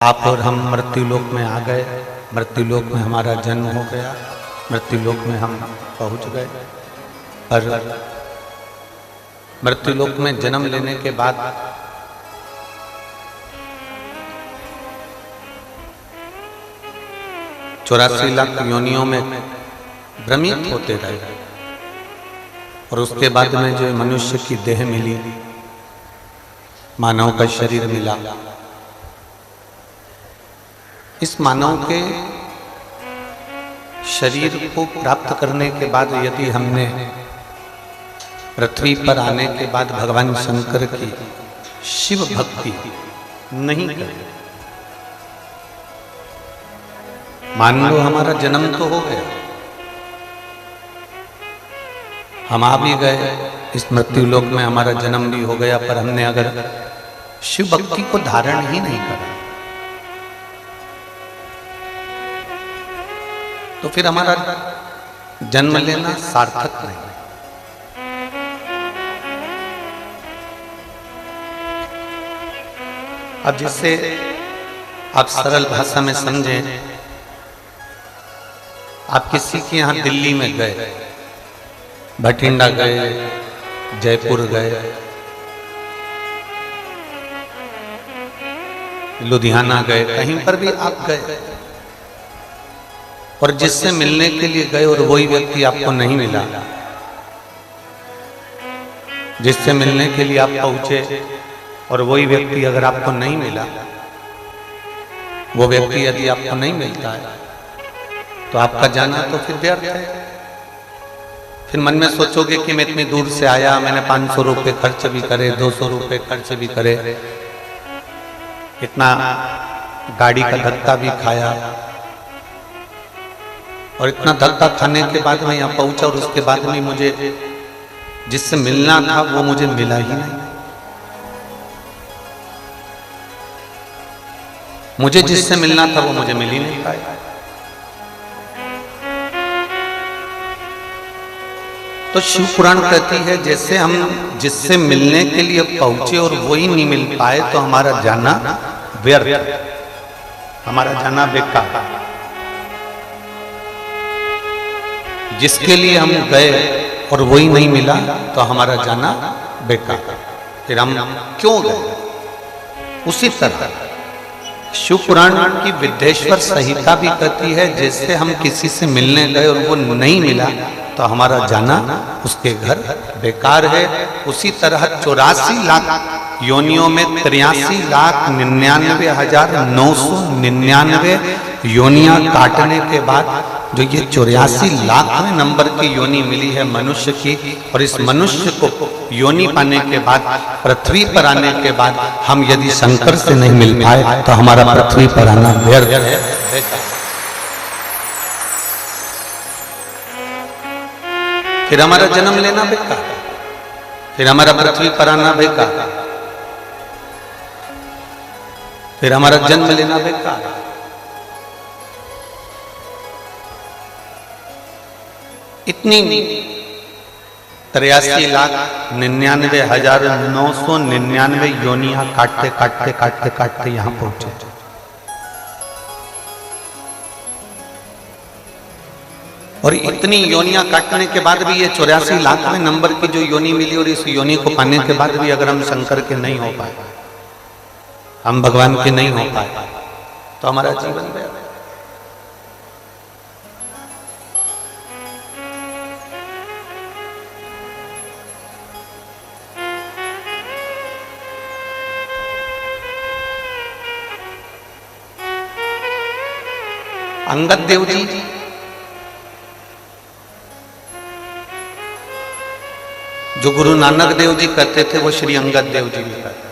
आप और हम मृत्युलोक में आ गए, मृत्युलोक में हमारा जन्म हो गया, मृत्युलोक में हम पहुंच गए। पर मृत्युलोक में जन्म लेने के बाद चौरासी लाख योनियों में भ्रमित होते रहे और उसके बाद में जो मनुष्य की देह मिली, मानव का शरीर मिला। इस मानव के शरीर को प्राप्त करने के बाद यदि हमने पृथ्वी पर आने के बाद भगवान शंकर की शिव भक्ति नहीं करी, मान लो हमारा जन्म तो हो गया, हम आ भी गए, इस मृत्यु लोक में हमारा जन्म भी हो गया, पर हमने अगर शिव भक्ति को धारण ही नहीं करा तो फिर हमारा जन्म लेना सार्थक नहीं। अब जिससे आप सरल भाषा में समझें, आप किसी के यहां दिल्ली में गए, भटिंडा गए, जयपुर गए, लुधियाना गए, कहीं पर भी आप गए और जिससे मिलने के लिए गए और वही व्यक्ति आपको नहीं मिला, जिससे मिलने के लिए आप पहुंचे और वही व्यक्ति अगर आपको नहीं मिला, वो व्यक्ति यदि आपको नहीं मिलता है तो आपका जाना तो फिर व्यर्थ है। फिर मन में सोचोगे कि मैं इतनी दूर से आया, मैंने 500 रुपये खर्च भी करे, 200 रुपये खर्च भी करे, इतना गाड़ी का धक्का भी खाया और इतना धक्का खाने के बाद मैं यहाँ पहुंचा और उसके बाद में मुझे जिससे मिलना था वो मुझे मिला ही नहीं। मुझे जिससे मिलना था वो मुझे मिल ही नहीं पाया। तो शिव पुराण कहती है जैसे हम जिससे मिलने के लिए पहुंचे और वही नहीं मिल पाए तो हमारा जाना व्यर्थ, हमारा जाना बेकार। जिसके लिए हम गए और वही नहीं मिला तो हमारा जाना बेकार। फिर हम क्यों गए? उसी तरह शिव पुराण की विद्येश्वर संहिता भी कहती है जैसे हम किसी से मिलने गए और वो नहीं मिला तो हमारा जाना उसके घर बेकार है। उसी तरह 84 लाख योनियों में 83,99,999 योनियां काटने के बाद जो ये 84 लाखवें नंबर की योनि मिली है मनुष्य की, और इस मनुष्य को योनि पाने के बाद पृथ्वी पर आने के बाद हम यदि शंकर से नहीं मिल पाए तो हमारा पृथ्वी पर आना व्यर्थ है। फिर हमारा जन्म लेना बेकार, फिर हमारा पृथ्वी पर आना बेकार, फिर हमारा जन्म लेना बेकार। इतनी 83,99,999 योनियां काटते काटते काटते काटते यहां पहुंचे। और इतनी योनियां काटने के बाद भी ये 84 लाखवें नंबर की जो योनि मिली और इस योनि को पाने के बाद भी अगर हम शंकर के नहीं हो पाए, हम भगवान के नहीं हो पाए तो हमारा जीवन व्यर्थ। अंगद देव जी जो गुरु नानक देव जी कहते थे वो श्री अंगद देव जी भी कहते।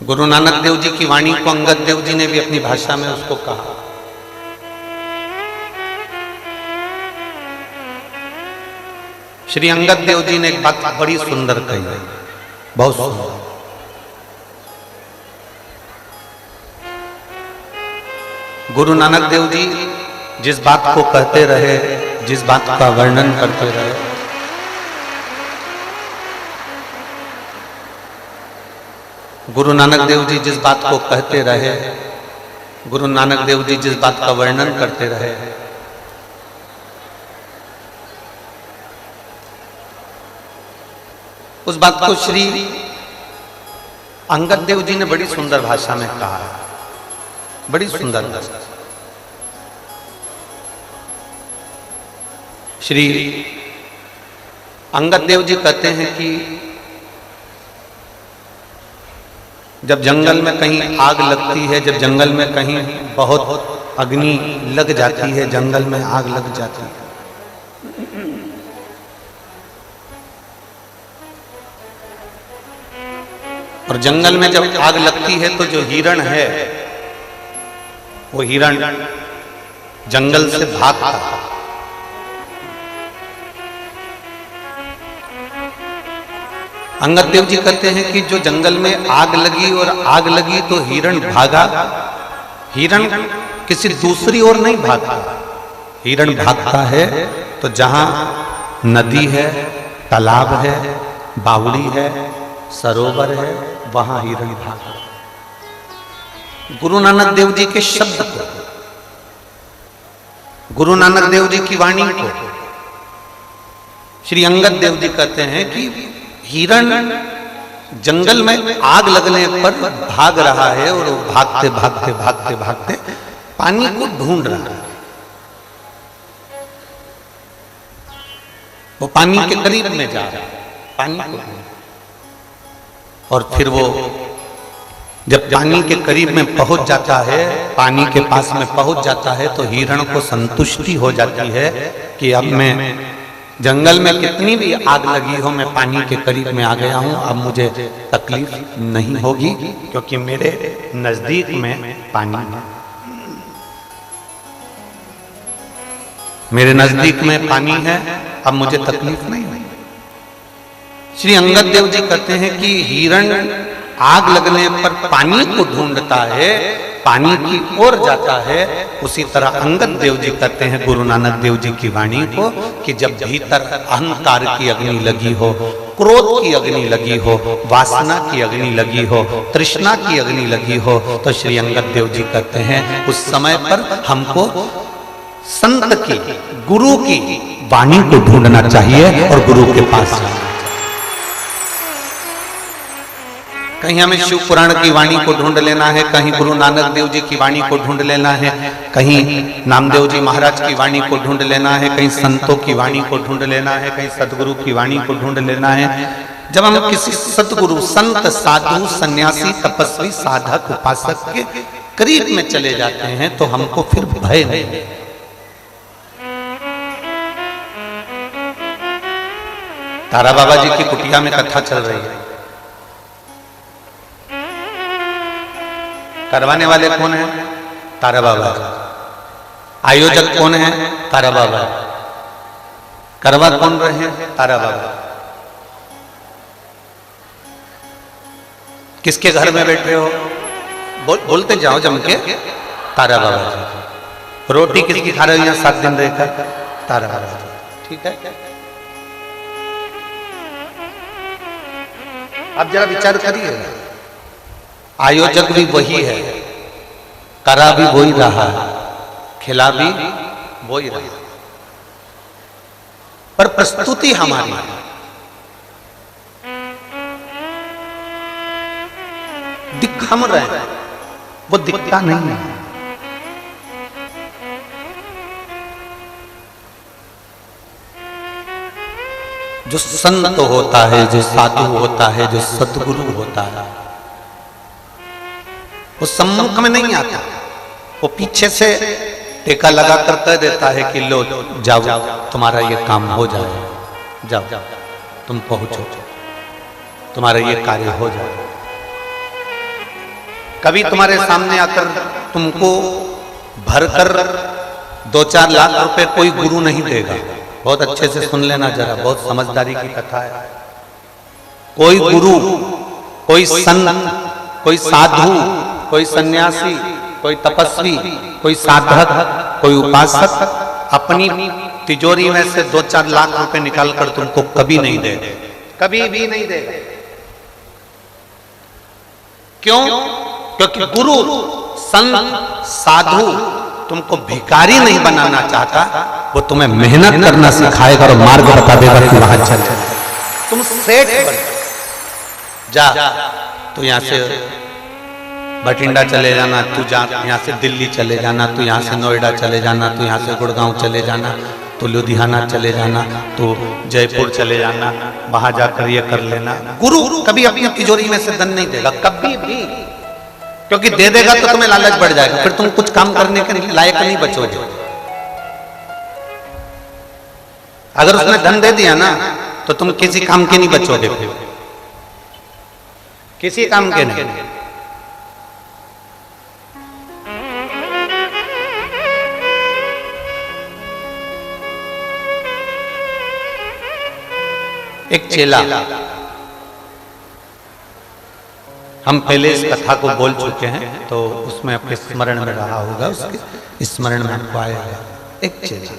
गुरु नानक देव जी की वाणी को अंगद देव जी ने भी अपनी भाषा में उसको कहा। श्री अंगद देव जी ने एक बात बड़ी सुंदर कही है, बहुत सुंदर। गुरु नानक देव जी जिस बात को कहते रहे, जिस बात का वर्णन करते रहे, गुरु नानक देव जी जिस बात को कहते रहे, गुरु नानक देव जी जिस बात का वर्णन करते रहे, उस बात को श्री अंगद देव जी ने बड़ी सुंदर भाषा में कहा है, बड़ी सुंदर भाषा। श्री अंगद देव जी कहते हैं कि जब जंगल में कहीं आग लगती है, जब जंगल में कहीं बहुत अग्नि लग जाती है, जंगल में आग लग जाती है, और जंगल में जब आग लगती है तो जो हिरण है वो हिरण जंगल से भागता है। अंगद देव जी कहते हैं कि जो जंगल में आग लगी और आग लगी तो हिरण भागा, हिरण किसी दूसरी ओर नहीं भागता, हिरण भागता है तो जहां नदी है, तालाब है, बावड़ी है, सरोवर है, वहां हिरण भागा। गुरु नानक देव जी के शब्द को, गुरु नानक देव जी की वाणी को श्री अंगद देव जी कहते हैं कि हिरण जंगल में आग लगने पर भाग रहा है और भागते भागते भागते भागते पानी को ढूंढ रहा है। वो पानी के करीब में जा रहा है, पानी को, और फिर वो जब पानी के करीब में पहुंच जाता है, पानी के पास में पहुंच जाता है, तो हिरण को संतुष्टि हो जाती है कि अब मैं जंगल में कितनी भी आग लगी हो, मैं पानी के करीब में आ गया हूं, अब मुझे तकलीफ नहीं होगी क्योंकि मेरे नजदीक में पानी है, मेरे नजदीक में पानी है, अब मुझे तकलीफ नहीं होगी। श्री अंगद देव जी कहते हैं कि हिरण आग लगने पर पानी को ढूंढता है, पानी की ओर जाता है। उसी तरह अंगद देव जी कहते हैं गुरु नानक देव जी की वाणी को कि जब भीतर अहंकार की अग्नि लगी हो, क्रोध की अग्नि लगी हो, वासना की अग्नि लगी हो, तृष्णा की अग्नि लगी हो, तो श्री अंगद देव जी कहते हैं उस समय पर हमको संत की, गुरु की वाणी को ढूंढना चाहिए और गुरु के पास जाना चाहिए। कहीं हमें शिव पुराण की वाणी को ढूंढ लेना है, कहीं गुरु नानक देव जी की वाणी को ढूंढ लेना है, कहीं नामदेव जी महाराज की वाणी को ढूंढ लेना है, कहीं संतों की वाणी को ढूंढ लेना है, कहीं सदगुरु की वाणी को ढूंढ लेना है। जब हम किसी सदगुरु, संत, साधु, सन्यासी, तपस्वी, साधक, उपासक के करीब में चले जाते हैं तो हमको फिर भय नहीं। तारा बाबा जी की कुटिया में कथा चल रही है, करवाने वाले कौन है? तारा बाबा। आयोजक कौन है? तारा बाबा। करवा कौन रहे हैं? तारा बाबा। किसके घर में बैठे हो? बोलते जाओ जम के, तारा बाबा जी। रोटी किसकी खा रहे हो यहाँ 7 दिन रहकर? तारा बाबा जी। ठीक है, अब जरा विचार करिए, आयोजक भी वही है, करा भी वही रहा है, खिला भी वही रहा, पर प्रस्तुति हमारी दिखम रहे हैं, वो दिखता नहीं है। जो संत होता है, जो साधु होता है, जो सद्गुरु होता है, वो सम्मुख में नहीं आता, वो पीछे से टेका लगाकर कह देता है कि लो जाओ, तुम्हारा ये काम हो जाए, जाओ तुम पहुंचो, तुम्हारा ये कार्य हो जाए। कभी तुम्हारे सामने आकर तुमको भरकर 2-4 लाख रुपए कोई गुरु नहीं देगा। बहुत अच्छे से सुन लेना जरा, बहुत समझदारी की कथा है। कोई गुरु, कोई संत, कोई साधु, कोई सन्यासी, कोई तपस्वी, कोई साधक, कोई उपासक अपनी तिजोरी में से 2-4 लाख रुपए निकालकर तुमको कभी नहीं देगा, कभी भी नहीं देगा। क्यों? क्योंकि गुरु संत साधु तुमको भिखारी नहीं बनाना चाहता, वो तुम्हें मेहनत करना सिखाएगा और मार्ग बता देगा कि वहां चल। तुम सेठ बन जा, तो यहां से बठिंडा चले जाना, तू जा यहाँ से दिल्ली चले जाना, तू यहाँ से नोएडा चले जाना, तू यहाँ से गुड़गांव चले जाना, तो लुधियाना चले जाना, तो जयपुर चले जाना, वहां जाकर ये कर लेना। गुरु कभी अपनी तिजोरी में से धन नहीं देगा, कभी भी। क्योंकि दे देगा तो तुम्हें लालच बढ़ जाएगा, फिर तुम कुछ काम करने के लायक नहीं बचोगे। अगर उसने धन दे दिया ना तो तुम किसी काम के नहीं बचोगे, किसी काम के नहीं। एक चेला, हम पहले इस कथा को बोल चुके हैं तो उसमें अपने स्मरण में रहा होगा, उसके स्मरण में आपको आएगा। एक चेला,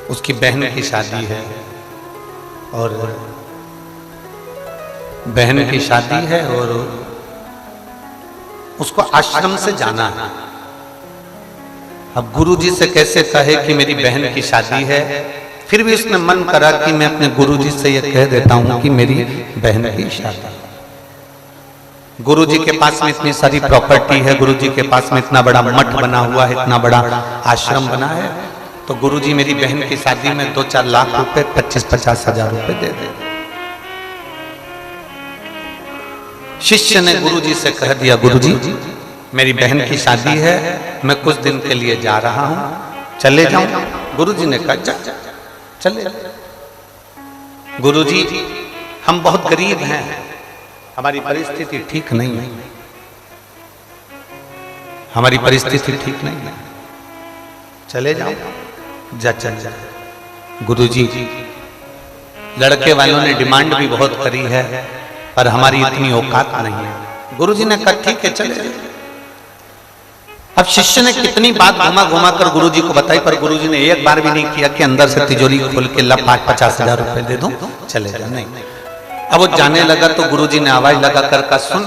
उसकी बहन की शादी है और बहन की शादी है और उसको आश्रम से जाना है। अब गुरुजी से कैसे कहे कि मेरी बहन की शादी है, फिर भी उसने मन करा कि मैं अपने गुरुजी से ये कह देता हूं कि मेरी बहन की शादी। गुरुजी के पास में इतनी सारी प्रॉपर्टी है, गुरुजी के पास में इतना बड़ा मठ बना हुआ है, इतना बड़ा आश्रम बना है, तो गुरुजी मेरी बहन की शादी में 2-4 लाख रुपए, 25-50 हजार रुपए दे दे। शिष्य ने गुरुजी से कह दिया, गुरुजी मेरी बहन की शादी है, मैं कुछ दिन के लिए जा रहा हूं, चले जाऊं? गुरुजी ने कहा चले। गुरुजी हम बहुत गरीब हैं, हमारी परिस्थिति ठीक नहीं है, हमारी परिस्थिति ठीक नहीं है, चले जाओ। चल जा। गुरुजी लड़के वालों ने डिमांड भी बहुत करी है, पर हमारी इतनी औकात नहीं है। गुरुजी ने कहा ठीक है चले जाओ। अब शिष्य ने कितनी बात घुमा घुमा कर गुरुजी को बताई, पर गुरुजी ने एक बार भी नहीं किया कि अंदर से तिजोरी खोल के 50 हजार रुपए दे दूं, चले जा। नहीं। अब वो जाने लगा तो गुरुजी ने आवाज लगा कर कहा, सुन,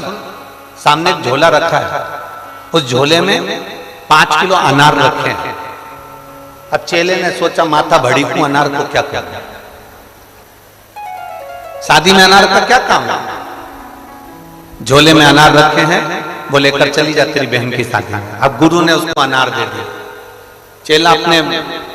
सामने एक झोला रखा है, उस झोले में 5 किलो अनार रखे हैं। अब चेले ने सोचा माथा भड़ी को अनार को क्या करना, शादी में अनार का क्या काम है। झोले में अनार रखे हैं, वो लेकर चली जा तेरी बहन की शादी में। अब गुरु ने उसको अनार दे दिया। चेला अपने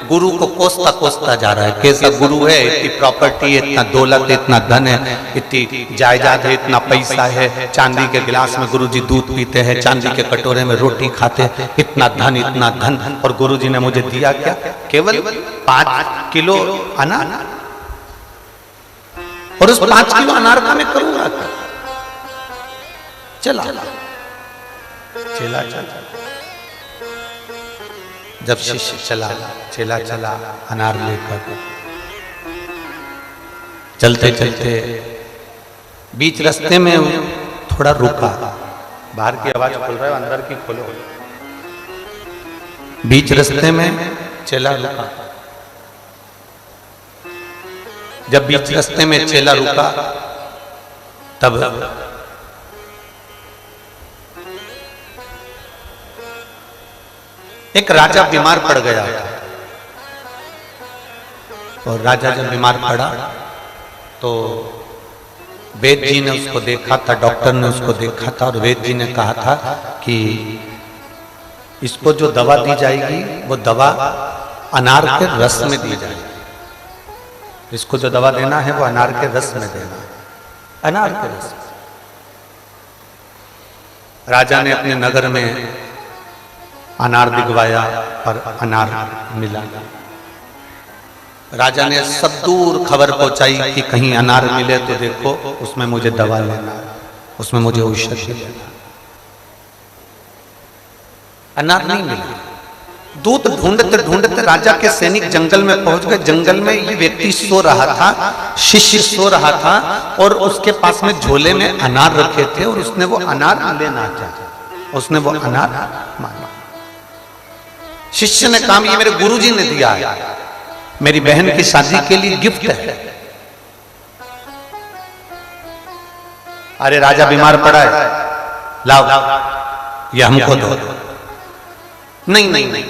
गुरु को कोसता कोसता जा रहा है, कैसा गुरु है, इतनी प्रॉपर्टी है, इतना दौलत, इतना धन है, इतनी जायदाद है, इतना पैसा है, चांदी के गिलास में गुरुजी दूध पीते हैं, चांदी के कटोरे में रोटी खाते, इतना धन, और गुरुजी ने मुझे दिया क्या, केवल 5 किलो अनार, और उस 5 किलो अनार का मैं करूंगा क्या? चला चला जब शिष्य चला, चेला चला अनार लेकर, चलते चलते बीच रास्ते में थोड़ा रुका। बाहर की आवाज खोल रहा है, अंदर की खोलो। बीच रास्ते में चेला रुका। जब बीच रास्ते में चेला रुका तब एक राजा बीमार पड़ गया था, और राजा जब बीमार पड़ा तो वेद जी ने उसको देखा था, डॉक्टर ने उसको देखा था, और वेद जी ने कहा था कि इसको जो दवा दी जाएगी वो दवा अनार के रस में दी जाएगी। इसको जो दवा देना है वो अनार के रस में देना है, अनार के रस। राजा ने अपने नगर में अनार दिखवाया और अनार मिला। राजा ने सब दूर खबर पहुंचाई कि कहीं अनार मिले तो देखो, उसमें मुझे दवा लेना, उसमें मुझे औषधि लेना। अनार नहीं मिला। दूत ढूंढते ढूंढते राजा के सैनिक जंगल में पहुंच गए। जंगल में ये व्यक्ति सो रहा था, शिष्य सो रहा था, और उसके पास में झोले में अनार रखे थे, और उसने वो अनार लेना चाहा, उसने वो अनार मांगा। शिष्य ने कहा ये मेरे गुरुजी ने दिया है, मेरी बहन की शादी के लिए गिफ्ट है। अरे राजा बीमार पड़ा है, लाओ ये हमको दो। नहीं नहीं नहीं,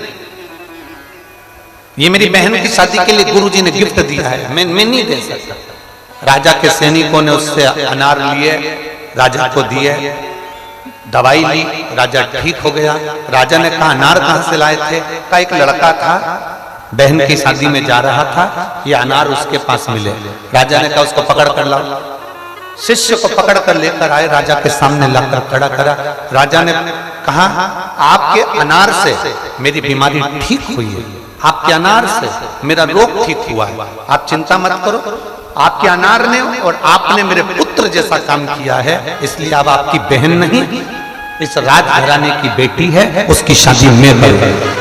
ये मेरी बहन की शादी के लिए गुरुजी ने गिफ्ट दिया है, मैं नहीं दे सकता। राजा के सैनिकों ने उससे अनार लिए, राजा को दिए, दवाई ली, राजा ठीक हो गया। राजा ने कहा अनार कहां से लाए थे? कहा एक लड़का था, बहन की शादी में जा रहा था, ये अनार उसके पास मिले। राजा ने कहा उसको पकड़ कर लाओ। शिष्य को पकड़ कर लेकर आए, राजा के सामने लाकर खड़ा करा। राजा ने कहा आपके अनार से मेरी बीमारी ठीक हुई है, आपके अनार से मेरा रोग ठीक हुआ है, आप चिंता मत करो। आपके अनार ने और आपने मेरे पुत्र जैसा काम किया है, इसलिए अब आपकी बहन नहीं, इस राजघराने की बेटी है, उसकी शादी मैं करूंगा,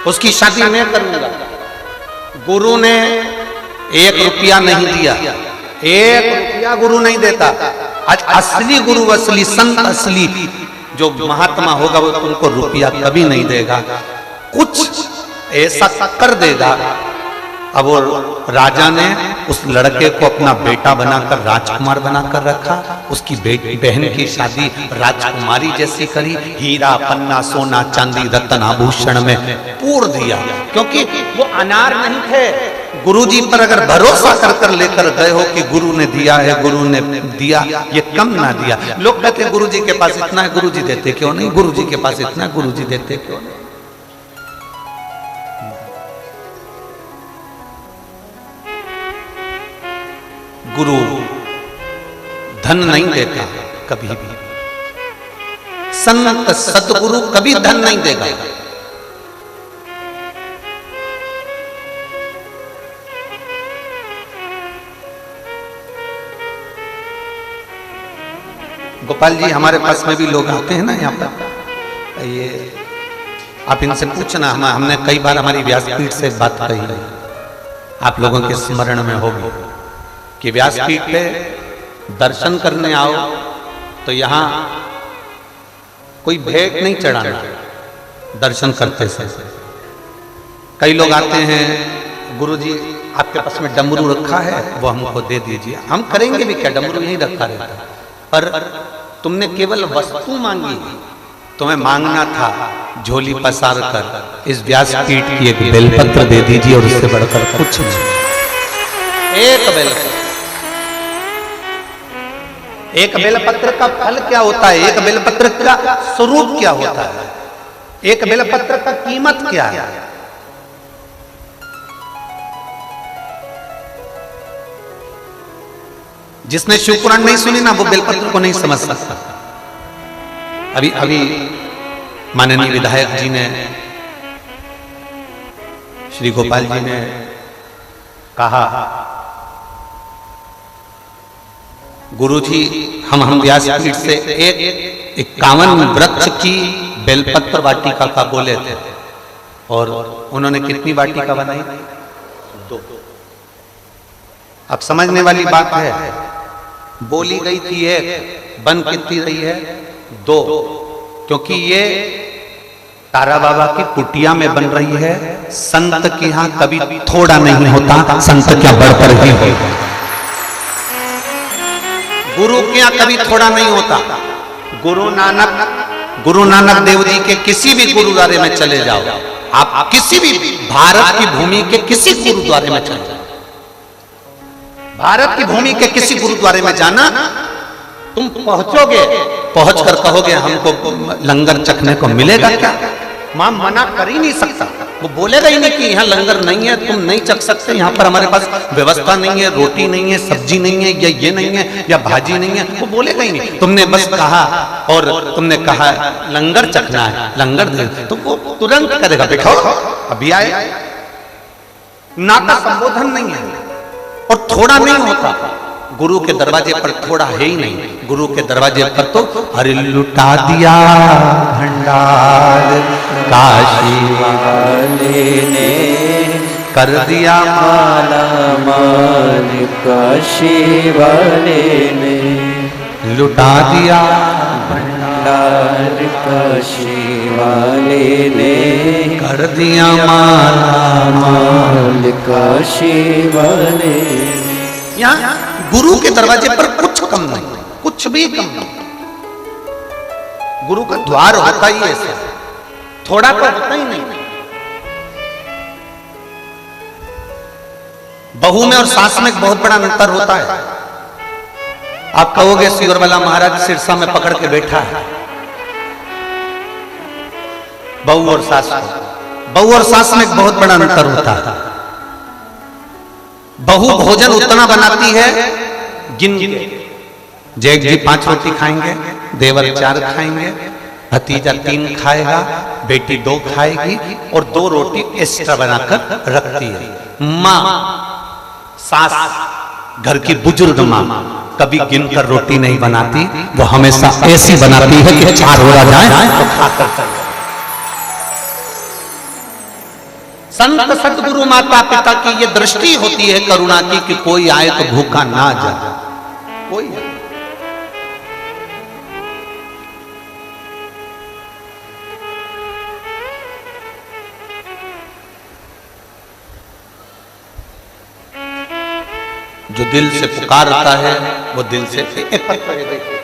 उसकी शादी मैं करूंगा। गुरु ने 1 रुपया नहीं दिया, 1 रुपया गुरु नहीं देता। आज असली गुरु, असली संत, असली जो महात्मा होगा वो तुमको रुपया कभी नहीं देगा, कुछ ऐसा कर देगा। अब वो राजा ने उस लड़के को अपना बेटा बनाकर राजकुमार बनाकर रखा, उसकी बहन की शादी राजकुमारी जैसी करी, हीरा पन्ना सोना चांदी रत्न आभूषण में पूर दिया, क्योंकि वो अनार नहीं थे। गुरुजी पर अगर भरोसा कर कर लेकर गए हो कि गुरु ने दिया है, गुरु ने दिया, ये कम ना दिया। लोग कहते गुरुजी के पास इतना है, गुरुजी देते क्यों नहीं? गुरुजी के पास इतना है, गुरुजी देते क्यों नहीं? गुरु धन नहीं देता कभी भी, संत सतगुरु कभी धन नहीं देगा। गोपाल जी हमारे पास में भी लोग आते हैं ना यहाँ पर, ये आप इनसे पूछना, हमने कई बार हमारी व्यासपीठ से बात कही है, आप लोगों के स्मरण में होगी कि व्यासपीठ पे दर्शन करने आओ तो यहाँ कोई भेंट नहीं चढ़ाना दर्शन करते से। कई लोग आते हैं, गुरुजी आपके पास में डमरू रखा है वो हमको दे दीजिए। हम करेंगे भी क्या, डमरू यहीं रखा रहता, पर तुमने केवल वस्तु मांगी, तुम्हें मांगना था झोली पसार कर इस व्यासपीठ की एक बेलपत्र दे दीजिए, और उससे बढ़कर कुछ नहीं। एक बेलपत्र, एक बेलपत्र का फल क्या होता है, एक बेलपत्र का स्वरूप क्या होता है, एक बेलपत्र का कीमत क्या है? जिसने शिव पुराण नहीं सुनी ना, वो बेलपत्र को नहीं समझ सकता। अभी माननीय विधायक जी ने, श्री गोपाल जी ने कहा, गुरुजी हम व्यासपीठ से एक 51 वृक्ष की बेलपत्र वाटिका का बोले थे, और उन्होंने कितनी वाटिका बनाई? 2। अब समझने वाली बात है, बोली गई थी एक, बन कितनी रही है? 2, क्योंकि ये तारा बाबा की कुटिया में बन रही है। संत के यहाँ कभी थोड़ा नहीं होता, संत क्या बढ़कर ही होगा। गुरु के यहाँ कभी थोड़ा नहीं होता। गुरु नानक देव जी के किसी भी गुरुद्वारे में चले जाओ, आप किसी भी भारत की भूमि के किसी गुरुद्वारे में चले जाओ, भारत की भूमि के किसी गुरुद्वारे में जाना, तुम पहुंचोगे, पहुंचकर कहोगे हमको लंगर चखने को मिलेगा क्या? मां मना कर ही नहीं सकता, वो बोलेगा ही नहीं कि यहाँ लंगर नहीं है, तुम नहीं चख सकते, यहाँ पर हमारे पास व्यवस्था नहीं है, रोटी नहीं है, सब्जी नहीं है, या ये नहीं है, या भाजी नहीं है, वो बोलेगा ही नहीं। तुमने बस कहा और तुमने कहा लंगर चखना है, लंगर दे, तो वो तुरंत करेगा बैठो अभी आए। ना का संबोधन नहीं है, और थोड़ा नहीं होता। गुरु के दरवाजे पर थोड़ा है ही नहीं, गुरु के दरवाजे पर तो हरि लुटा दिया भंडार, काशी वाले ने कर दिया माला माल, काशी वाले ने लुटा दिया भंडार, काशी वाले ने कर दिया माला माल, काशी वाले। यहाँ गुरु के दरवाजे पर कुछ कम नहीं, कुछ भी कम नहीं। गुरु का द्वार होता ही ऐसा, थोड़ा तो होता ही नहीं। बहू में और सास में एक बहुत बड़ा अंतर होता है। आप कहोगे सियोरवाला महाराज सिरसा में पकड़ के बैठा है बहू और सास को। बहू और सास में एक बहुत बड़ा अंतर होता है। बहू भोजन उतना बनाती है गिन के, जेठ जी 5 रोटी खाएंगे, देवर 4 खाएंगे, भतीजा 3 खाएगा, बेटी 2 खाएगी और 2 रोटी एक्स्ट्रा बनाकर रखती है। माँ सास घर की बुजुर्ग माँ कभी गिनकर रोटी नहीं बनाती, वो हमेशा ऐसी बनाती है कि 4 हो जाए तो खाकर चले। संत सतगुरु माता पिता की ये दृष्टि होती है करुणा की कि कोई आए तो भूखा ना जाए। कोई जो दिल से पुकारता है वो दिल से देखिए।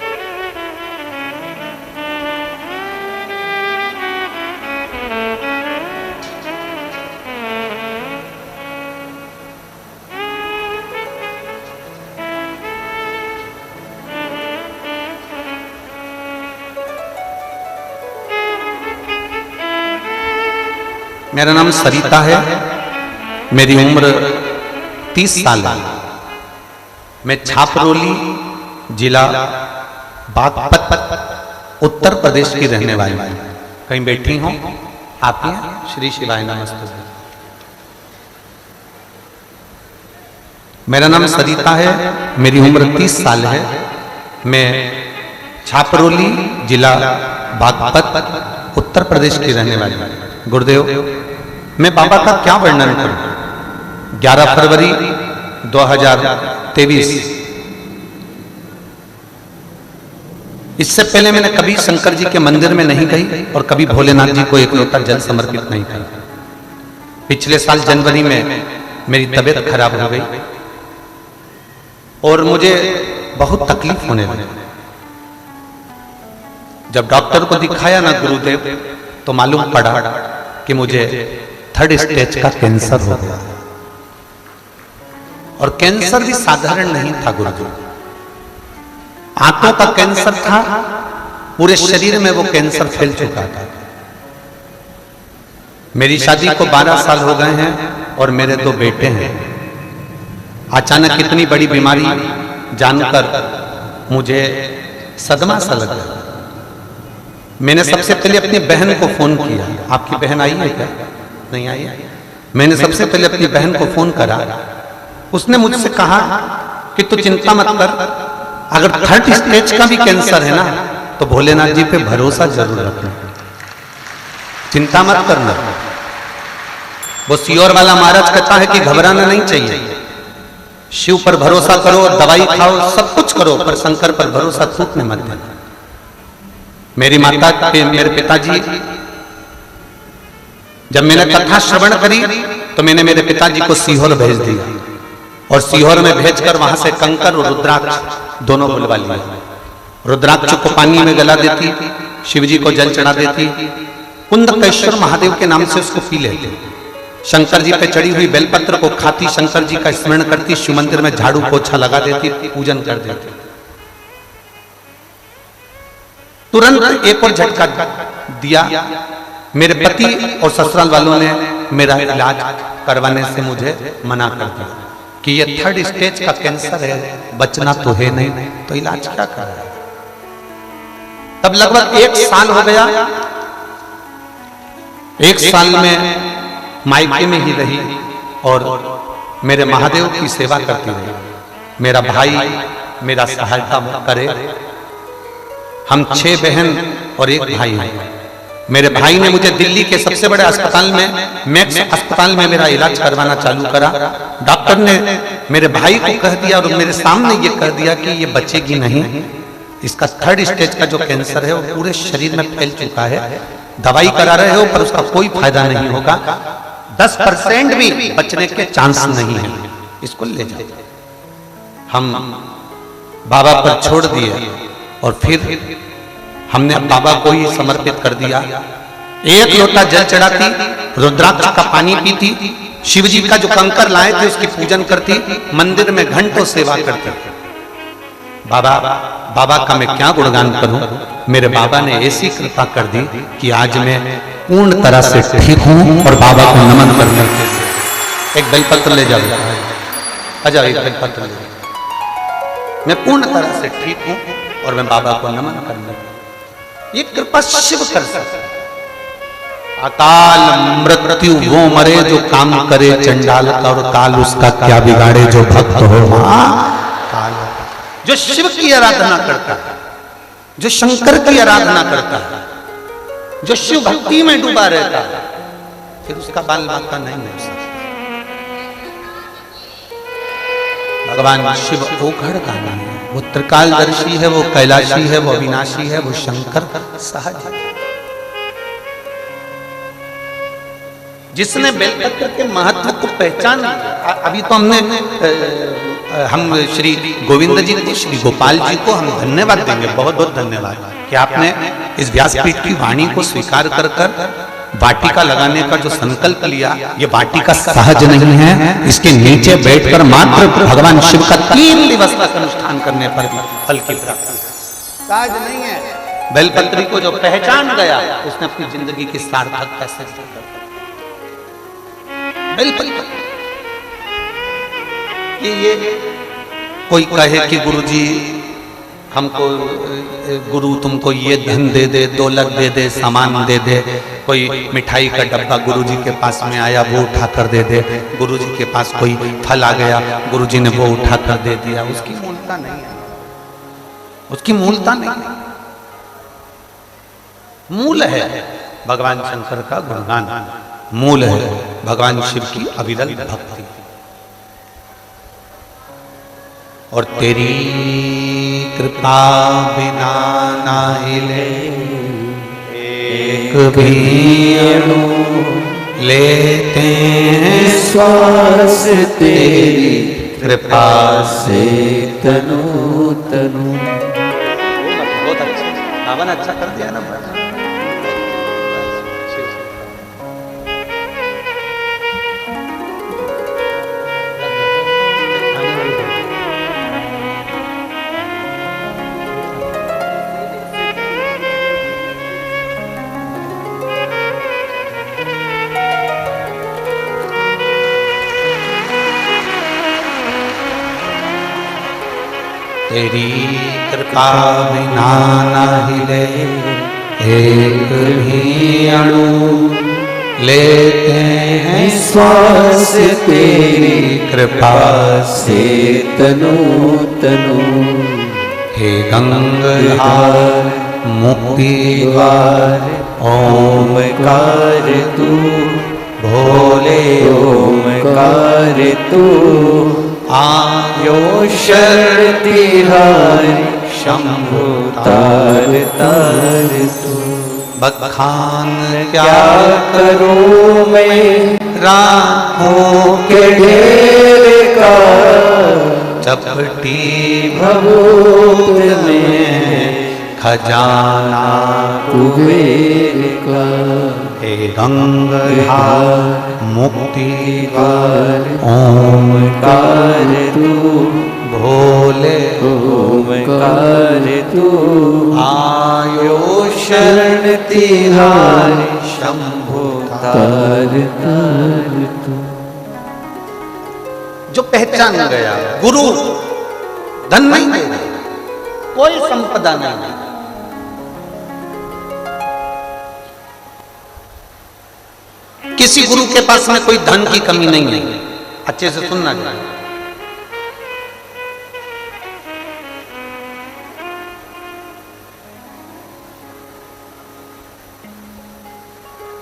मेरा नाम सरिता है, मेरी उम्र 30 साल है। मैं छापरोली जिला बागपत उत्तर प्रदेश की रहने वाली हूँ। कहीं बैठी हूँ आप यहाँ? श्री शिवाय नमस्ते। मेरा नाम सरिता है, मेरी उम्र 30 साल है। मैं छापरोली जिला बागपत उत्तर प्रदेश की रहने वाली हूँ। गुरुदेव, मैं बाबा का क्या वर्णन करूं? 11 फरवरी 2023। इससे पहले मैंने कभी शंकर जी के मंदिर में नहीं गई और कभी भोलेनाथ जी को एक लोटा जल समर्पित नहीं किया। पिछले साल जनवरी में मेरी तबीयत खराब हो गई और मुझे बहुत तकलीफ होने लगी। जब डॉक्टर को दिखाया ना गुरुदेव, तो मालूम पड़ा कि मुझे 3rd स्टेज का कैंसर हो गया। और कैंसर भी साधारण नहीं था गुरुदेव, आंतों का कैंसर था, पूरे शरीर में वो कैंसर फैल चुका था। मेरी शादी को 12 साल हो गए हैं और मेरे 2 बेटे हैं। अचानक इतनी बड़ी बीमारी जानकर मुझे सदमा सा लगा। मैंने सबसे पहले अपनी बहन को फोन किया। आपकी बहन आई है क्या? नहीं आई है। मैंने सबसे पहले अपनी बहन को फोन करा। उसने मुझसे कहा कि तू चिंता मत कर, अगर 3rd स्टेज का भी कैंसर है ना तो भोलेनाथ जी पे भरोसा जरूर रखना, चिंता मत करना। वो सियोर वाला महाराज कहता है कि घबराना नहीं चाहिए, शिव पर भरोसा करो, दवाई खाओ, सब कुछ करो, पर शंकर पर भरोसा टूटने मत देना। मेरी माता के मेरे पिताजी, जब मैंने कथा श्रवण करी तो मैंने मेरे पिताजी को सीहोर भेज दिया और सीहोर में भेजकर वहां से कंकर और रुद्राक्ष दोनों बुलवा लिया। रुद्राक्ष को पानी में गला देती, शिवजी को जल चढ़ा देती, कुंदकेश्वर महादेव के नाम से उसको पी लेती, शंकर जी पे चढ़ी हुई बेलपत्र को खाती, शंकर जी का स्मरण करती, शिव मंदिर में झाड़ू पोछा लगा देती, पूजन कर देती। तुरंत एक और झटका दिया। मेरे पति और ससुराल वालों ने मेरा इलाज करवाने से मुझे मना कर दिया कि ये 3rd स्टेज का कैंसर है, बचना तो है नहीं, तो इलाज क्या कर रहा है। तब लगभग 1 साल हो गया। 1 साल में मायके में ही रही और मेरे महादेव की सेवा करती रही। मेरा भाई मेरा सहायता करे। हम 6 बहन और 1 भाई हैं। मेरे भाई ने मुझे दिल्ली के सबसे बड़े अस्पताल में, मैक्स अस्पताल में मेरा इलाज करवाना चालू करा। डॉक्टर ने मेरे भाई को कह दिया और मेरे सामने ये कह दिया कि ये बचेगी नहीं, इसका 3rd स्टेज का जो कैंसर है वो पूरे शरीर में फैल चुका है, दवाई करा रहे हो पर उसका कोई फायदा नहीं होगा, 10% भी बचने के चांस नहीं है, इसको ले जाओ। हम बाबा पर छोड़ दिए और फिर हमने बाबा को ही समर्पित कर दिया। एक लोटा जल चढ़ाती, रुद्राक्ष का पानी पीती, शिव जी का जो कंकर लाए थे उसकी पूजन करती, मंदिर में घंटों सेवा करती। बाबा का मैं क्या गुणगान करूं। मेरे बाबा ने ऐसी कृपा कर दी कि आज मैं पूर्ण तरह से ठीक हूं और बाबा को नमन करने के लिए। एक बेलपत्र ले जाओ, आ जाओ, एक बेलपत्र ले जाओ। मैं पूर्ण तरह से ठीक हूं और मैं बाबा को नमन करने, ये कृपा शिव कर सकता। अकाल मृत्यु वो मरे जो काम करे चंडाल का, और काल उसका क्या बिगाड़े जो भक्त हो। काल जो शिव की आराधना करता है, जो शंकर की आराधना करता है, जो शिव भक्ति में डूबा रहता है, फिर उसका बाल बाका नहीं हो सकता। भगवान शिव ओघड़ का नाम है, वो त्रिकालदर्शी है, वो कैलाशी है, वो अविनाशी है, वो शंकर सहज है। जिसने बेलपत्र के महत्व को पहचान, अभी तो हम श्री गोविंद जी को, श्री गोपाल जी को हम धन्यवाद देंगे, बहुत बहुत धन्यवाद कि आपने इस व्यासपीठ की वाणी को स्वीकार कर वाटिका लगाने का जो संकल्प लिया। ये वाटिका सहज नहीं है, इसके नीचे बैठकर मात्र भगवान शिव का 3 दिवस का अनुष्ठान करने पर भी फल की प्राप्ति सहज नहीं है। बेलपत्री को जो पहचान गया उसने अपनी जिंदगी की सार्थक कैसे कर। ये कोई कहे कि गुरुजी हमको, गुरु तुमको ये धन दे दे, दौलत दे दे, सामान दे दे, कोई मिठाई का डब्बा गुरुजी के पास में आया वो उठा कर दे दे, गुरुजी के पास कोई फल आ गया गुरुजी ने वो उठा कर दे दिया, उसकी मूलता नहीं है, उसकी मूलता नहीं है। मूल है भगवान शंकर का गुणगान, मूल है भगवान शिव की अविरल भक्ति। और तेरी कृपा बिना ना हिले एक भी अणु, लेते हैं श्वास तेरी कृपा से तनु तनु। बहुत अच्छा, आवन अच्छा कर दिया ना। तेरी कृपा बिना ना हिले एक भी अणु, लेते हैं श्वास तेरी कृपा से तनु तनु। हे गंगाधार मुक्ति द्वार ओमकार तू, भोले ओमकार तू, आयो शरण तिहारी शंभु तार तार तू। बखान क्या करूं मैं राहों के ढेर का, चपटी भभूत में खजाना कुबेर का। हे गंगाधार मुक्ति द्वार ओमकार तू, भोले ओमकार तू, आयो शरण तिहारी शंभु तार तार तू। जो पहचान गया गुरु धन नहीं देगा, कोई संपदा नहीं, किसी गुरु के पास में कोई धन की कमी नहीं है। अच्छे से सुनना चाहिए।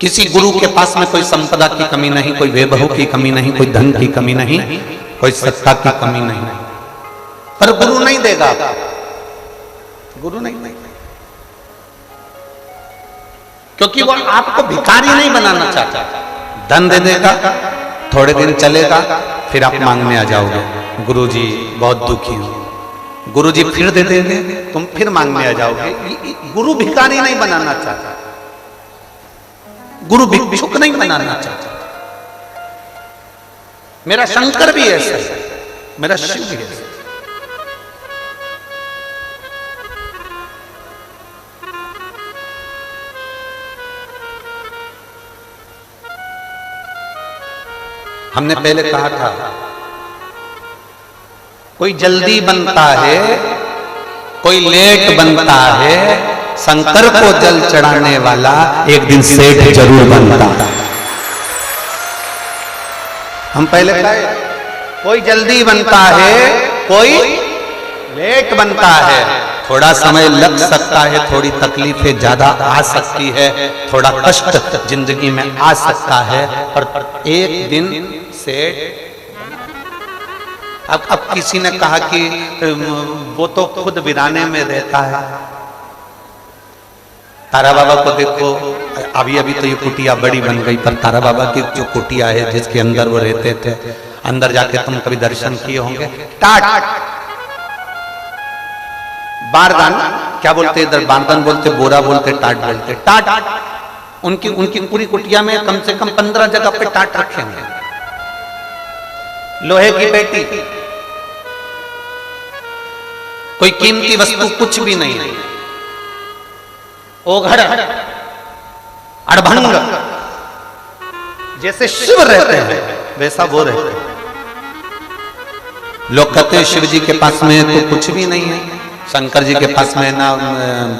किसी गुरु के पास में कोई संपदा की कमी नहीं, कोई वैभव की कमी नहीं, कोई धन की कमी नहीं, कोई सत्ता की कमी नहीं, पर गुरु नहीं देगा, गुरु नहीं देगा, क्योंकि वो आपको भिखारी नहीं बनाना चाहता। धन दे देगा, थोड़े दिन चलेगा, फिर आप मांगने आ जाओगे। गुरुजी बहुत दुखी हूं। गुरुजी फिर दे देंगे, तुम फिर मांगने आ जाओगे। गुरु भिखारी नहीं बनाना चाहता, गुरु भिक्षुक नहीं बनाना चाहता। मेरा शंकर भी ऐसा है, मेरा शिव भी ऐसा। हमने पहले कहा था कोई जल्दी बनता है, कोई लेट बनता है, शंकर को जल चढ़ाने वाला एक दिन सेठ जरूर बनता है। हम पहले कहे कोई जल्दी बनता है, कोई लेट बनता है, थोड़ा समय लग सकता है, थोड़ी तकलीफें ज्यादा आ सकती है, थोड़ा कष्ट जिंदगी में आ सकता है, पर एक दिन सेठ। अब किसी ने कहा कि वो तो खुद वीराने में रहता है। तारा बाबा को देखो, अभी अभी तो ये कुटिया बड़ी बन गई, पर तारा बाबा की जो कुटिया है जिसके अंदर वो रहते थे, अंदर जाके तुम कभी दर्शन किए होंगे। टाट बारदान क्या बोलते, इधर बारदान बोलते, बोरा बोलते, टाट बोलते। टाट उनकी पूरी कुटिया में कम से कम 15 जगह पे टाट रखे होंगे। लोहे की पेटी, कोई कीमती वस्तु कुछ भी नहीं है। ओघड़ अड़भंग, जैसे शिव रहते हैं वैसा वो रहते हैं। लोग कहते हैं शिव जी के पास में तो कुछ भी नहीं है, शंकर जी के पास में ना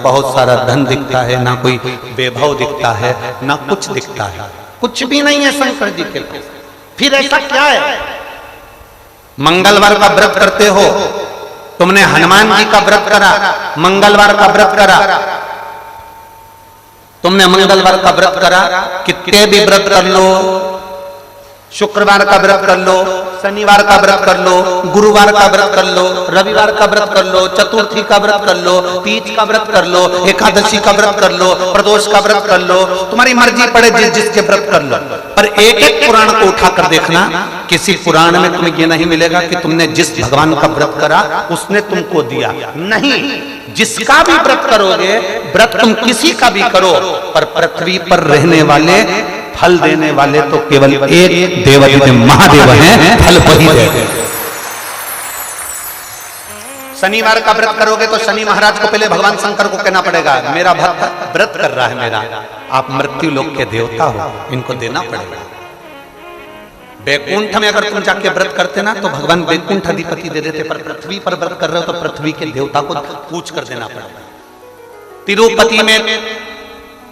बहुत सारा धन दिखता है, ना कोई वैभव दिखता है, ना कुछ दिखता है, कुछ भी नहीं है शंकर जी के पास। फिर ऐसा क्या है? मंगलवार का व्रत करते हो, तुमने हनुमान जी का व्रत करा, मंगलवार का व्रत करा, तुमने मंगलवार का व्रत करा, कितने भी व्रत कर लो, शुक्रवार का व्रत कर लो, शनिवार का व्रत कर लो, गुरुवार का व्रत कर लो, रविवार का व्रत कर लो, चतुर्थी का व्रत कर लो, तीज का व्रत कर लो, एकादशी का व्रत कर लो, प्रदोष का व्रत कर लो, तुम्हारी मर्जी पड़े जिसके व्रत कर लो। पर एक एक पुराण को उठाकर देखना, किसी पुराण में तुम्हें ये नहीं मिलेगा कि तुमने जिस भगवान का व्रत करा उसने तुमको दिया। नहीं, जिसका भी व्रत करोगे, व्रत तुम किसी का भी करो, पर पृथ्वी पर रहने वाले, फल देने वाले तो केवल एक देवाधिदेव महादेव हैं, फल वही देते। शनिवार का व्रत करोगे तो शनि महाराज को पहले भगवान शंकर को कहना पड़ेगा, मेरा भक्त व्रत कर रहा है मेरा, आप मृत्यु लोक के देवता हो, इनको देना पड़ेगा। बैकुंठ में अगर तुम जाके व्रत करते ना तो भगवान बैकुंठ अधिपति दे देते, पर पृथ्वी पर व्रत कर रहे हो तो पृथ्वी के देवता को पूछ कर देना पड़ेगा। तिरुपति में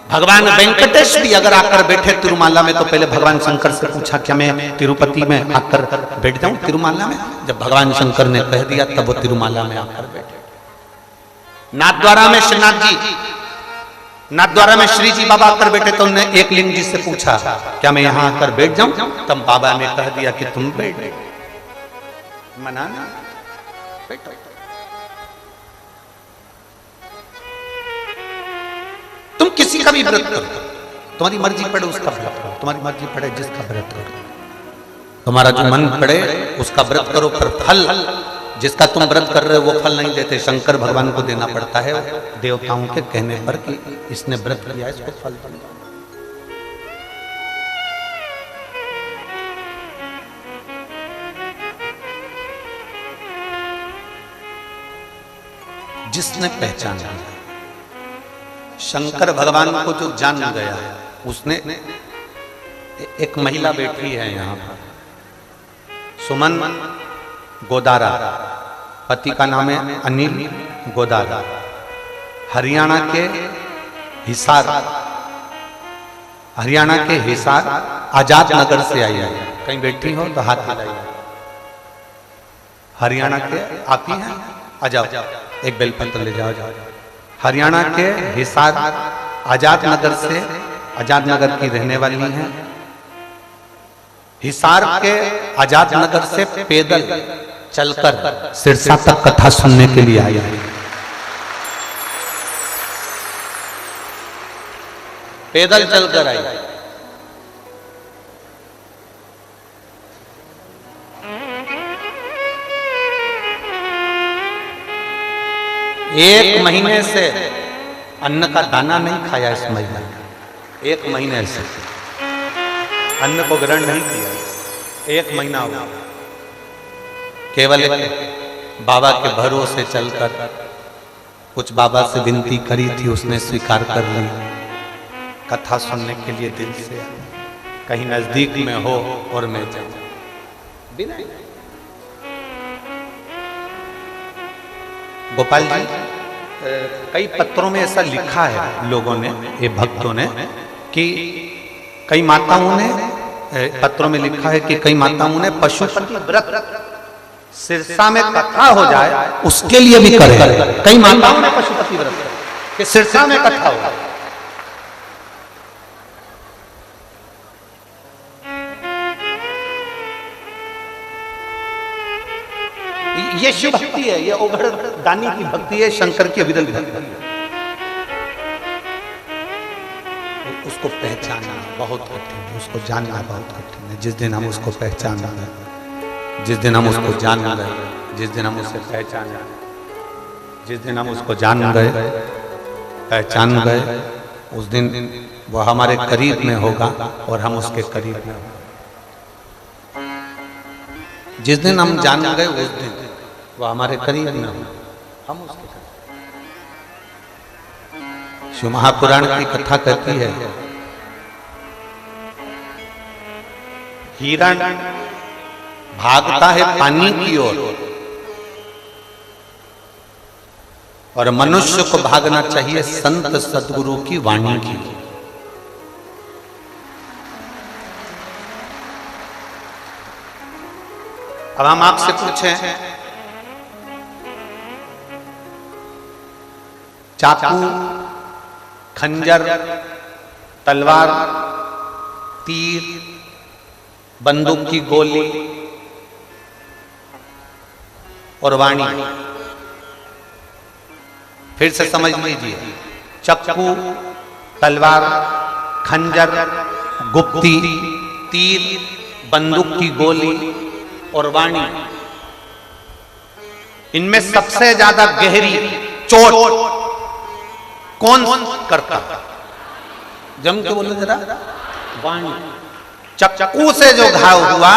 भगवान वेंकटेश भी अगर आकर बैठे तिरुमाला में, तो पहले भगवान शंकर से पूछा क्या मैं तिरुपति में आकर बैठ जाऊं तिरुमाला में? जब भगवान शंकर ने कह दिया तब वो तिरुमाला में आकर बैठे। नाथद्वारा में श्रीनाथ जी, नाथद्वारा में श्री जी बाबा आकर बैठे, तो उन्होंने एक लिंग जी से पूछा क्या मैं यहां आकर बैठ जाऊं? तब बाबा ने कह दिया कि तुम बैठ, मना ना, बैठो। तुम किसी का भी व्रत करो, तुम्हारी मर्जी पड़े उसका व्रत करो, तुम्हारी मर्जी पड़े जिसका व्रत करो, तुम्हारा जो मन पड़े उसका व्रत करो, पर फल जिसका तुम व्रत कर रहे हो वो फल नहीं देते, शंकर भगवान को देना पड़ता है देवताओं के कहने पर कि इसने व्रत किया, इसको फल देना। जिसने पहचान लिया, शंकर भगवान को जो जान गया, उसने, एक महिला बैठी है यहाँ पर, सुमन गोदारा, पति का नाम है अनिल गोदारा, हरियाणा के हिसार, हरियाणा के हिसार आजाद नगर से आई है। कहीं बैठी हो तो हाथ हिलाइए। हरियाणा के आप ही हैं? आ जाओ, एक बेलपत्र ले जाओ। हरियाणा के हिसार आजाद नगर से, आजाद नगर की रहने वाली हैं। हिसार के आजाद नगर से पैदल चलकर सिरसा तक कथा सुनने के लिए आई है। पैदल चलकर आई। 1 महीने से अन्न का दाना नहीं खाया इस महिला ने। 1 महीने से अन्न को ग्रहण नहीं किया, 1 महीना हुआ। केवल बाबा के भरोसे चलकर कुछ बाबा से विनती करी थी, उसने स्वीकार कर ली। कथा सुनने के लिए दिल से कहीं नजदीक में हो और मैं जाऊं बिना। गोपाल जी, कई पत्रों में ऐसा लिखा है लोगों ने, ये भक्तों ने, कि कई माताओं ने पत्रों में लिखा है कि कई माताओं ने पशुपति व्रत सिरसा में कथा हो जाए उसके लिए भी करे। कई माताओं ने पशुपति व्रत कि सिरसा में कथा हो। ये शिव भक्ति है, ये ओघड़ दानी की भक्ति है, शंकर की अविरल भक्ति है। उसको पहचानना बहुत कठिन है, उसको जानना बहुत कठिन है। जिस दिन हम उसको पहचान गए, जिस दिन हम उसको जान गए, जिस दिन हम उसे पहचान गए, जिस दिन हम उसको जान गए, पहचान गए, उस दिन वो हमारे करीब में होगा और हम उसके करीब में होंगे। जिस दिन हम जान गए उस दिन वो हमारे करीब में होगा, हम उसके करीब। शिव महापुराण की कथा कहती है, हिरण भागता है पानी की ओर और मनुष्य को भागना चाहिए संत सद्गुरु की वाणी की। अब हम आपसे पूछें, चाकू, खंजर, तलवार, तीर, बंदूक की गोली और वाणी, फिर से समझ लीजिए, चाकू, तलवार, खंजर, गुप्ती, तीर, बंदूक की गोली और वाणी, इनमें सबसे ज्यादा गहरी चोट कौन करता? जम के बोलो जरा। वाणी। चाकू से जो घाव हुआ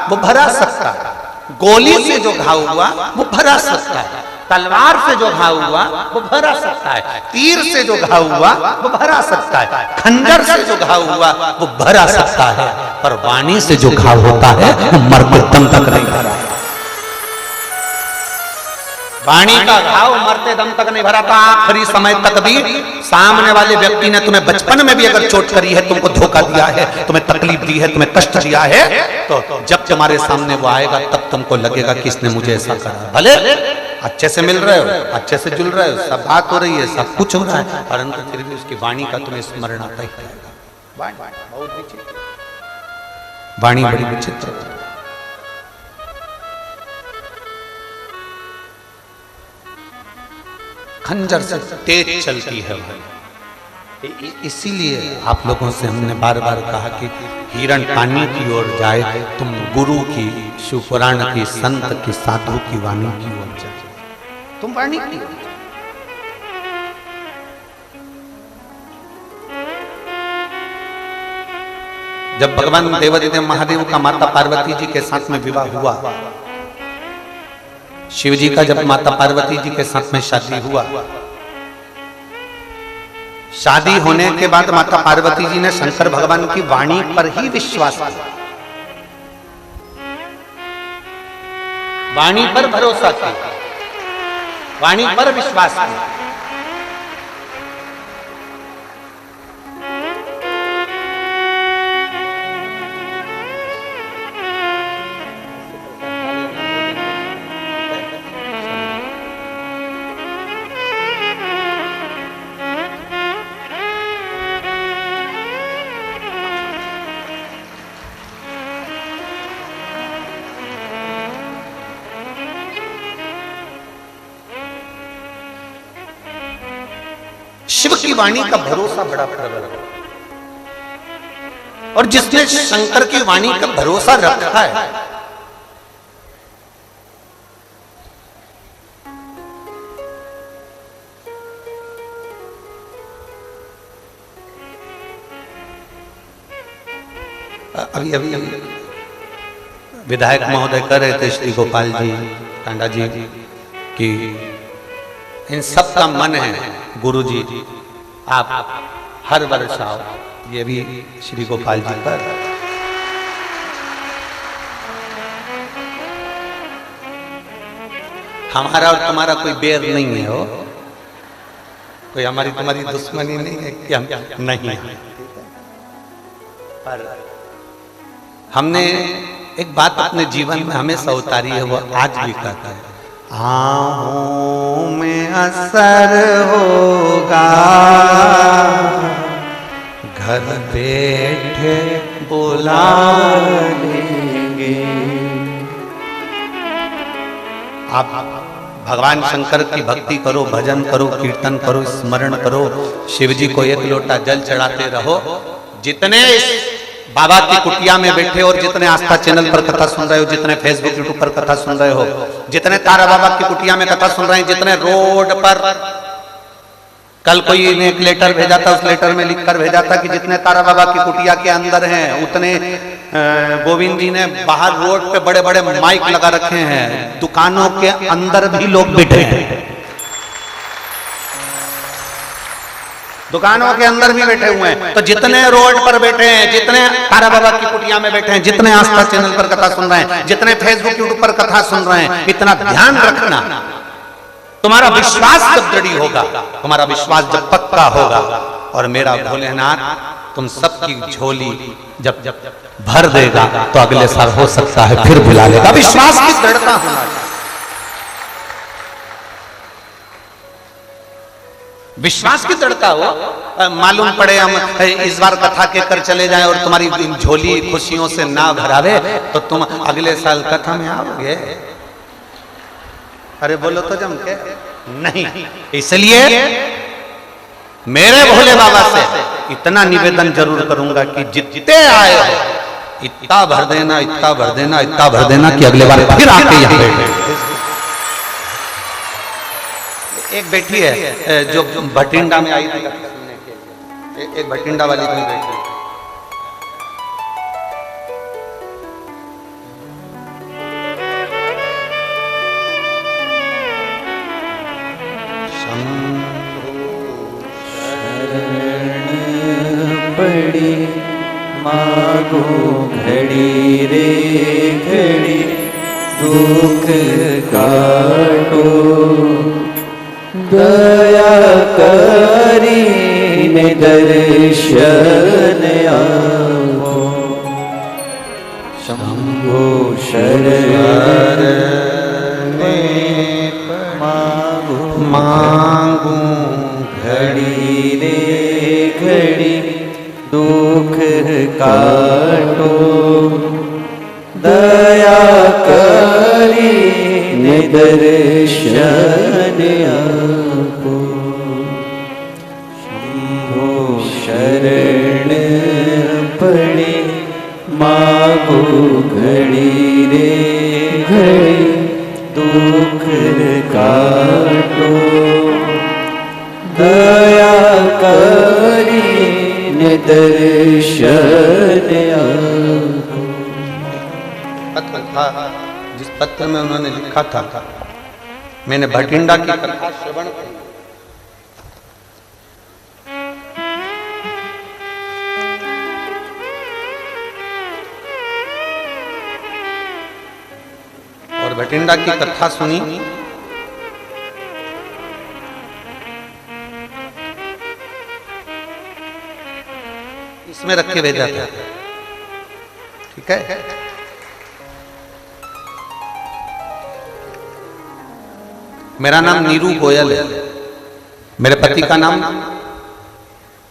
वो भरा सकता है, गोली से जो घाव हुआ वो भरा सकता है, तलवार से जो घाव हुआ वो भरा सकता है, तीर से जो घाव हुआ वो भरा सकता है, खंजर से जो घाव हुआ वो भरा सकता है, पर वाणी से जो घाव होता है वो मरते दम तक नहीं भरा। वाणी का घाव मरते दम तक नहीं भरा था, आखिरी समय तक भी। सामने वाले व्यक्ति ने तुम्हें बचपन में भी अगर चोट करी है, तुमको धोखा दिया है, तुम्हें तकलीफ दी है, तुम्हें कष्ट दिया है, तो जब तुम्हारे सामने वो आएगा तब तुमको लगेगा कि इसने मुझे ऐसा करा। भले अच्छे से मिल रहे हो, अच्छे से जुल रहे हो, सब बात हो रही है, सब कुछ हो रहा है, परंतु फिर भी उसकी वाणी का तुम्हें स्मरण आता ही रहेगा। वाणी बड़ी विचित्र। खंजर से तेज चलती है। इसीलिए आप लोगों से हमने बार बार कहा कि हिरण पानी की ओर जाए, तुम गुरु की, शिवपुराण की, संत की, साधु की वाणी की ओर जाए, तुम वाणी की। जब भगवान देवादिदेव महादेव का माता पार्वती जी के साथ में विवाह हुआ, शिव जी का जब माता पार्वती जी के साथ में शादी हुआ, शादी होने के बाद माता पार्वती जी ने शंकर भगवान की वाणी पर ही विश्वास किया, वाणी पर भरोसा किया, वाणी पर विश्वास किया। शिव की वाणी का भरोसा बड़ा प्रबल है, और जिसने शंकर की वाणी का भरोसा रखा है, अभी अभी विधायक महोदय कर रहे थे श्री गोपाल जी टांडा जी कि इन सब का मन है गुरु जी आप हर वर्ष आओ, ये भी श्री गोपाल जी पर हमारा और तुम्हारा कोई बैर नहीं है, हो कोई हमारी तुम्हारी दुश्मनी नहीं है कि हम नहीं है। पर हमने एक बात अपने जीवन में हमेशा उतारी है, वो आज भी कहता है, आहों में असर होगा घर बैठे बुला लेंगे। आप भगवान शंकर की भक्ति करो, भजन करो, कीर्तन करो, स्मरण करो, शिव जी को एक लोटा जल चढ़ाते रहो। जितने बाबा की कुटिया में बैठे और जितने आस्था चैनल पर कथा सुन रहे हो, जितने फेसबुक यूट्यूब पर कथा सुन रहे हो, जितने तारा बाबा की कुटिया में कथा सुन रहे हैं, जितने रोड पर, कल कोई ने एक लेटर भेजा था, उस लेटर में लिखकर भेजा था कि जितने तारा बाबा की कुटिया के अंदर हैं उतने गोविंद जी ने बाहर रोड पे बड़े बड़े माइक लगा रखे हैं, दुकानों के अंदर भी लोग बैठे हैं, दुकानों के अंदर भी बैठे हुए हैं। तो जितने रोड पर बैठे हैं, जितने तारा बाबा की कुटिया में बैठे हैं, जितने आस्था चैनल पर कथा सुन रहे हैं, जितने फेसबुक यूट्यूब पर कथा सुन रहे हैं, इतना ध्यान रखना, तुम्हारा विश्वास जब दृढ़ होगा, तुम्हारा विश्वास जब पक्का होगा और मेरा भोलेनाथ तुम सबकी झोली जब भर देगा तो अगले साल हो सकता है फिर बुला लेगा। विश्वास की दृढ़ता होना चाहिए, विश्वास की दृढ़ता हो। मालूम पड़े हम इस बार कथा के कर चले जाएं और तुम्हारी झोली खुशियों से ना भरावे तो तुम अगले साल कथा में आओगे। अरे बोलो तो जम के नहीं। इसलिए मेरे भोले बाबा से इतना निवेदन जरूर करूंगा कि जितने आए इतना भर देना, इतना भर देना, इतना भर देना कि अगले बार फिर आके यहाँ बैठे। एक बैठी है जो भटिंडा में आई थी सुनने के लिए, एक भटिंडा वाली कोई बैठी है, पड़ी मागो घड़ी रे घड़ी दुख काटो दया करी ने दर्शन आओ शंभो शरण मांगू घड़ी रे घड़ी दुख काटो दया करी निदर्शन आपो शंभो शरण पड़े मागो घड़ी रे घड़ी दुख काटो दया करी निदर्शन आपो। पत्र था जिस पत्र में उन्होंने लिखा था, मैंने भटिंडा की कथा श्रवण की, और भटिंडा की कथा सुनी, इसमें रख के भेजा था। ठीक है, मेरा नाम नीरू गोयल है, मेरे पति का नाम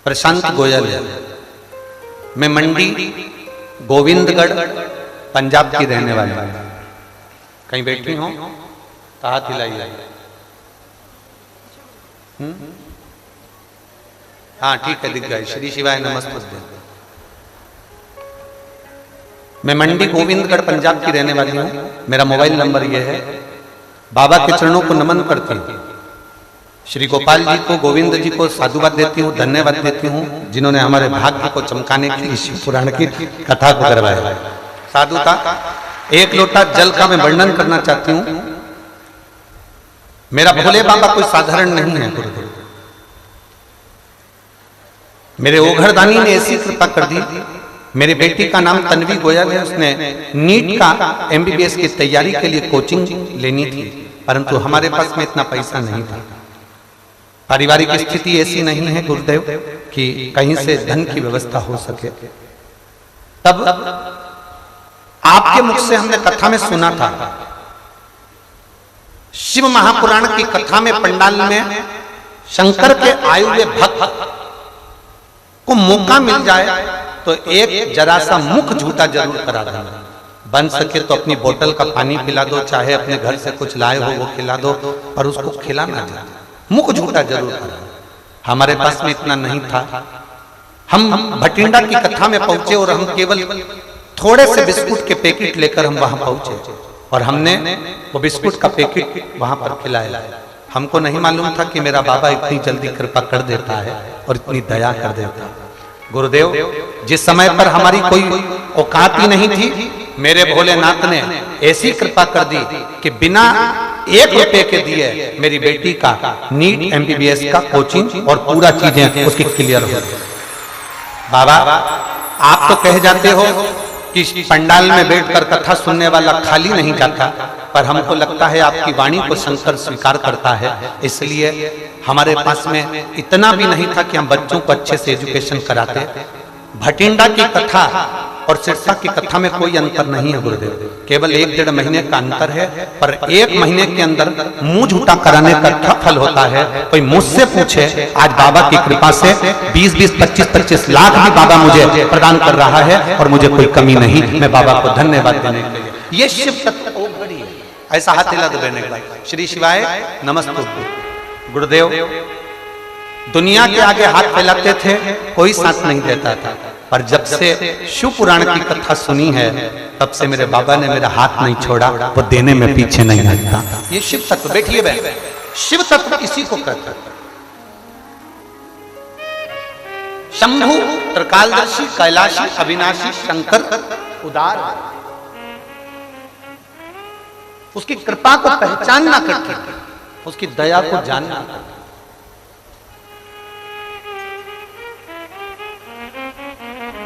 प्रशांत गोयल है। मैं मंडी गोविंदगढ़ पंजाब की रहने वाली हूँ। कहीं बैठी हो तो हाथ हिलाइए। हाँ ठीक है, दिख गए। श्री शिवाय नमस्ते। मैं मंडी गोविंदगढ़ पंजाब की रहने वाली हूँ। मेरा मोबाइल नंबर यह है। बाबा के चरणों को नमन करती हूँ। श्री गोपाल जी को, गोविंद जी को साधुवाद देती हूँ, धन्यवाद देती हूँ, जिन्होंने हमारे भाग्य को चमकाने के लिए शिव पुराण की कथा को करवाया। साधुता एक लोटा जल का मैं वर्णन करना चाहती हूँ। मेरा भोले बाबा कोई साधारण नहीं है गुरुदेव। मेरे ओघरदानी ने ऐसी कृपा कर दी। मेरी बेटी का नाम तन्वी गोयल है। उसने नीट का एमबीबीएस की तैयारी के लिए कोचिंग लेनी थी, परंतु हमारे पास में इतना पैसा नहीं था। पारिवारिक स्थिति ऐसी नहीं है गुरुदेव कि कहीं से धन की व्यवस्था हो सके। तब आपके मुख से हमने कथा में सुना था, शिव महापुराण की कथा में पंडाल में शंकर के आए हुए भक्त को मौका मिल जाए तो एक जरा सा मुख झूठा जरूर करा देना। बन सके तो अपनी बोतल का पानी पिला दो, चाहे अपने घर से कुछ लाए हो वो खिला दो, पर उसको खिलाना चाहिए। मुख झूठा जरूर करा। हमारे पास में इतना नहीं था। हम भटिंडा की कथा में पहुंचे और हम केवल थोड़े से बिस्कुट के पैकेट लेकर हम वहां पहुंचे और हमने वो बिस्कुट का पैकेट वहां पर खिलाया। हमको नहीं मालूम था कि मेरा बाबा इतनी जल्दी कृपा कर देता है और इतनी दया कर देता है। गुरुदेव, जिस समय पर हमारी कोई औकात ही नहीं थी, मेरे भोलेनाथ ने ऐसी कृपा कर दी कि बिना 1 रुपए के दिए मेरी बेटी का नीट एमबीबीएस का कोचिंग और पूरा चीजें उसकी क्लियर हो गई। बाबा, आप तो कह जाते हो कि पंडाल में बैठकर कथा सुनने वाला खाली नहीं जाता, पर हमको लगता है आपकी वाणी को शंकर स्वीकार करता है। इसलिए हमारे पास में इतना भी नहीं था कि हम बच्चों को अच्छे से एजुकेशन कराते। भटिंडा की कथा और सिरसा की कथा में कोई अंतर नहीं है गुरुदेव, केवल 1-1.5 महीने का अंतर है। पर 1 महीने के अंदर मुंह झूठा कराने का क्या फल होता है? कोई मुझसे पूछे, आज बाबा की कृपा से 20-20, 25-25 लाख भी बाबा मुझे प्रदान कर रहा है और मुझे कोई कमी नहीं। मैं बाबा को धन्यवाद देने के लिए, ये शिव तत्व ओघड़ी है। ऐसा हाथ हिला दो देने के बाद, श्री शिवाय नमस्ते। गुरुदेव दुनिया के आगे हाथ फैलाते थे, कोई साथ नहीं देता था, पर जब से शिव पुराण की कथा सुनी है तब से मेरे बाबा ने मेरा हाथ नहीं छोड़ा, वो देने में पीछे नहीं हटता। ये शिव तत्व, बैठिए बहन, शिव तत्व इसी को कहते हैं। शंभु, त्रिकालदर्शी, कैलाशी, अविनाशी, शंकर उदार। उसकी कृपा को पहचानना करके, उसकी दया को जानना करके।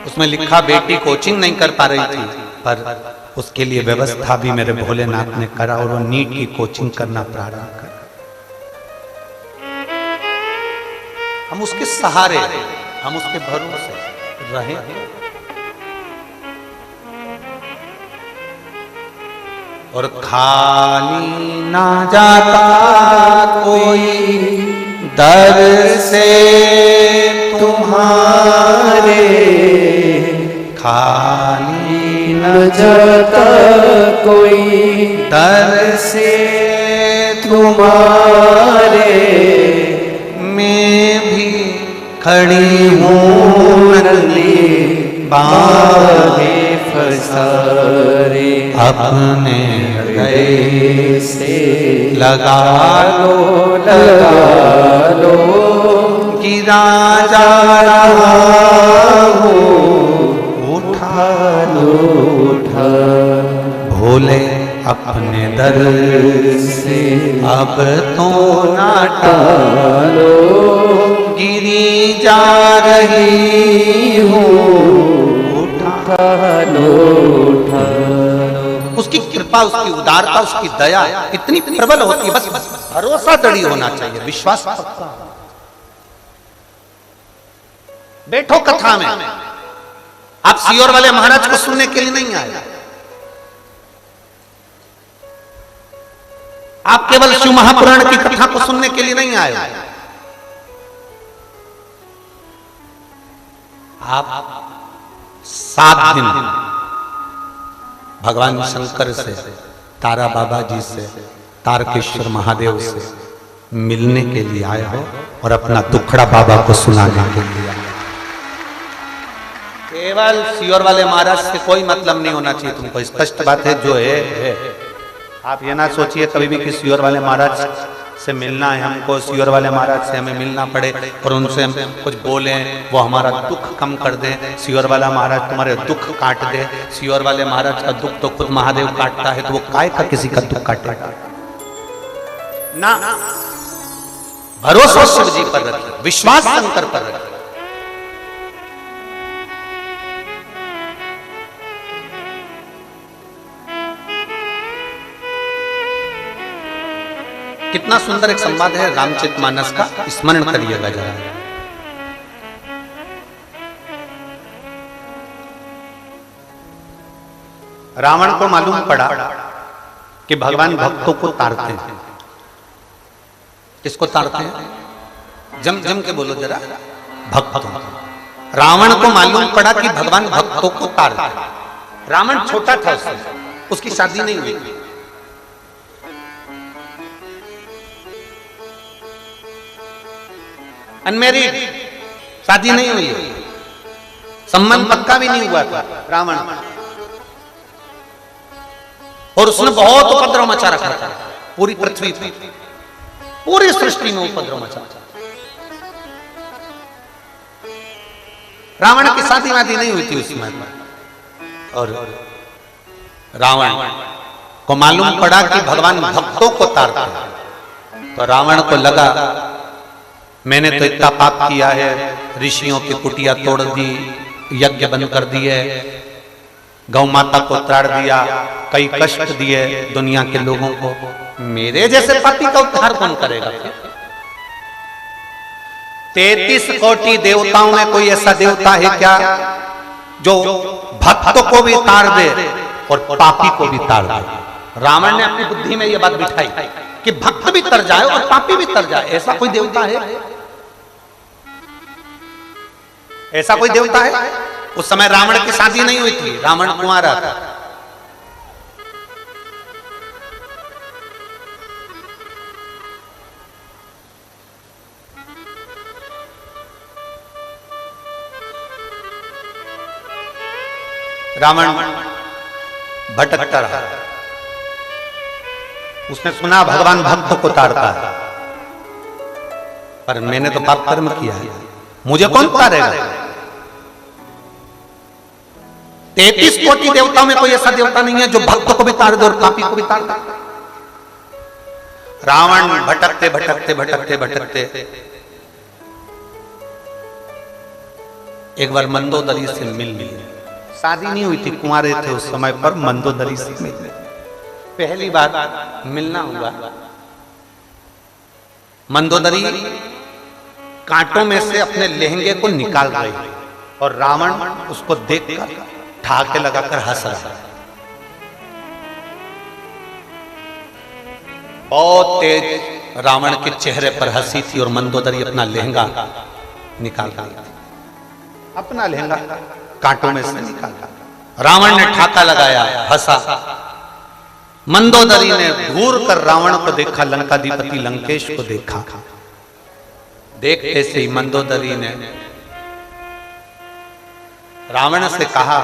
उसमें लिखा बेटी कोचिंग नहीं कर पा रही थी, पर उसके लिए व्यवस्था भी मेरे भोलेनाथ ने करा और वो नीट की कोचिंग करना प्रारंभ कर। हम उसके सहारे, हम उसके भरोसे रहे। और खाली ना जाता कोई दर से तुम्हारे, खाली न जाता कोई दर से तुम्हारे, मैं भी खड़ी हूँ नंदी बाहे फसारे, अपने हृदय से लगा लगा लो, गिरा जा रहा हूँ, उठा लो, उठा भोले अपने दर से अब तो ना टालो, गिरी जा रही हूँ, उठा लो, उठा लो। उसकी कृपा, उसकी उदारता, उसकी दया इतनी प्रबल होती है, बस भरोसा दृढ़ होना चाहिए, विश्वास पक्का। बैठो कथा में, आप सियोर वाले महाराज को सुनने के लिए नहीं आए, आप केवल शिव महापुराण की कथा को सुनने के लिए नहीं आए, आप 7 दिन भगवान शंकर से, तारा बाबा जी से, तारकेश्वर महादेव से मिलने के लिए आए हो और अपना दुखड़ा बाबा को सुनाने के लिए आए। केवल सियोर वाले महाराज से कोई मतलब नहीं होना चाहिए तुमको, स्पष्ट बात है जो है। आप ये ना सोचिए कभी भी कि सियोर वाले महाराज से मिलना है हमको, सियोर वाले महाराज से हमें मिलना पड़े और उनसे हम कुछ बोलें, वो हमारा दुख कम कर दे, सियोर वाला महाराज तुम्हारे दुख काट दे। सियोर वाले महाराज का दुख तो खुद महादेव काटता है, तो वो काय का किसी का दुख काटेगा ना। भरोसा शिव जी पर रखिए, विश्वास शंकर पर रखिए। कितना सुंदर एक संवाद है रामचरितमानस का, स्मरण करिएगा जरा। रावण को मालूम पड़ा कि भगवान भक्तों को तारते हैं। किसको तारते हैं? जम जम के बोलो जरा, भक्तों। रावण को मालूम पड़ा कि भगवान भक्तों को तारते हैं। रावण छोटा था उस समय, उसकी शादी नहीं हुई। अनमैरिड, शादी नहीं हुई, संबंध पक्का भी नहीं हुआ था रावण, और उसने बहुत उपद्रव मचा रखा था पूरी पृथ्वी पर, पूरी सृष्टि में उपद्रव मचा। रावण की शादी वादी नहीं हुई थी उस समय, और रावण को मालूम पड़ा कि भगवान भक्तों को तारते हैं। तो रावण को लगा मैंने तो इतना पाप किया है, ऋषियों की कुटिया तोड़ दी, यज्ञ बंद कर दिए, गौ माता को ताड़ दिया, कई कष्ट दिए दुनिया के लोगों को, मेरे जैसे पापी का उद्धार कौन करेगा? 33 कोटि देवताओं में कोई ऐसा देवता है क्या जो भक्त को भी ताड़ दे और पापी को भी ताड़ दे? रावण ने अपनी बुद्धि में यह बात बिठाई कि भक्त भी तर जाए और पापी भी तर जाए। ऐसा कोई देवता है? ऐसा कोई देवता है? उस समय रावण की शादी नहीं हुई थी, रावण कुंवारा था। रावण भटकता रहा, उसने सुना भगवान भक्त को तारता है, पर मैंने तो पाप कर्म किया है, मुझे कौन तारेगा? 33 कोटि देवताओं में कोई ऐसा देवता नहीं है जो भक्त को भी तार दे और पापी को भी तार दे। रावण भटकते भटकते भटकते भटकते एक बार मंदोदरी से मिल लिए। शादी नहीं हुई थी, कुंवारे थे उस समय पर, मंदोदरी से मिले। पहली बार मिलना हुआ। मंदोदरी कांटों में से अपने लहंगे को निकाल रही और रावण उसको देखकर ठाके लगाकर हंस रहा। बहुत तेज रावण के चेहरे पर हंसी थी और मंदोदरी अपना लहंगा निकाल रही थी, अपना लहंगा कांटों में से निकाला। रावण ने ठाका लगाया, हंसा। मंदोदरी ने घूर कर रावण को देखा, लंकाधिपति लंकेश को देखा। देखते से ही मंदोदरी ने रावण से कहा,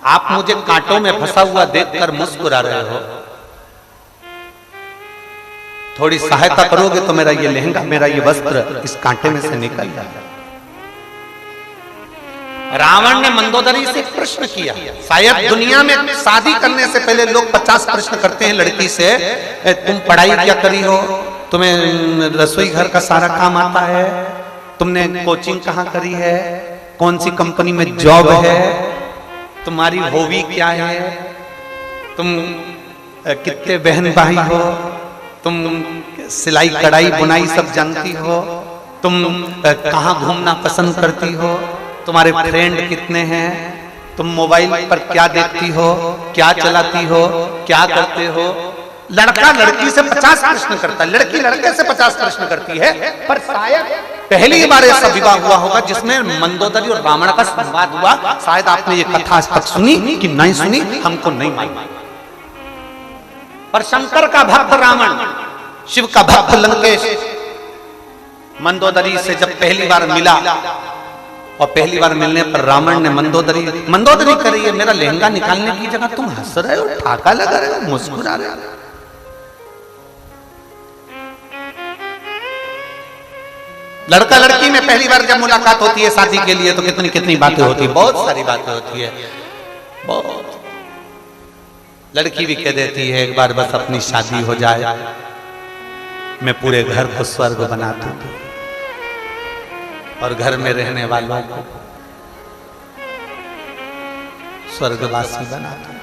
आप मुझे कांटों में फंसा हुआ देखकर मुस्कुरा रहे हो, थोड़ी सहायता करोगे तो मेरा ये लहंगा, मेरा ये वस्त्र इस कांटे में से निकल जाए। रावण ने मंदोदरी से प्रश्न किया। शायद दुनिया में शादी करने से पहले लोग 50 प्रश्न करते हैं लड़की से, तुम पढ़ाई क्या करी हो, तुम्हें रसोई घर का सारा काम आता है, तुमने कोचिंग कहाँ करी है, कौन सी कंपनी में जॉब है, तुम्हारी हॉबी क्या है, तुम कितने बहन भाई हो, तुम सिलाई कढ़ाई बुनाई सब जानती हो, तुम कहाँ घूमना पसंद करती हो, तुम्हारे फ्रेंड कितने हैं, तुम मोबाइल पर क्या देखती हो, क्या चलाती हो, क्या करते हो। लड़का लड़की से 50 प्रश्न करता है, लड़की लड़के से 50 प्रश्न करती है। पर शायद पहली बार ऐसा विवाह हुआ होगा जिसमें मंदोदरी और रावण का संवाद हुआ। शायद आपने ये कथा आज तक सुनी कि नहीं सुनी, हमको नहीं मालूम। पर शंकर का भक्त रावण, शिव का भक्त लंकेश मंदोदरी से जब पहली बार मिला और पहली बार मिलने पर रावण ने मंदोदरी कर रही है, मेरा लहंगा निकालने की जगह तुम हंस रहे हो, ठाका लगा रहे हो, मुस्कुरा रहे हो। लड़का लड़की में पहली बार जब मुलाकात होती है शादी के लिए तो कितनी कितनी बातें होती है, बहुत सारी बातें होती है, बहुत। लड़की भी कह देती है एक बार बस अपनी शादी हो जाए, मैं पूरे घर को स्वर्ग बना दूं और घर में रहने वालों को स्वर्गवासी बना दूं।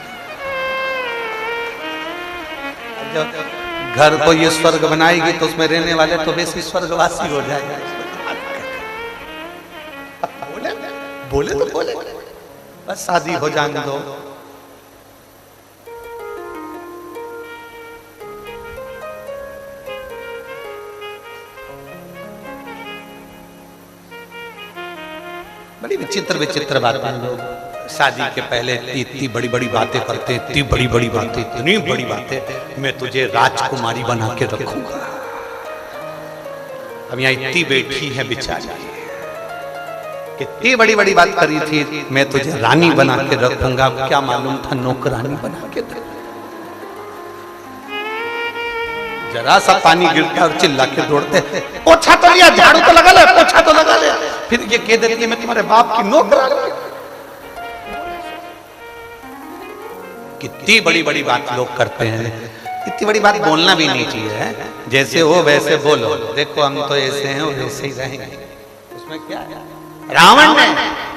जब घर को ये स्वर्ग बनाएगी तो उसमें रहने वाले तो वैसे स्वर्गवासी हो जाएगा। बोले तो बोले, बस शादी हो जाने दो। बड़ी विचित्र विचित्र बातें लोग शादी के पहले इतनी बड़ी बड़ी बातें करते, इतनी बड़ी बड़ी बातें, इतनी बड़ी बातें, मैं तुझे राजकुमारी बना के रखूंगा। अब यहाँ इतनी बैठी है बेचारी, कितनी बड़ी बड़ी बात करी थी, मैं तुझे रानी बना के रखूंगा। क्या मालूम था नौकरानी बना के रखूंगा। जरा सा पानी गिरता और चिल्ला के दौड़ते, पोछा तो लिया, झाड़ू तो लगा ले, पोछा तो लगा ले, फिर ये कह देती है मैं तुम्हारे बाप की नौकरानी। कितनी बड़ी बड़ी बात लोग करते हैं, इतनी बड़ी बात बोलना भी नहीं चाहिए। जैसे हो वैसे बोलो, देखो हम तो ऐसे हैं और वैसे ही रहेंगे, उसमें क्या है। रावण ने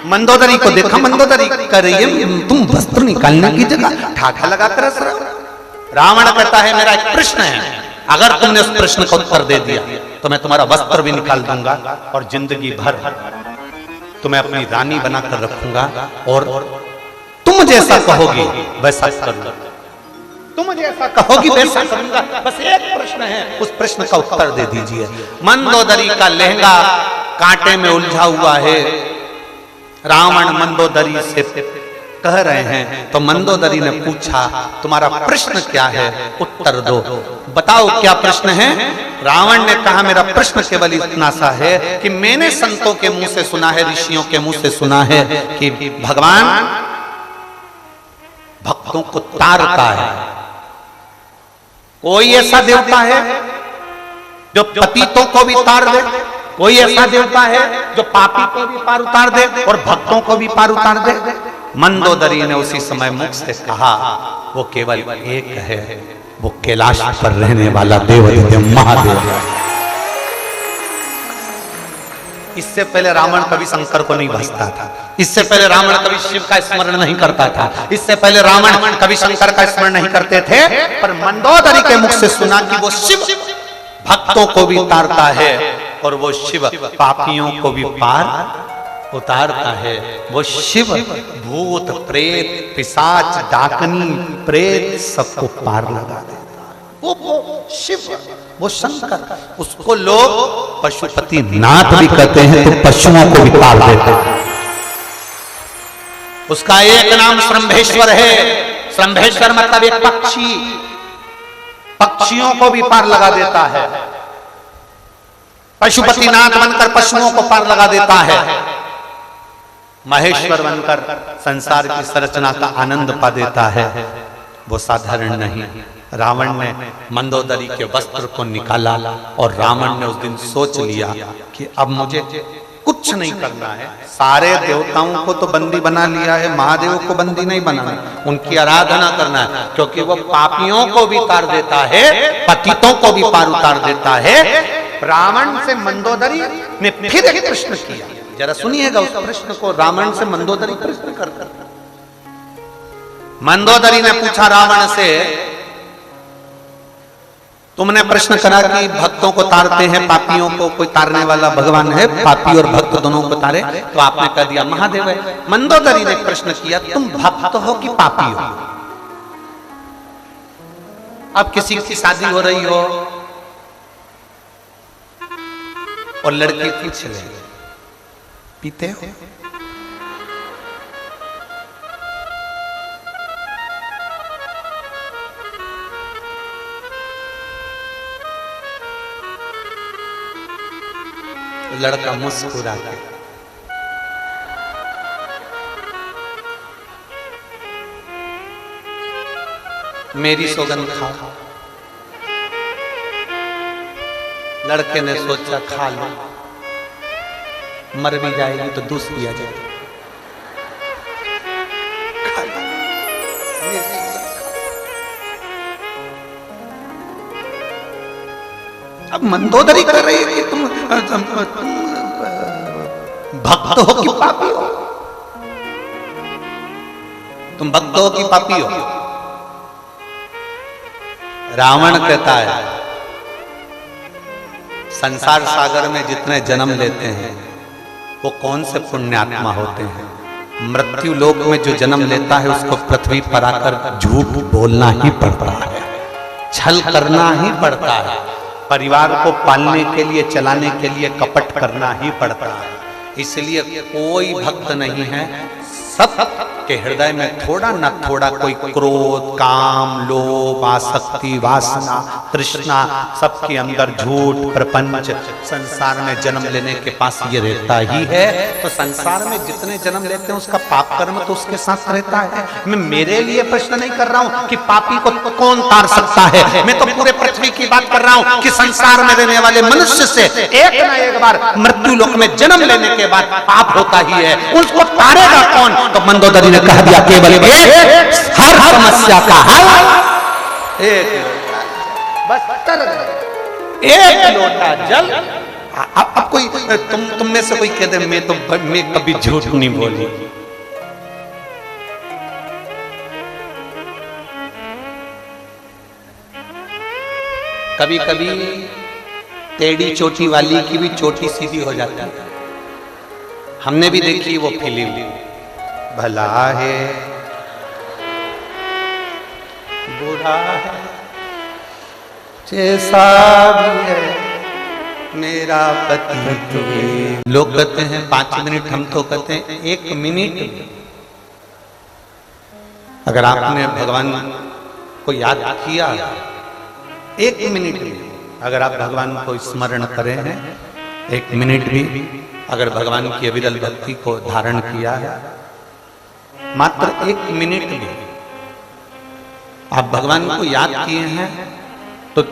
मंदोदरी को देखा, मंदोदरी कर रही है, तुम वस्त्र निकालने की जगह ठाठा लगाकर हंस रहे हो। रावण कहता है मेरा एक प्रश्न है, अगर तुमने उस प्रश्न का उत्तर दे दिया तो मैं तुम्हारा वस्त्र भी निकाल दूंगा और जिंदगी भर तुम्हें अपनी रानी बनाकर रखूंगा और तुम जैसा कहोगी वैसा करूंगा, तुम जैसा कहोगी वैसा करूंगा। बस एक प्रश्न है, उस प्रश्न का उत्तर दे दीजिए। मंदोदरी का लहंगा कांटे में उलझा हुआ है, रावण मंदोदरी से कह रहे हैं, तो मंदोदरी ने पूछा तुम्हारा प्रश्न क्या है, उत्तर दो, बताओ क्या प्रश्न है। रावण ने कहा मेरा प्रश्न केवल इतना सा है कि मैंने संतों के मुंह से सुना है, ऋषियों के मुंह से सुना है कि भगवान भक्तों को तारता है। कोई ऐसा देवता है जो पतितों को भी तार दे, कोई ऐसा देवता है जो पापी को भी पार उतार दे और भक्तों को भी पार उतार दे। मंदोदरी ने उसी समय मुख से कहा वो केवल एक है, वो कैलाश पर रहने वाला देवाधिदेव महादेव है। इससे पहले रावण कभी शंकर को नहीं भजता था, इससे पहले रावण कभी शिव का स्मरण नहीं करता था, इससे पहले रावण कभी शंकर का स्मरण नहीं करते थे। पर मंदोदरी के मुख से सुना कि वो शिव भक्तों को भी तारता है और वो शिव पापियों को भी पार उतारता है। वो शिव भूत प्रेत पिशाच डाकनी प्रेत सबको पार लगा देता है। वो शिव, वो शंकर, उसको लोग पशुपति नाथ भी कहते हैं, तो पशुओं को भी पार देते हैं। उसका एक नाम श्रंभेश्वर है। श्रंभेश्वर मतलब एक पक्षी, पक्षियों को भी पार लगा देता है। पशुपति नाथ बनकर पशुओं को पार लगा देता है। महेश्वर बनकर संसार की संरचना का आनंद पा देता है। वो साधारण नहीं। रावण ने मंदोदरी के वस्त्र को निकाला और रावण ने उस दिन सोच लिया कि अब मुझे कुछ नहीं करना है, सारे देवताओं को तो बंदी बना लिया है, महादेव को बंदी नहीं बनाना, उनकी आराधना करना है, क्योंकि वो पापियों को भी तार देता है, पतितों को भी पार उतार देता है। रावण से मंदोदरी ने फिर एक प्रश्न किया, जरा सुनिएगा उस प्रश्न को। रावण से मंदोदरी प्रश्न कर मंदोदरी ने पूछा रावण से, तुमने प्रश्न करा कि भक्तों को तारते हैं, पापियों को कोई तारने वाला भगवान है, पापी और भक्त दोनों को तारे, तो आपने कह दिया महादेव है। मंदोदरी ने प्रश्न किया, तुम भक्त हो कि पापी हो? अब किसी की शादी हो रही हो और लड़के पूछ ले, पीते हो? लड़का मुस्कुरा के मेरी सौगंध खाओ। लड़के ने सोचा खा लो, मर भी जाएगी तो दूस दिया जाएगा। अब मंदोदरी कर रही है कि तुम भक्त हो कि पापी हो? तुम भक्त हो कि पापी हो? रावण कहता है संसार सागर में जितने जन्म लेते हैं वो कौन से पुण्यात्मा होते हैं। मृत्यु लोक में जो जन्म लेता है उसको पृथ्वी पर आकर झूठ बोलना ही पड़ता है, छल करना ही पड़ता है, परिवार को पालने के लिए चलाने के लिए कपट करना ही पड़ता है। इसलिए कोई भक्त नहीं है सब के हृदय में थोड़ा न थोड़ा कोई क्रोध, काम, लोभ, आसक्ति, वासना, तृष्णा, सबके अंदर झूठ, प्रपंच, संसार में जन्म लेने के पास ये रहता ही है। तो संसार में जितने जन्म लेते हैं उसका पाप कर्म तो उसके साथ रहता है। मैं मेरे लिए प्रश्न नहीं कर रहा हूं कि पापी को कौन तार सकता है, मैं तो पूरे पृथ्वी की बात कर रहा हूं कि संसार में रहने वाले मनुष्य से एक न एक बार मृत्यु लोक में जन्म लेने के बाद पाप होता ही है, उसको तारेगा कौन? तो मंदोदरी ने कह दिया केवल एक हर समस्या का हल एक बस एक लोटा जल। अब कोई तुम में से कोई कह दे मैं कभी झूठ नहीं बोली। कभी कभी टेढ़ी चोटी वाली की भी चोटी सीधी हो जाती है। हमने भी देखी वो फिल्म भला है बुरा है जैसा भी है मेरा पति। लोग कहते हैं 5 मिनट, हम तो कहते हैं 1 मिनट। अगर आपने भगवान को याद किया 1 मिनट भी, अगर आप भगवान को स्मरण करें हैं 1 मिनट भी, अगर भगवान की अविरल भक्ति को धारण किया है मात्र 1 मिनट भी आप भगवान को याद किए हैं तो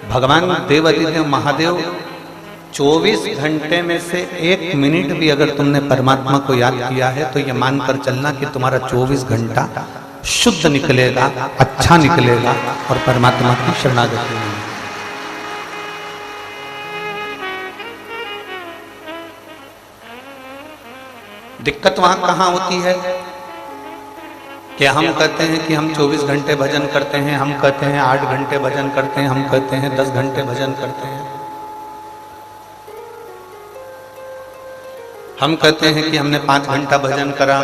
भगवान देवाधिदेव महादेव 24 घंटे में से 1 मिनट भी अगर तुमने परमात्मा को याद किया है तो ये मानकर चलना कि तुम्हारा 24 घंटा शुद्ध निकलेगा, अच्छा निकलेगा और परमात्मा की शरणागति में। दिक्कत वहां कहां होती है कि हम कहते हैं कि हम 24 घंटे भजन करते हैं, हम कहते हैं 8 घंटे भजन करते हैं, हम कहते हैं 10 घंटे भजन करते हैं, हम कहते हैं कि हमने 5 घंटा भजन करा,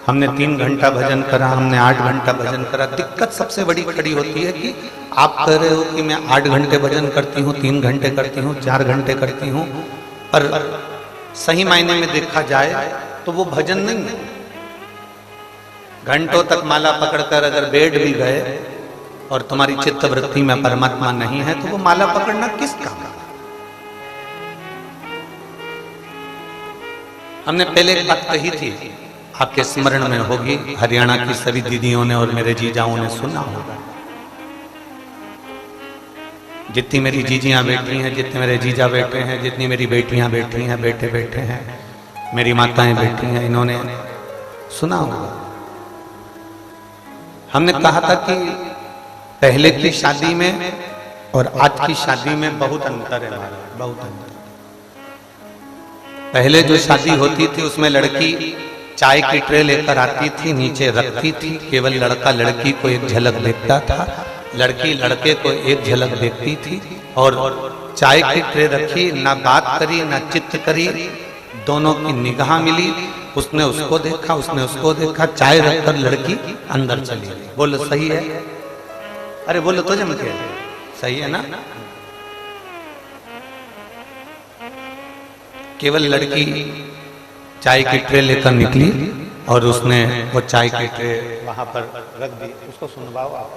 हमने 3 घंटा भजन करा, हमने 8 घंटा भजन करा। दिक्कत सबसे बड़ी खड़ी होती है कि आप कह रहे हो कि मैं 8 घंटे भजन करती हूँ, 3 घंटे करती हूँ, 4 घंटे करती हूँ, पर सही मायने में देखा जाए तो वो भजन नहीं है। घंटों तक माला पकड़कर अगर बैठ भी गए और तुम्हारी चित्त वृत्ति में परमात्मा नहीं है तो वो माला पकड़ना किस काम? हमने पहले एक बात कही थी, आपके स्मरण में होगी, हरियाणा की सभी दीदियों ने और मेरे जीजाओं ने सुना होगा। जितनी मेरी जीजियां बैठी हैं, जितने मेरे जीजा बैठे हैं, जितनी मेरी बेटियां बैठी हैं, बेटे बैठे हैं, मेरी माताएं बैठी हैं, इन्होंने सुना होगा। हमने कहा था कि पहले की शादी में और आज की शादी में बहुत अंतर है, बहुत अंतर। पहले जो शादी होती थी उसमें लड़की चाय की ट्रे लेकर आती थी, नीचे रखती थी, केवल लड़का लड़की को एक झलक देखता था, लड़की लड़के को एक झलक देखती थी और चाय की ट्रे रखी, ना बात करी ना चित्त करी, दोनों की निगाह मिली, उसने उसको देखा, उसने उसको देखा, चाय रखकर लड़की अंदर चली गई। बोलो सही है? अरे बोलो तो जम के सही है ना? केवल लड़की चाय की ट्रे लेकर निकली और उसने वो चाय की ट्रे वहां पर रख दी। उसको सुनवाओ आप।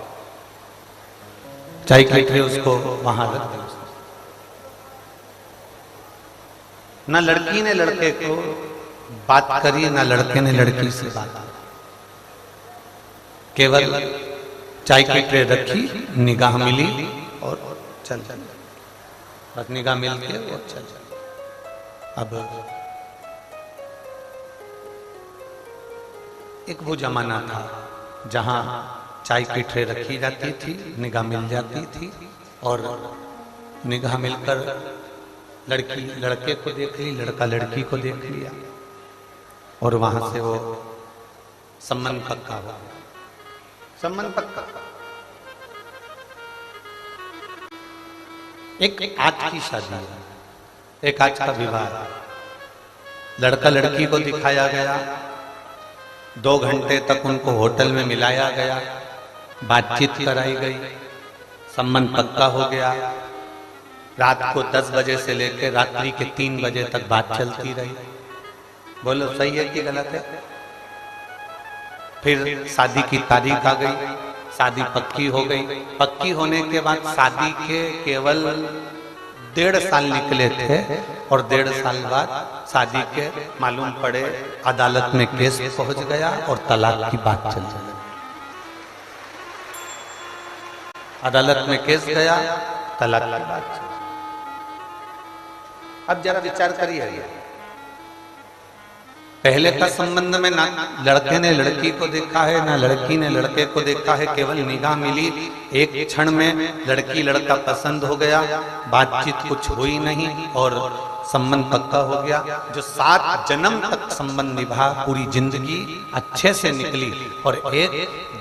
चाय की ट्रे उसको वहां रख दी। ना लड़की ने लड़के को बात करी, ना लड़के ने लड़की से बात। केवल चाय की ट्रे रखी, निगाह मिली और चल चल, बस निगाह मिल के और चल चल। अब एक वो जमाना था जहां चाय की ट्रे रखी जाती थी, निगाह मिल जाती थी और निगाह मिलकर लड़की लड़के को देख ली, लड़का लड़की को देख लिया और वहां से वो संबंध पक्का हो गया। संबंध पक्का। एक आज की शादी है, एक आज का विवाह। लड़का लड़की को दिखाया गया, 2 घंटे तक उनको होटल में मिलाया गया, बातचीत कराई गई, संबंध पक्का हो गया। रात को 10 बजे से लेकर रात्रि के 3 बजे तक बात चलती रही। बोलो सही है कि गलत है? फिर शादी की तारीख आ गई, शादी पक्की हो गई। पक्की होने के बाद शादी के केवल 1.5 साल निकले थे और 1.5 साल बाद शादी के मालूम पड़े अदालत में केस पहुंच गया और तलाक की बात चल रही। अदालत में केस गया, तलाक की बात चल। अब जरा विचार करिए, पहले का संबंध में ना लड़के ने लड़की को देखा है ना लड़की ने लड़के को देखा है, केवल निगाह मिली, एक क्षण में लड़की लड़का पसंद हो गया, बातचीत कुछ हुई नहीं और संबंध पक्का हो गया। जो 7 जन्म तक संबंध निभा, पूरी जिंदगी अच्छे से निकली और एक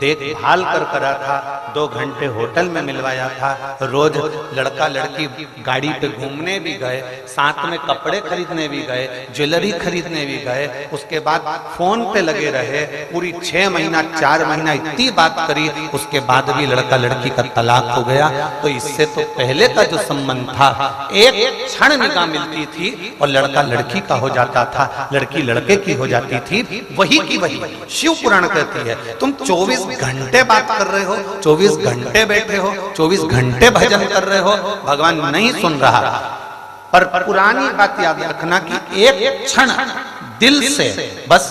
देखभाल कर करा था, 2 घंटे होटल में मिलवाया था, रोज लड़का लड़की गाड़ी पे घूमने भी गए, साथ में कपड़े खरीदने भी गए, ज्वेलरी खरीदने भी गए, उसके बाद फोन पे लगे रहे, पूरी 6 महीना 4 महीना इतनी बात करी, उसके बाद भी लड़का लड़की का तलाक हो गया। तो इससे तो पहले का जो संबंध था, एक क्षण निगाह मिलती थी और लड़का लड़की का हो जाता था, लड़की लड़के की हो जाती थी, वही की वही। शिव पुराण कहती है तुम 24 घंटे बात कर रहे हो, 24 घंटे बैठे हो, 24 घंटे भजन कर रहे हो, भगवान नहीं सुन रहा। पर पुरानी बात याद रखना कि एक क्षण दिल से बस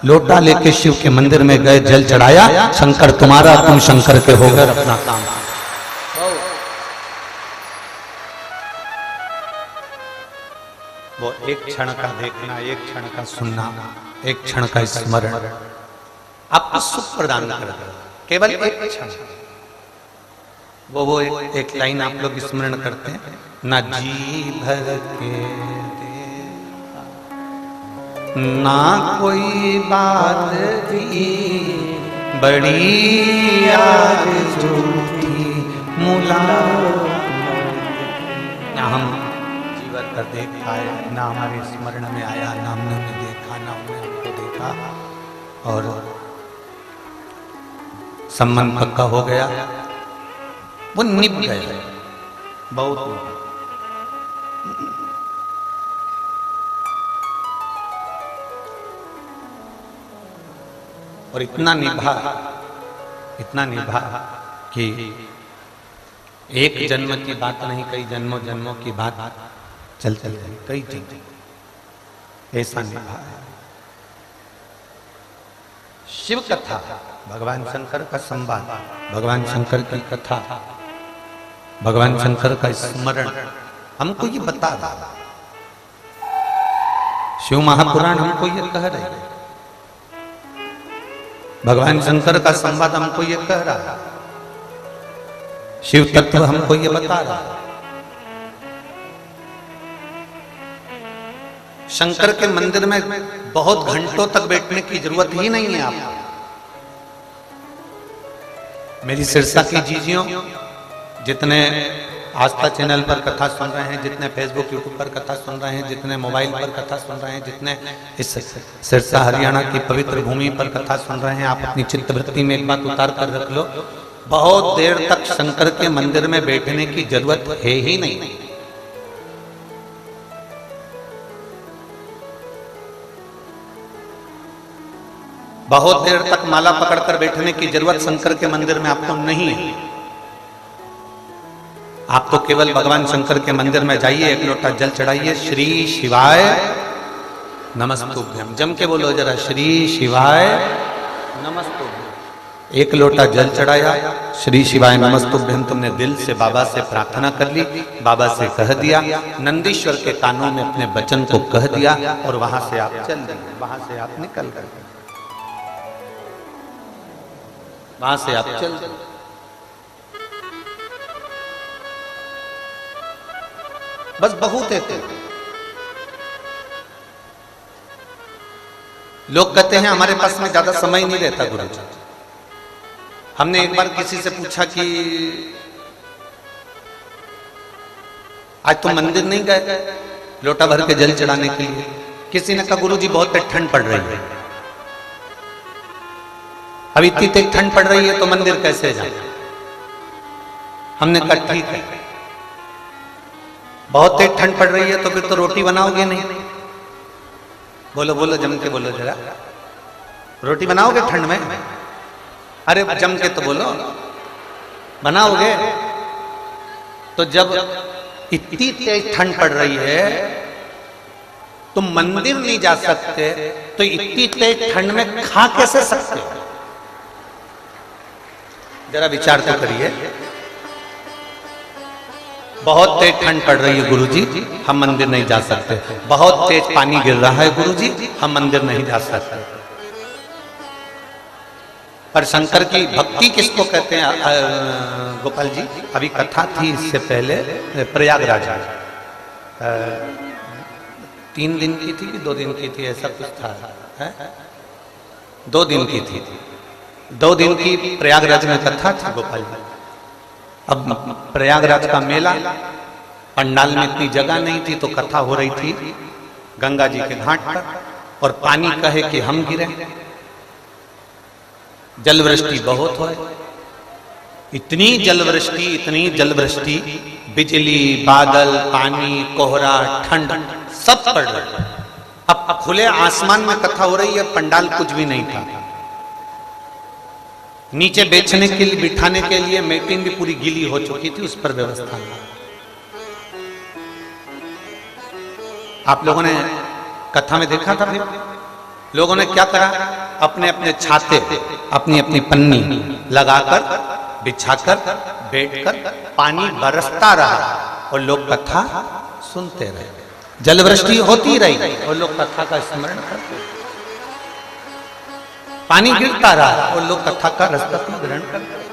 लोटा लेके शिव के मंदिर में गए, जल चढ़ाया, शंकर तुम्हारा तुम शंकर के हो गए, अपना काम। वो एक क्षण का देखना, एक क्षण का सुनना, एक क्षण का स्मरण आपको सुख प्रदान कर दे, केवल एक क्षण। वो एक लाइन आप लोग स्मरण करते हैं ना, जी भर के ना कोई बात भी बड़ी याद झूठी मुलाकात, ना हम जीवन कर देख पाए, ना हमारे स्मरण में आया, ना हमने देखा, ना हमने उनको देखा और संबंध पक्का हो गया, वो निभ गया, बहुत। और इतना निभा कि एक जन्म की बात नहीं, कई जन्मों जन्मों की बात चलती रही, कई जन्म ऐसा निभा है। शिव कथा, भगवान शंकर का संवाद, भगवान शंकर की कथा, भगवान शंकर का स्मरण हमको ये बता रहा। शिव महापुराण हमको ये कह रहे हैं, भगवान शंकर का संवाद हमको ये कह रहा है, शिव तत्व हमको ये बता रहा है। शंकर के मंदिर में बहुत घंटों तक बैठने की जरूरत ही नहीं है आपको। मेरी सिरसा की जीजियों, जितने आस्था चैनल पर कथा सुन रहे हैं, जितने फेसबुक यूट्यूब पर कथा सुन रहे हैं, जितने मोबाइल पर कथा सुन रहे हैं, जितने इस सिरसा हरियाणा की पवित्र भूमि पर कथा सुन रहे हैं, आप अपनी चित्तवृत्ति में एक बात उतार कर रख लो, बहुत देर तक शंकर के मंदिर में बैठने की जरूरत है ही नहीं। बहुत देर तक माला पकड़कर बैठने की जरूरत शंकर के मंदिर में आपको नहीं है। आप तो केवल भगवान शंकर के मंदिर में जाइए, एक लोटा जल चढ़ाइए, श्री शिवाय नमस्तुभ्यम, जम के बोलो जरा, श्री शिवाय नमस्तुभ्यम। एक लोटा जल चढ़ाया, श्री शिवाय नमस्तुभ्यं तुमने दिल से बाबा से प्रार्थना कर ली, बाबा से कह दिया, नंदीश्वर के कानों में अपने वचन को कह दिया और वहां से आप चल दिए, वहां से आप निकल गए, वहां से आप चल दिए। बस बहुत है। लोग कहते हैं हमारे पास में ज्यादा समय नहीं रहता गुरु जी। हमने एक बार किसी से पूछा कि आज तुम मंदिर नहीं गए लोटा भर के जल चढ़ाने के लिए? किसी ने कहा गुरु जी बहुत ठंड पड़ रही है। अब इतनी तेज ठंड पड़ रही है तो मंदिर कैसे जाए? हमने कहा ठीक है, बहुत तेज ठंड पड़ रही है तो फिर तो रोटी बनाओगे नहीं। बोलो बोलो जम के बोलो जरा, रोटी बनाओगे ठंड में? अरे जम के तो बोलो, बनाओगे? तो जब इतनी तेज ठंड पड़ रही है तुम मंदिर नहीं जा सकते तो इतनी तेज ठंड में खा कैसे सकते हो? जरा विचार तो करिए। बहुत तेज ठंड पड़ रही है गुरुजी, हम मंदिर नहीं जा सकते। बहुत तेज पानी गिर रहा है गुरुजी, हम मंदिर नहीं जा सकते। पर शंकर की भक्ति किसको कहते हैं गोपाल जी? अभी कथा थी इससे पहले प्रयागराज में, 3 दिन की थी कि 2 दिन की थी, ऐसा कुछ था है? 2 दिन की थी। 2 दिन की प्रयागराज में कथा थी गोपाल जी। अब प्रयागराज का मेला, पंडाल में इतनी जगह नहीं थी तो कथा हो रही थी गंगा जी के घाट पर, और पानी कहे कि हम गिरे, जलवृष्टि बहुत हो, इतनी जलवृष्टि, बिजली, बादल, पानी, कोहरा, ठंड सब पड़ रहा है। अब खुले आसमान में कथा हो रही है, पंडाल कुछ भी नहीं था। नीचे बेचने के लिए, बिठाने के लिए मैटिंग भी पूरी गीली हो चुकी थी, उस पर व्यवस्था नहीं। आप लोगों ने कथा में देखा था, फिर लोगों ने क्या करा? अपने अपने छाते, अपनी अपनी पन्नी लगाकर, बिछाकर, बैठकर पानी बरसता रहा और लोग कथा सुनते रहे। जलवृष्टि होती रही और लोग कथा का स्मरण करते, पानी गिरता रहा और लोग कथा का रसतत्व ग्रहण करते।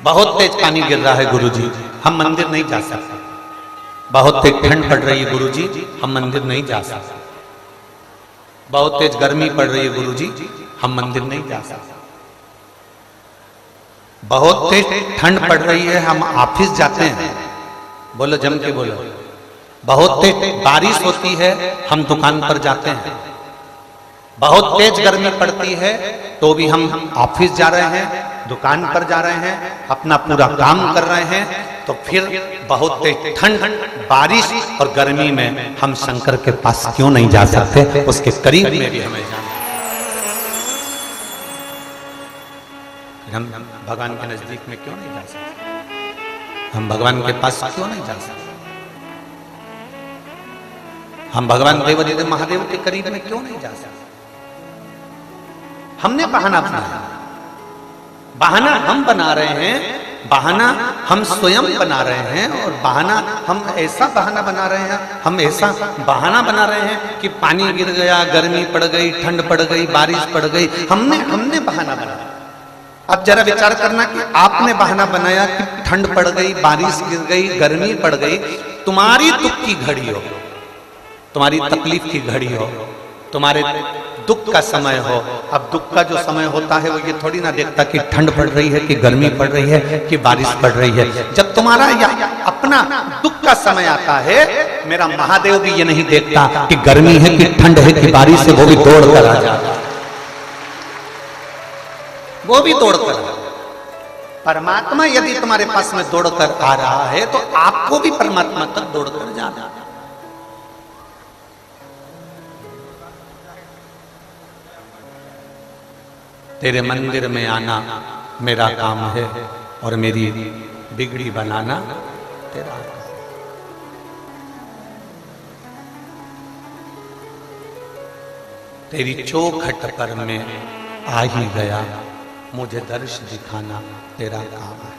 बहुत तेज पानी गिर रहा है गुरुजी, हम मंदिर नहीं जा सकते। बहुत तेज ठंड पड़ रही है गुरुजी, हम मंदिर नहीं जा सकते। बहुत तेज गर्मी पड़ रही है गुरुजी, हम मंदिर नहीं जा सकते। बहुत तेज ठंड पड़ रही है, हम ऑफिस जाते हैं, बोलो जम के बोलो। बहुत तेज बारिश होती है, हम दुकान पर जाते हैं। बहुत तेज गर्मी पड़ती है तो भी हम ऑफिस जा रहे हैं, दुकान पर जा रहे हैं, अपना पूरा काम कर रहे हैं। तो फिर बहुत तेज ठंड, बारिश और गर्मी में हम शंकर के पास क्यों नहीं जा सकते? उसके करीब में भी हमें जाना। हम भगवान के नजदीक में क्यों नहीं जा सकते? हम भगवान के पास क्यों नहीं जा सकते? हम भगवान देवादिदेव महादेव के करीब में क्यों नहीं जा सकते? हमने बहाना बनाया, बहाना हम बना रहे हैं, बहाना हम स्वयं बना रहे हैं। और बहाना हम ऐसा बहाना बना रहे हैं, हम ऐसा बहाना बना रहे हैं कि पानी गिर गया, गर्मी पड़ गई, ठंड पड़ गई, बारिश पड़ गई, हमने बहाना बनाया। अब जरा विचार करना कि आपने बहाना बनाया कि ठंड पड़ गई, बारिश गिर गई, गर्मी पड़ गई, तुम्हारी दुख की घड़ी हो, तुम्हारी तकलीफ की घड़ी हो, तुम्हारे दुख का समय हो। अब दुख का जो समय होता है वो ये थोड़ी ना देखता कि ठंड पड़ रही है कि गर्मी पड़ रही है कि बारिश पड़ रही है। जब तुम्हारा या अपना दुख का समय आता है, मेरा महादेव भी ये नहीं देखता कि गर्मी है कि ठंड है कि बारिश है, वो भी दौड़ कर आ जाता, वो भी दौड़ कर। परमात्मा यदि तुम्हारे पास में दौड़ कर आ रहा है तो आपको भी परमात्मा तक दौड़ कर जाना। तेरे मंदिर में आना मेरा काम है और मेरी बिगड़ी बनाना तेरा काम। तेरी चौखट पर मैं आ ही गया, मुझे दर्श दिखाना तेरा काम है।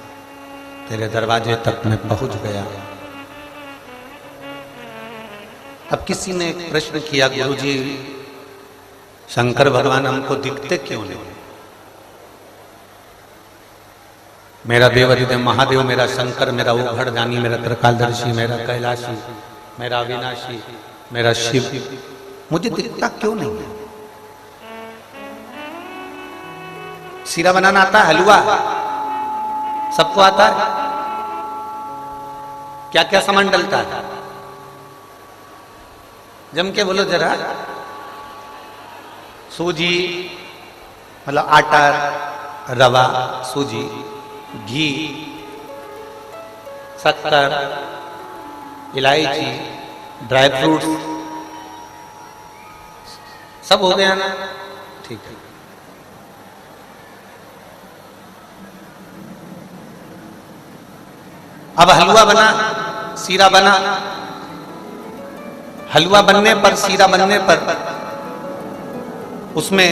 तेरे दरवाजे तक मैं पहुंच गया। अब किसी ने एक प्रश्न किया, गुरुजी शंकर भगवान हमको दिखते क्यों नहीं? मेरा देवाधिदेव महादेव, मेरा शंकर, मेरा उघड़दानी, मेरा त्रिकालदर्शी, मेरा कैलाशी, मेरा अविनाशी, मेरा शिव मुझे दिखता क्यों नहीं है? सीरा बनाना आता है, हलवा सबको आता है, क्या क्या सामान डलता है? जम के बोलो जरा। सूजी मतलब आटा, रवा, सूजी, घी, शक्कर, इलायची, ड्राई फ्रूट्स, सब हो गया ना? ठीक है। अब हलवा बना, सीरा बना। हलवा बनने पर, सीरा बनने पर उसमें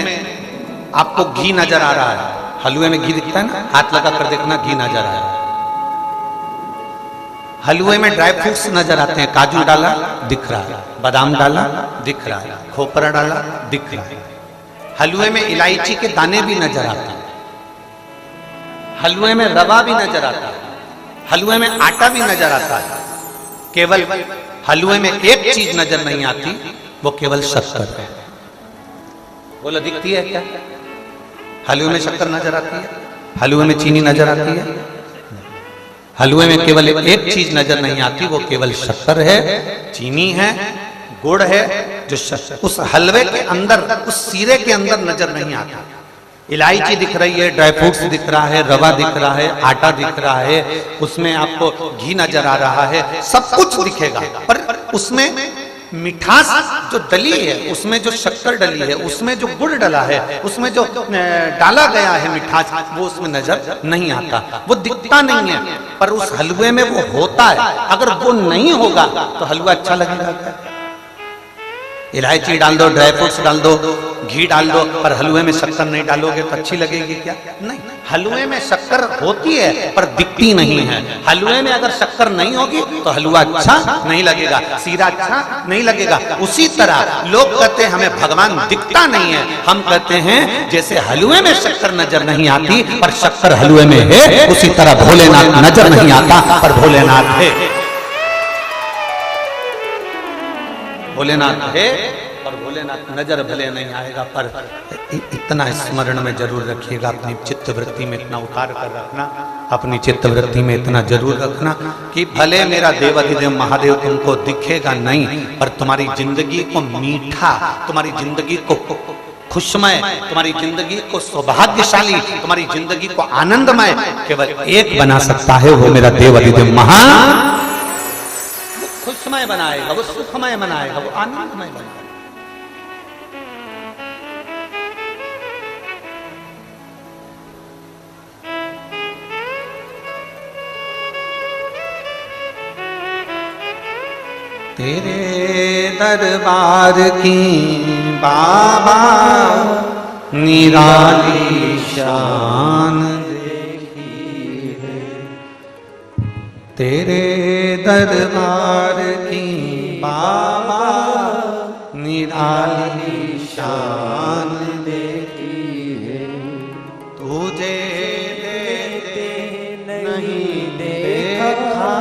आपको घी नजर आ रहा है। हलवे में घी दिखता है ना, हाथ लगा कर देखना, घी नजर आ रहा है। हलवे में ड्राई फ्रूट्स नजर आते हैं, काजू डाला दिख रहा है, बादाम डाला दिख रहा है, खोपरा डाला दिख रहा है। हलवे में इलायची के दाने भी नजर आते हैं, हलवे में रवा भी नजर आता है, हलवे में आटा भी नजर आता है। केवल हलवे में एक चीज नजर नहीं आती, वो केवल शक्कर है। बोलो दिखती है क्या? हलवे में शक्कर नजर आती है, हलवे में चीनी नजर आती है। हलवे में केवल एक चीज नजर नहीं आती, वो केवल शक्कर है, चीनी है, गुड़ है, जो उस हलवे के अंदर, उस सीरे के अंदर नजर नहीं आता। इलायची दिख रही है, ड्राई फ्रूट्स दिख रहा है, रवा दिख रहा है, आटा दिख रहा है, उसमें आपको घी नजर आ रहा है, सब कुछ दिखेगा, पर उसमें मिठास जो डली है, उसमें जो शक्कर डली है, उसमें जो गुड़ डला है, उसमें जो डाला गया है मिठास, वो उसमें नजर नहीं आता, वो दिखता नहीं है। पर उस हलवे में वो होता है। अगर वो नहीं होगा तो हलवा अच्छा लगेगा क्या? इलायची डाल दो, ड्राई फ्रूट्स डाल दो, घी डाल दो, पर हलवे में शक्कर नहीं डालोगे तो अच्छी लगेगी क्या? नहीं। हलवे में शक्कर होती है पर दिखती नहीं है। हलवे में अगर शक्कर नहीं होगी तो हलवा अच्छा नहीं लगेगा, सीरा अच्छा नहीं लगेगा। उसी तरह लोग कहते हैं हमें भगवान दिखता नहीं है, हम कहते हैं जैसे हलवे में शक्कर नजर नहीं आती पर शक्कर हलवे में है, उसी तरह भोलेनाथ नजर नहीं आता पर भोलेनाथ है। भोलेनाथ है और भोलेनाथ नजर भले नहीं आएगा, पर इतना स्मरण में जरूर रखिएगा, अपनी चित्त वृत्ति में इतना उतार कर रखना, अपनी चित्त वृत्ति में इतना जरूर रखना कि भले मेरा देवाधिदेव महादेव तुमको दिखेगा नहीं, पर तुम्हारी जिंदगी को मीठा, तुम्हारी जिंदगी को खुशमय, तुम्हारी जिंदगी को सौभाग्यशाली, तुम्हारी जिंदगी को आनंदमय केवल एक बना सकता है, वो मेरा देवाधिदेव खुशमय बनाएगा, वो सुखमय बनाएगा, वो आनंदमय बनाएगा। तेरे दरबार की बाबा निराली शान देखी है, तेरे दरबार की बाबा निराली शान देखी है। तुझे देते नहीं देखा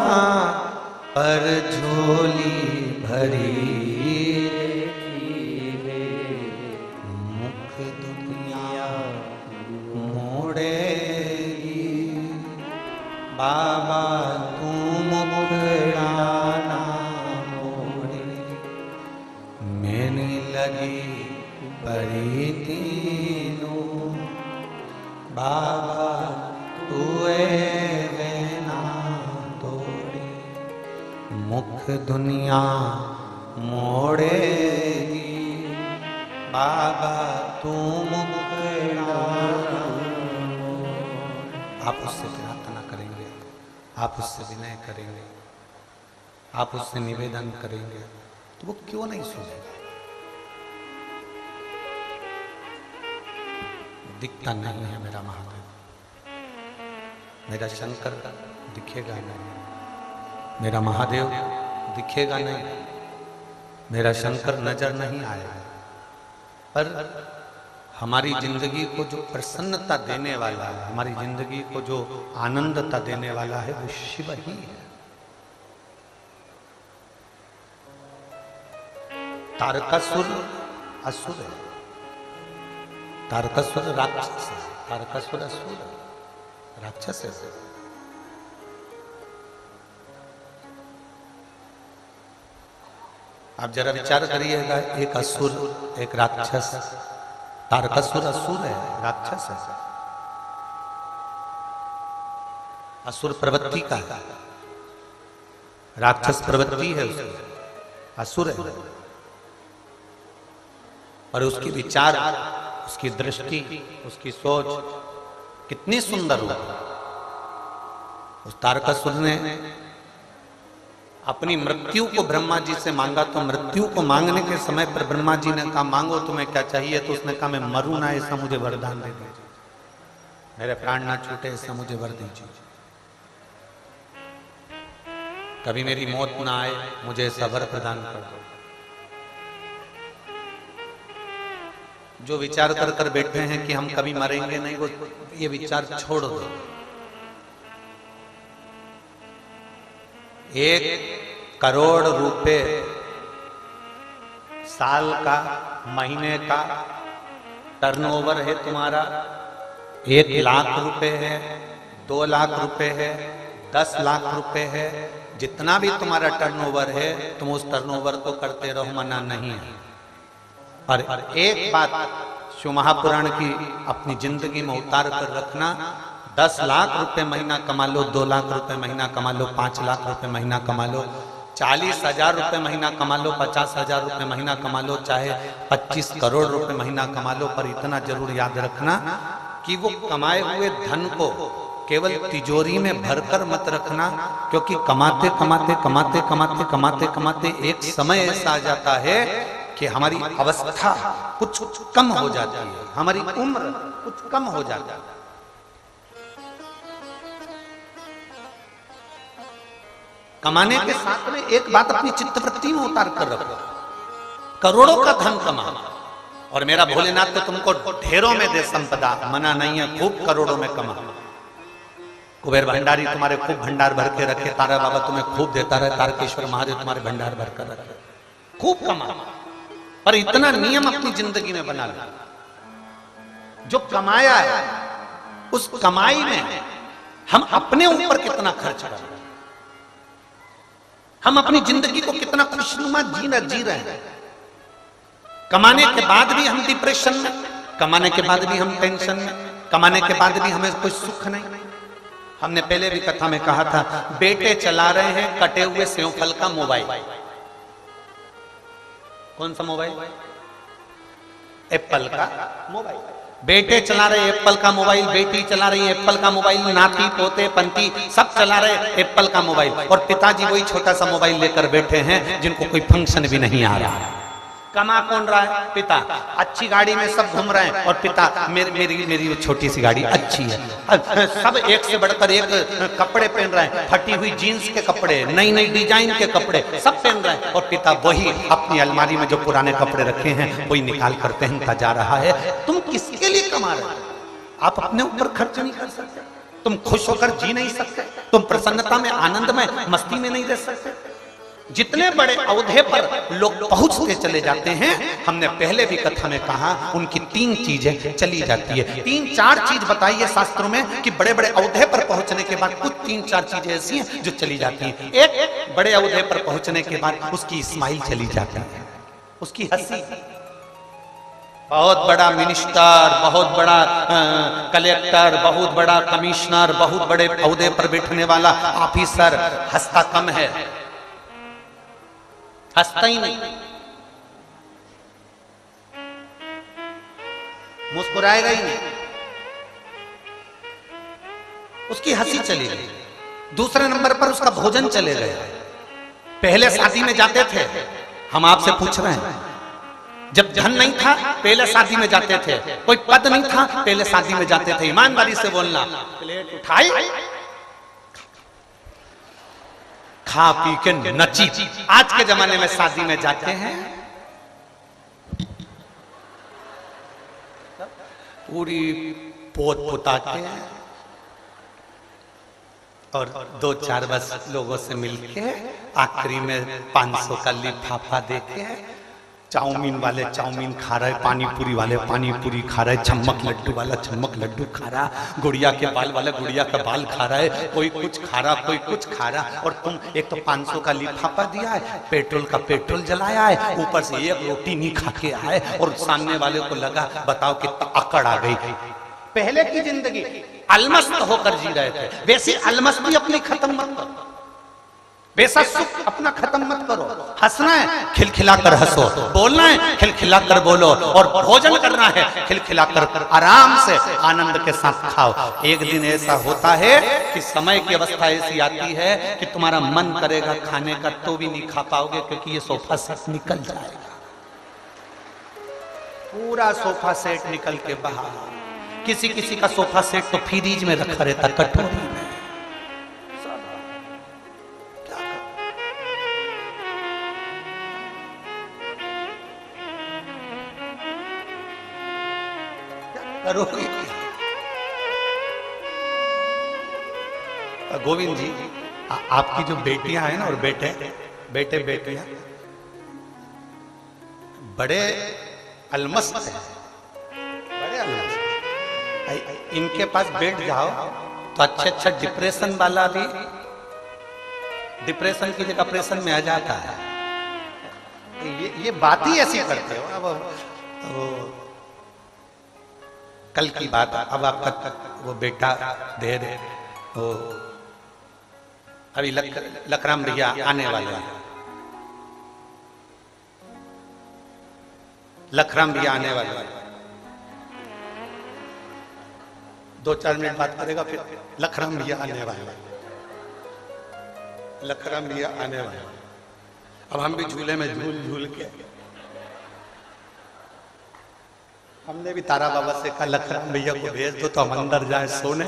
पर झोली भरी है, मुख दुनिया मोड़ेगी बाबा तू मुखड़ाना मोड़े। मैंने लगी बड़ी तीनों बाबा तू वेना तोड़े, मुख दुनिया मोड़ेगी बाबा तू मुखड़ा। आप उससे प्रार्थना करेंगे, आप उससे विनय करेंगे, आप उससे निवेदन करेंगे तो वो क्यों नहीं सुनेगा? दिखता नहीं है मेरा महादेव, मेरा शंकर दिखेगा नहीं, मेरा महादेव दिखेगा नहीं, मेरा शंकर नजर नहीं आएगा। पर हमारी जिंदगी को जो प्रसन्नता देने वाला है, हमारी जिंदगी को जो आनंदता देने वाला है, वो शिव ही है। तारकासुर असुर है, तारकासुर राक्षस है, तारकासुर असुर है, राक्षस है। आप जरा विचार करिएगा, एक असुर एक राक्षस, तारकासुर असुर है, राक्षस है, असुर प्रवृत्ति का है, राक्षस प्रवृत्ति है उसकी, असुर है। और उसकी विचार, उसकी दृष्टि, उसकी सोच कितनी सुंदर हुई। उस तारकासुर ने अपनी मृत्यु को ब्रह्मा जी से मांगा, तो मृत्यु को मांगने के समय पर ब्रह्मा जी ने कहा मांगो तुम्हें क्या चाहिए, तो उसने कहा मैं मरूं ना, ऐसा मुझे वरदान दे दीजिए, मेरे प्राण ना छूटे, ऐसा मुझे वर दीजिए, कभी मेरी मौत ना आए, मुझे ऐसा वर प्रदान कर दो। जो विचार कर कर बैठे हैं कि हम कभी मरेंगे नहीं, वो ये विचार छोड़ दो। 1 करोड़ रुपए साल का, महीने का टर्नओवर है तुम्हारा, 1 लाख रुपए है, 2 लाख रुपए है, 10 लाख रुपए है, जितना भी तुम्हारा टर्नओवर है तुम उस टर्नओवर को करते रहो, मना नहीं है। और एक बात शिव महापुराण की अपनी जिंदगी में उतार कर रखना, 10 लाख रुपए महीना कमा लो, 2 लाख रुपए महीना कमा लो, 5 लाख रुपए महीना कमा लो, 40,000 रुपए महीना कमा लो, 50,000 रुपए महीना कमा लो, चाहे 25 करोड़ रुपए महीना कमा लो, पर इतना जरूर याद रखना कि वो कमाए हुए धन को केवल तिजोरी में भरकर मत रखना, क्योंकि कमाते कमाते कमाते कमाते कमाते कमाते एक समय ऐसा आ जाता है कि हमारी अवस्था कुछ कम हो जाती है, हमारी उम्र कुछ कम हो जाती है। कमाने के साथ में एक बात अपनी चित्तवृत्ति में उतार कर रखो, करोड़ों का धन कमा, और मेरा भोलेनाथ तो तुमको ढेरों में दे संपदा, मना नहीं है, खूब करोड़ों में कमा। कुबेर भंडारी तुम्हारे खूब भंडार भर के रखे, तारा बाबा तुम्हें खूब देता रहे, तारकेश्वर महादेव तुम्हारे भंडार भर कर रखे, खूब कमा। पर इतना नियम अपनी जिंदगी में बना लो, जो कमाया है उस कमाई में हम अपने ऊपर कितना खर्च कर रहे हैं, हम अपनी जिंदगी को कितना खुशनुमा जी रहे हैं। कमाने के बाद भी हम डिप्रेशन में, कमाने के बाद भी हम टेंशन में, कमाने के बाद भी हमें कोई सुख नहीं। हमने पहले भी कथा में कहा था, बेटे चला रहे हैं कटे हुए सेवफल का मोबाइल। कौन सा मोबाइल? एप्पल का मोबाइल। बेटे चला रहे एप्पल का मोबाइल, बेटी चला रही है एप्पल का मोबाइल, नाती पोते पंती सब चला रहे एप्पल का मोबाइल, और पिताजी वही छोटा सा मोबाइल लेकर बैठे हैं जिनको कोई फंक्शन भी नहीं आ रहा है। कमा कौन रहा है? पिता। अच्छी गाड़ी में सब घूम रहे हैं और पिता मेरी छोटी सी गाड़ी अच्छी है। सब एक से बढ़कर एक कपड़े पहन रहे हैं, फटी हुई जीन्स के कपड़े, नई नई डिजाइन के कपड़े सब पहन रहे हैं, और पिता वही अपनी अलमारी में जो पुराने कपड़े रखे हैं वही निकाल कर पहनता जा रहा है। तुम किसके लिए कमा रहे हो? आप अपने ऊपर खर्च नहीं कर सकते, तुम खुश होकर जी नहीं सकते, तुम प्रसन्नता में, आनंद में, मस्ती में नहीं रह सकते। जितने बड़े औहदे पर लोग पहुंचते चले जाते हैं, हमने पहले भी कथा में कहा, उनकी 3 चीजें चली जाती है। 3-4 चीज बताई है शास्त्रों में कि बड़े बड़े औहदे पर पहुंचने के बाद कुछ 3-4 चीजें ऐसी हैं जो चली जाती हैं। एक, बड़े औहदे पर पहुंचने के बाद उसकी स्माइल चली जाती है, उसकी हंसी। बहुत बड़ा मिनिस्टर, बहुत बड़ा कलेक्टर, बहुत बड़ा कमिश्नर, बहुत बड़े औहदे पर बैठने वाला ऑफिसर हंसता कम है, हंसता ही नहीं, मुस्कुराएगा ही नहीं, उसकी हंसी चली गई। दूसरे नंबर पर उसका भोजन चले गए। पहले शादी में जाते थे, हम आपसे पूछ रहे हैं, जब धन नहीं था पहले शादी में जाते थे, कोई पद नहीं था पहले शादी में जाते थे। ईमानदारी से बोलना, प्लेट उठाई, खा पी के नची। आज के जमाने में शादी में जाते हैं, पूरी पोत पोता के और 2-4 बस लोगों से मिलके आखिरी में 500 का लिफाफा देके, चाउमीन वाले चाउमीन खा रहे, पानी पूरी वाले पानी पूरी खा रहे, चम्मक लड्डू वाला चम्मक लड्डू खा रहा, गुड़िया के बाल वाला गुड़िया का बाल खा रहा है, कोई कुछ खा रहा कोई कुछ खा रहा। और तुम एक तो 500 का लिफाफा दिया है, पेट्रोल का पेट्रोल जलाया है, ऊपर से एक रोटी नहीं खा के आए, और सामने वाले को लगा बताओ कितना अकड़ आ गई। पहले की जिंदगी अलमस्त होकर जी रहे थे, वैसी अलमस्ती अपनी खत्म मत करो, वैसा सुख अपना खत्म मत करो। हंसना है खिलखिलाकर हंसो, बोलना है खिलखिलाकर बोलो, और भोजन करना है खिलखिलाकर आराम से आनंद के साथ खाओ। एक दिन ऐसा होता है कि समय की अवस्था ऐसी आती है कि तुम्हारा मन करेगा खाने का तो भी नहीं खा पाओगे, क्योंकि ये सोफा सेट निकल जाएगा, पूरा सोफा सेट निकल के बाहर। किसी किसी का सोफा सेट तो फ्रीज में रखा रहता, कटोरी में। करोगे गोविंद जी, आपकी जो बेटियां हैं ना और बेटे बेटियां बड़े अलमस्त हैं, बड़े अलमस्त। इनके पास बैठ जाओ तो अच्छा डिप्रेशन वाला भी डिप्रेशन की जगह ऑपरेशन में आ जाता है। ये बात ही ऐसी करते हो। अब कल की बात, अब आपका वो बेटा दे दे, वो अभी लखराम भैया आने वाले हैं, लखराम भैया आने वाले हैं, 2-4 मिनट बात करेगा, फिर लखराम भैया आने वाले, लखराम भैया आने वाले। अब हम भी झूले में झूल के, हमने भी तारा बाबा से कहा लखराम भैया को भेज दो तो हम अंदर जाए सोने।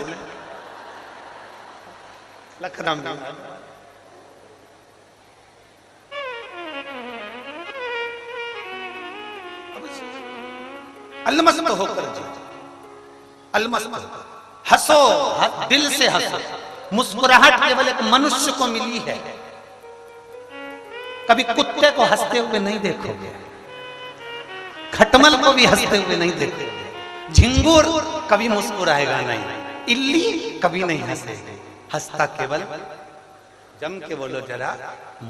लखराम भैया अलमस्त होकर जी, अलमस्त हंसो, दिल से हंसो। मुस्कुराहट केवल एक मनुष्य को मिली है, कभी कुत्ते को हंसते हुए नहीं देखोगे, खटमल को भी हंसते हुए नहीं देखोगे, झिंगुर कभी मुस्कुराएगा नहीं, इल्ली कभी नहीं हंसेगी। हंसता केवल, जम के बोलो जरा,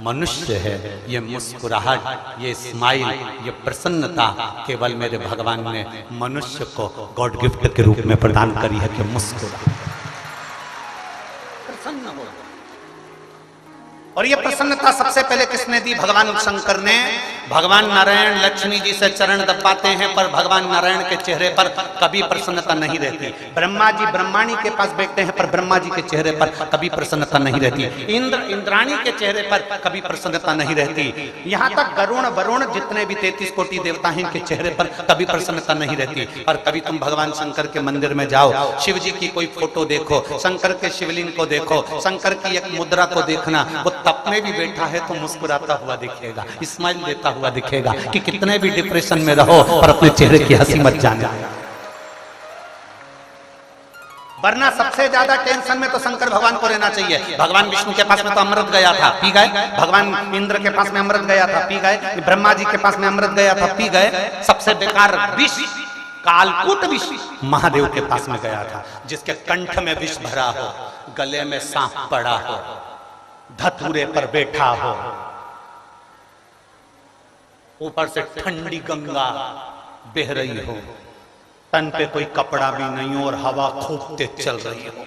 मनुष्य है। ये मुस्कुराहट, ये स्माइल, ये प्रसन्नता केवल मेरे भगवान ने मनुष्य को गॉड गिफ्ट के रूप में प्रदान करी है कि मुस्कुरा, प्रसन्न हो। और ये प्रसन्नता सबसे पहले किसने दी? भगवान शंकर ने। भगवान नारायण लक्ष्मी जी से चरण दबाते हैं, पर भगवान नारायण के चेहरे पर कभी प्रसन्नता नहीं रहती। ब्रह्मा जी ब्रह्माणी के पास बैठते हैं, पर ब्रह्मा जी के चेहरे पर कभी प्रसन्नता नहीं रहती। इंद्र इंद्राणी के चेहरे पर कभी प्रसन्नता नहीं रहती। यहाँ तक गरुण वरुण जितने भी 33 कोटि देवता हैं, इनके चेहरे पर कभी प्रसन्नता नहीं रहती। और कभी तुम भगवान शंकर के मंदिर में जाओ, शिव जी की कोई फोटो देखो, शंकर के शिवलिंग को देखो, शंकर की एक मुद्रा को देखना, वो तप में भी बैठा है तो मुस्कुराता हुआ दिखेगा, स्माइल देता हुआ दिखेगा। कि कितने भी डिप्रेशन में रहो और अपने चेहरे की हंसी मत जाने, वरना सबसे ज्यादा टेंशन में तो शंकर भगवान को रहना चाहिए। भगवान विष्णु के पास में तो अमृत गया था, पी गए। भगवान इंद्र के पास में अमृत गया था, पी गए। ब्रह्मा जी के पास में अमृत गया था, पी गए। सबसे बेकार विष, कालकूट विष महादेव के पास में गया था, जिसके कंठ में विष भरा हो, गले में सांप पड़ा हो, धतूरे पर बैठा हो, ऊपर से ठंडी गंगा बह रही हो, तन पे कोई कपड़ा भी नहीं हो और हवा खूब तेज चल रही हो।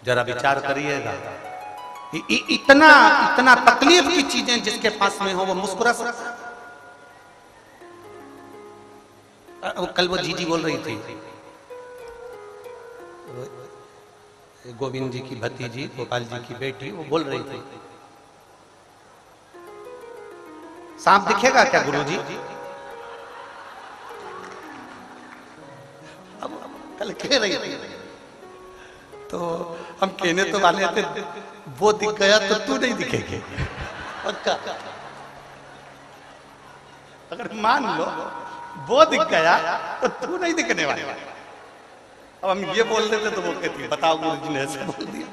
जरा विचार करिएगा, इतना इतना तकलीफ की चीजें जिसके पास में हो वो मुस्कुरा सकता। कल वो जीजी बोल रही थी, गोविंद जी की भतीजी, गोपाल जी की बेटी, वो बोल रही थी सांप दिखेगा क्या गुरुजी? अब कल कह रही थी तो हम कहने तो वाले थे, वो दिख गया तो तू नहीं दिखेगी पक्का। अगर मान लो वो दिख गया तो तू नहीं दिखने वाला। अब हम ये बोल देते तो वो कहती बताओ गुरुजी ने ऐसे बोल दिया।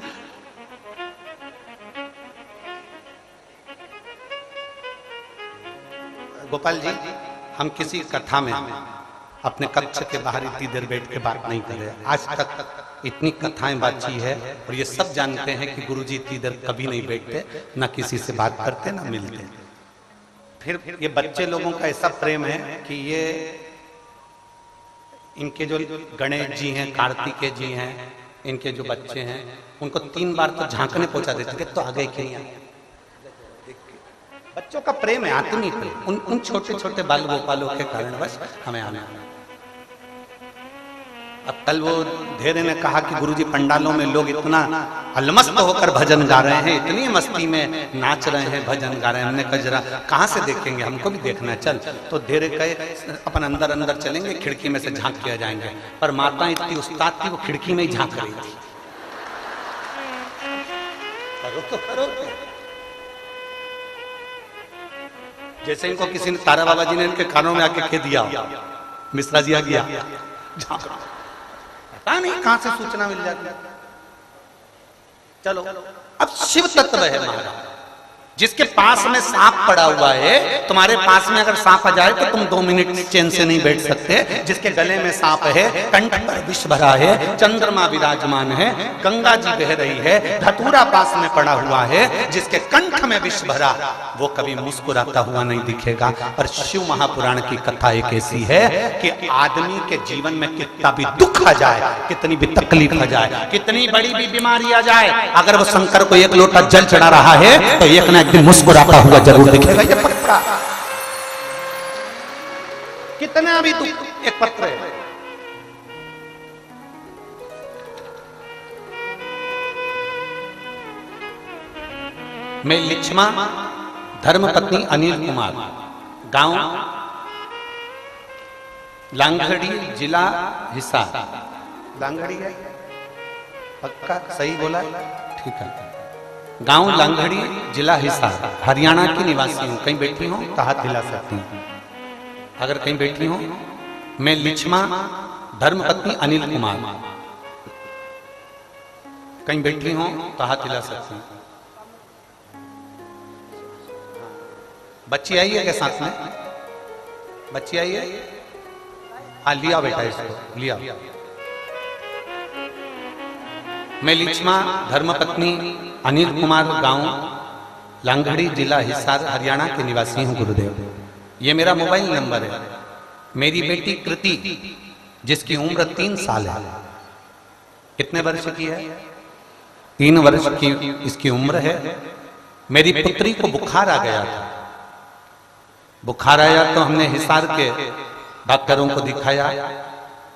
गोपाल जी, हम किसी कथा में अपने कक्ष के बाहर इतनी देर बैठ के बात नहीं कर रहे। आज तक इतनी कथाएं बाची है और ये सब जानते हैं कि गुरुजी इतनी देर कभी नहीं बैठते, ना किसी से बात करते ना मिलते। फिर ये बच्चे लोगों का ऐसा प्रेम है कि ये इनके जो गणेश जी हैं, कार्तिकेय जी हैं, इनके जो बच्चे हैं उनको 3 बार तो झांकने पहुंचा देते थे, तो आ गए क्यों? बच्चों का प्रेम है, आत्मीय प्रेम, उन छोटे छोटे बाल गोपालों के कारण बस हमें आने। अब कल वो धेरे ने कहा कि गुरुजी पंडालों में लोग इतना अलमस्त होकर भजन गा रहे हैं, इतनी मस्ती में नाच रहे हैं, भजन गा रहे हैं। हमने कहा जरा कहाँ से देखेंगे, हमको भी देखना है, चल। तो धेरे कहे अपन अंदर अंदर चलेंगे, खिड़की में से झांक के आ जाएंगे। पर माता इतनी उस्ताद थी, वो खिड़की में ही झांक रही थी। करो तो करो। जैसे इनको किसी ने, तारा बाबा जी ने इनके कानों में आके कह दिया, मिश्रा जी आ गया, पता नहीं कहां से सूचना मिल जाती। चलो, अब शिव तत्व है महाराज, जिसके पास में सांप पड़ा हुआ है। तुम्हारे पास में अगर सांप आ जाए तो तुम 2 मिनट चैन से नहीं बैठ सकते। जिसके गले में सांप है, कंठ पर विष भरा है, चंद्रमा विराजमान है, गंगा जी बह रही है, धतूरा पास में पड़ा हुआ है, जिसके कंठ में विष भरा, वो कभी मुस्कुराता हुआ नहीं दिखेगा। पर शिव महापुराण की कथा एक ऐसी है कि आदमी के जीवन में कितना भी दुख आ जाए, कितनी भी तकलीफ आ जाए, कितनी बड़ी भी बीमारी आ जाए, अगर वो शंकर को 1 लोटा जल चढ़ा रहा है तो एक दिन मुस्कुराता हुआ जरूर दिखेगा। ये पक्का, कितना भी दुख, एक पत्र है। मैं लिच्छमा धर्मपत्नी अनिल कुमार, गांव लांगड़ी, जिला हिसार। लांगड़ी है पक्का, सही बोला? ठीक है। गांव लांगड़ी, जिला हिसार, हरियाणा की निवासी हूं। कहीं बैठी हूं तो हाथ हिला सकती हूं, अगर कहीं बैठी हूं। मैं लिच्छमा धर्मपत्नी अनिल कुमार, कहीं बैठी हूं तो हाथ हिला सकती हूं। बच्ची आई है क्या साथ में? बच्ची आई है? हाँ, लिया बेटा इसको, लिया। मैं लिच्छमा धर्मपत्नी अनिल कुमार, गांव लांगड़ी, जिला हिसार, हरियाणा के निवासी हूं गुरुदेव। ये मेरा मोबाइल नंबर है। मेरी बेटी कृति, जिसकी उम्र 3 साल है। कितने वर्ष की है? 3 वर्ष की इसकी उम्र है। मेरी पुत्री को बुखार आ गया था। बुखार आया तो हमने हिसार के डॉक्टरों को दिखाया।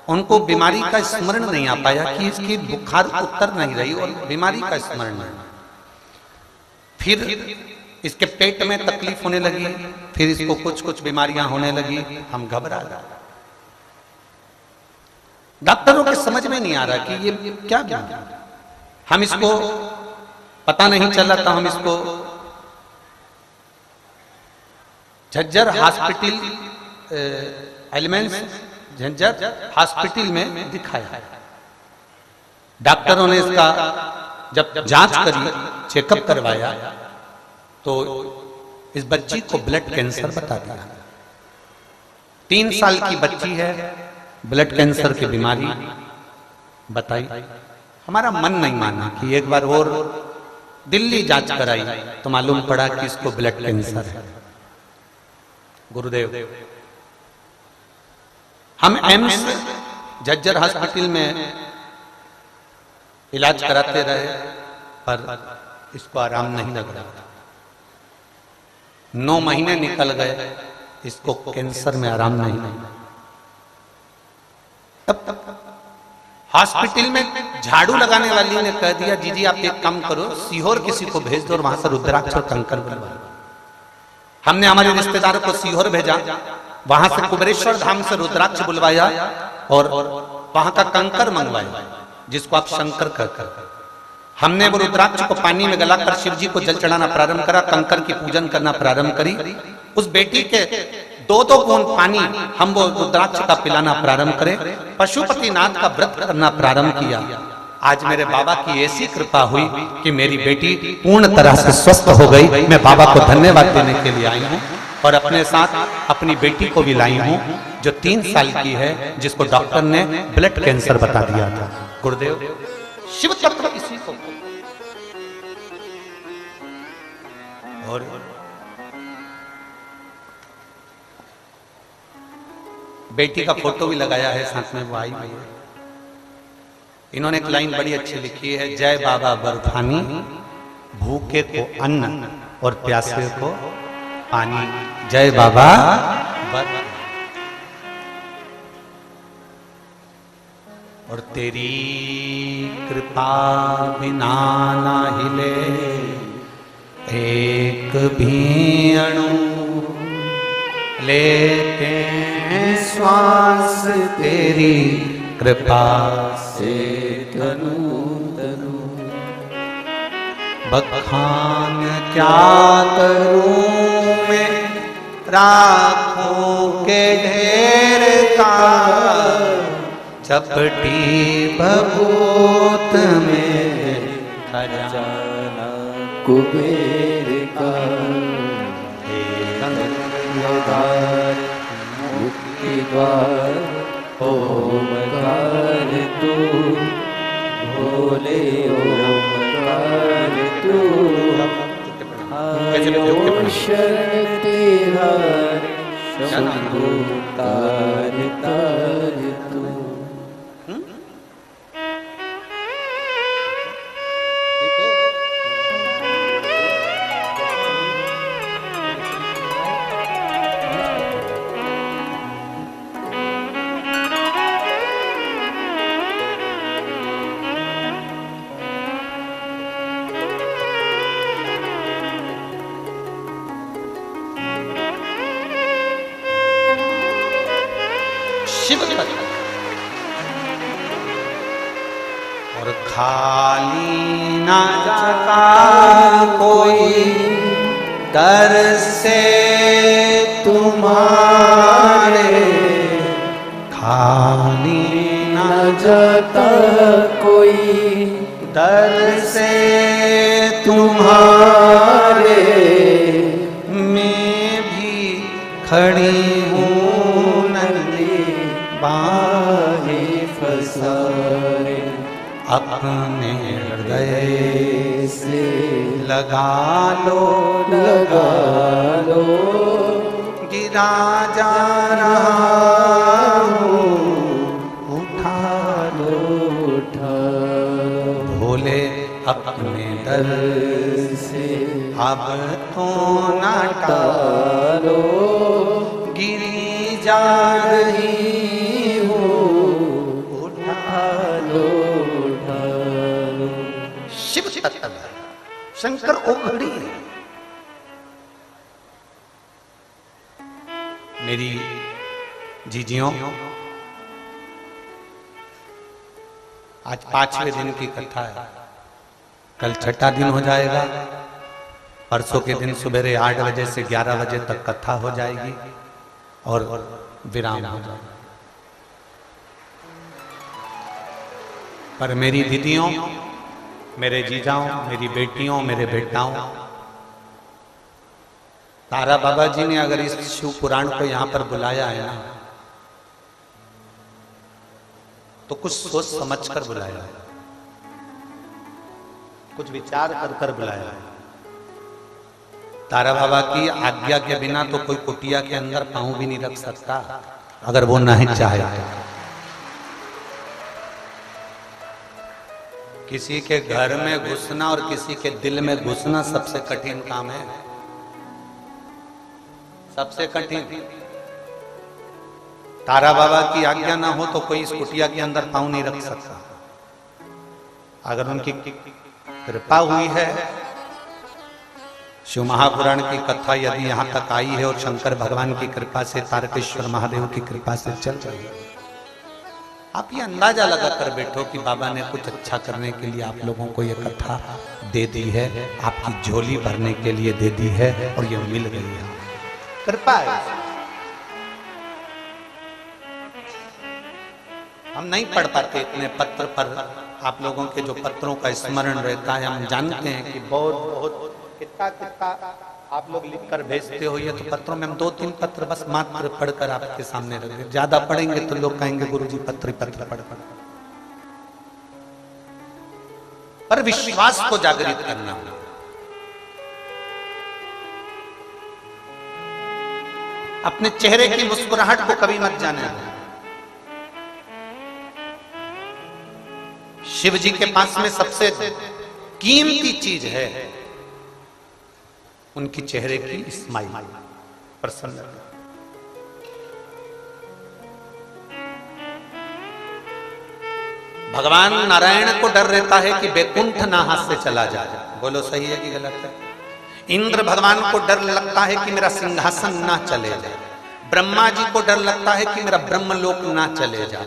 उनको बीमारी का स्मरण नहीं आ पाया कि इसकी बुखार उतर नहीं रही और बीमारी का स्मरण नहीं। फिर इसके पेट में तकलीफ होने लगी, फिर इसको कुछ कुछ बीमारियां होने लगी। हम घबरा गए। डॉक्टरों के समझ में नहीं आ रहा कि ये क्या बीमारी। हम इसको पता नहीं चला तो हम इसको Jhajjar hospital, elements Jhajjar hospital में दिखाया। डॉक्टरों ने इसका जब जांच करी, चेकअप करवाया तो इस बच्ची को ब्लड कैंसर बता दिया। 3 साल की बच्ची है, ब्लड कैंसर की बीमारी बताई। हमारा मन नहीं माना कि एक बार और दिल्ली जांच कराई तो मालूम पड़ा कि इसको ब्लड कैंसर है। गुरुदेव, हम एम्स झज्जर हॉस्पिटल में इलाज कराते रहे पर इसको आराम नहीं लग रहा। 9 महीने निकल गए, इसको कैंसर में आराम नहीं लगा। तब हॉस्पिटल में झाड़ू लगाने वाली ने कह दिया, जीजी आप एक काम करो, सीहोर किसी को भेज दो और वहां से रुद्राक्ष और कंकर बनवा। हमने हमारे रिश्तेदार को सीहोर भेजा, वहां से कुबेरेश्वर धाम से रुद्राक्ष बुलवाया और वहां का कंकर मंगवाया, जिसको आप शंकर कहकर। हमने वो रुद्राक्ष को पानी में गलाकर शिव जी को जल चढ़ाना प्रारंभ करा, कंकर की पूजन करना प्रारंभ करी। उस बेटी के 2-2 बूंद पानी हम वो रुद्राक्ष का पिलाना प्रारंभ करें, पशुपति नाथ का व्रत करना प्रारंभ किया। आज मेरे बाबा की ऐसी कृपा हुई कि मेरी बेटी पूर्ण तरह से स्वस्थ हो गई। मैं बाबा को धन्यवाद देने के लिए आई हूँ और अपने साथ अपनी बेटी को भी लाई हूँ जो 3 साल की है, जिसको डॉक्टर ने ब्लड कैंसर बता दिया था। गुरुदेव शिव तत्व इसी को। और बेटी का फोटो भी लगाया है साथ में, वो आई हुई है। इन्होंने एक लाइन बड़ी अच्छी लिखी है, जय बाबा बर्फानी, भूखे को अन्न और प्यासे को पानी। जय बाबा बर्फानी। और तेरी कृपा बिना ना हिले एक भी अणु, लेते हैं श्वास तेरी कृपा से तनु तनु। बखान क्या करूं मैं राखों के ढेर का, चपटी भभूत में खजाना कुबेर का। द्वार मुक्ति द्वार ओमकार तू, भोले ओमकार तू। आयो शरण तेरा शंभु तार तार तू। और खाली ना जाता कोई दर से तुम्हारे, खाली ना जाता कोई दर से तुम्हारे। मैं भी खड़ी हूँ नंदी बाहे फसारे, अपने हृदय से लगा लो लगा लो। गिरा जा रहा हूँ उठा लो उठा लो। भोले अपने दर से अब तो ना टालो। गिरी जा रही उठा लो उठा लो। शिव तत्व शंकर ओघड़ी। मेरी जीजियों, आज 5वें दिन की कथा है, कल 6ठा दिन हो जाएगा। परसों के दिन सुबह 8 बजे से 11 बजे तक कथा हो जाएगी और विराम हो जाएगा। पर मेरी दीदियों, मेरे जीजाओं, मेरी बेटियों, मेरे बेटाओं, तारा बाबा जी ने अगर इस शिव पुराण को यहाँ पर बुलाया है ना, तो कुछ सोच समझ कर बुलाया है, कुछ विचार कर कर बुलाया है। तारा बाबा की आज्ञा के बिना तो कोई कुटिया के अंदर पांव भी नहीं रख सकता, अगर वो नहीं चाहे। किसी के घर में घुसना और किसी के दिल में घुसना सबसे कठिन काम है, सबसे कठिन। तारा बाबा की आज्ञा ना हो तो कोई इस कुटिया के अंदर पांव नहीं रख सकता। अगर उनकी कृपा हुई है शिव महापुराण की कथा यदि यहाँ तक आई है और शंकर भगवान की कृपा से, तारकेश्वर महादेव की कृपा से चल रही है, आप ये अंदाजा लगा कर बैठो कि बाबा ने कुछ अच्छा करने के लिए आप लोगों को ये कथा दे दी है, आपकी झोली भरने के लिए दे दी है और ये मिल गई है, कृपा है। हम नहीं पढ़ पाते इतने पत्र, पर आप लोगों के जो पत्रों का स्मरण रहता है, हम जानते हैं कि बहुत बहुत कितना कितना आप लोग लिख कर भेजते हो। ये तो पत्रों में हम 2-3 पत्र बस मात्र पढ़कर आपके सामने रख दे, ज्यादा पढ़ेंगे तो लोग कहेंगे गुरुजी पत्र पढ़। पर विश्वास को जागृत करना, अपने चेहरे की मुस्कुराहट को कभी मत जाने दो। शिव जी के पास में सबसे कीमती चीज है उनकी चेहरे की स्माइल, प्रसन्नता। भगवान नारायण को डर रहता है कि बैकुंठ ना हाथ से चला जाए। बोलो सही है कि गलत है? इंद्र भगवान को डर लगता है कि मेरा सिंहासन ना चले जाए। ब्रह्मा जी को डर लगता है कि मेरा ब्रह्मलोक ना चले जाए।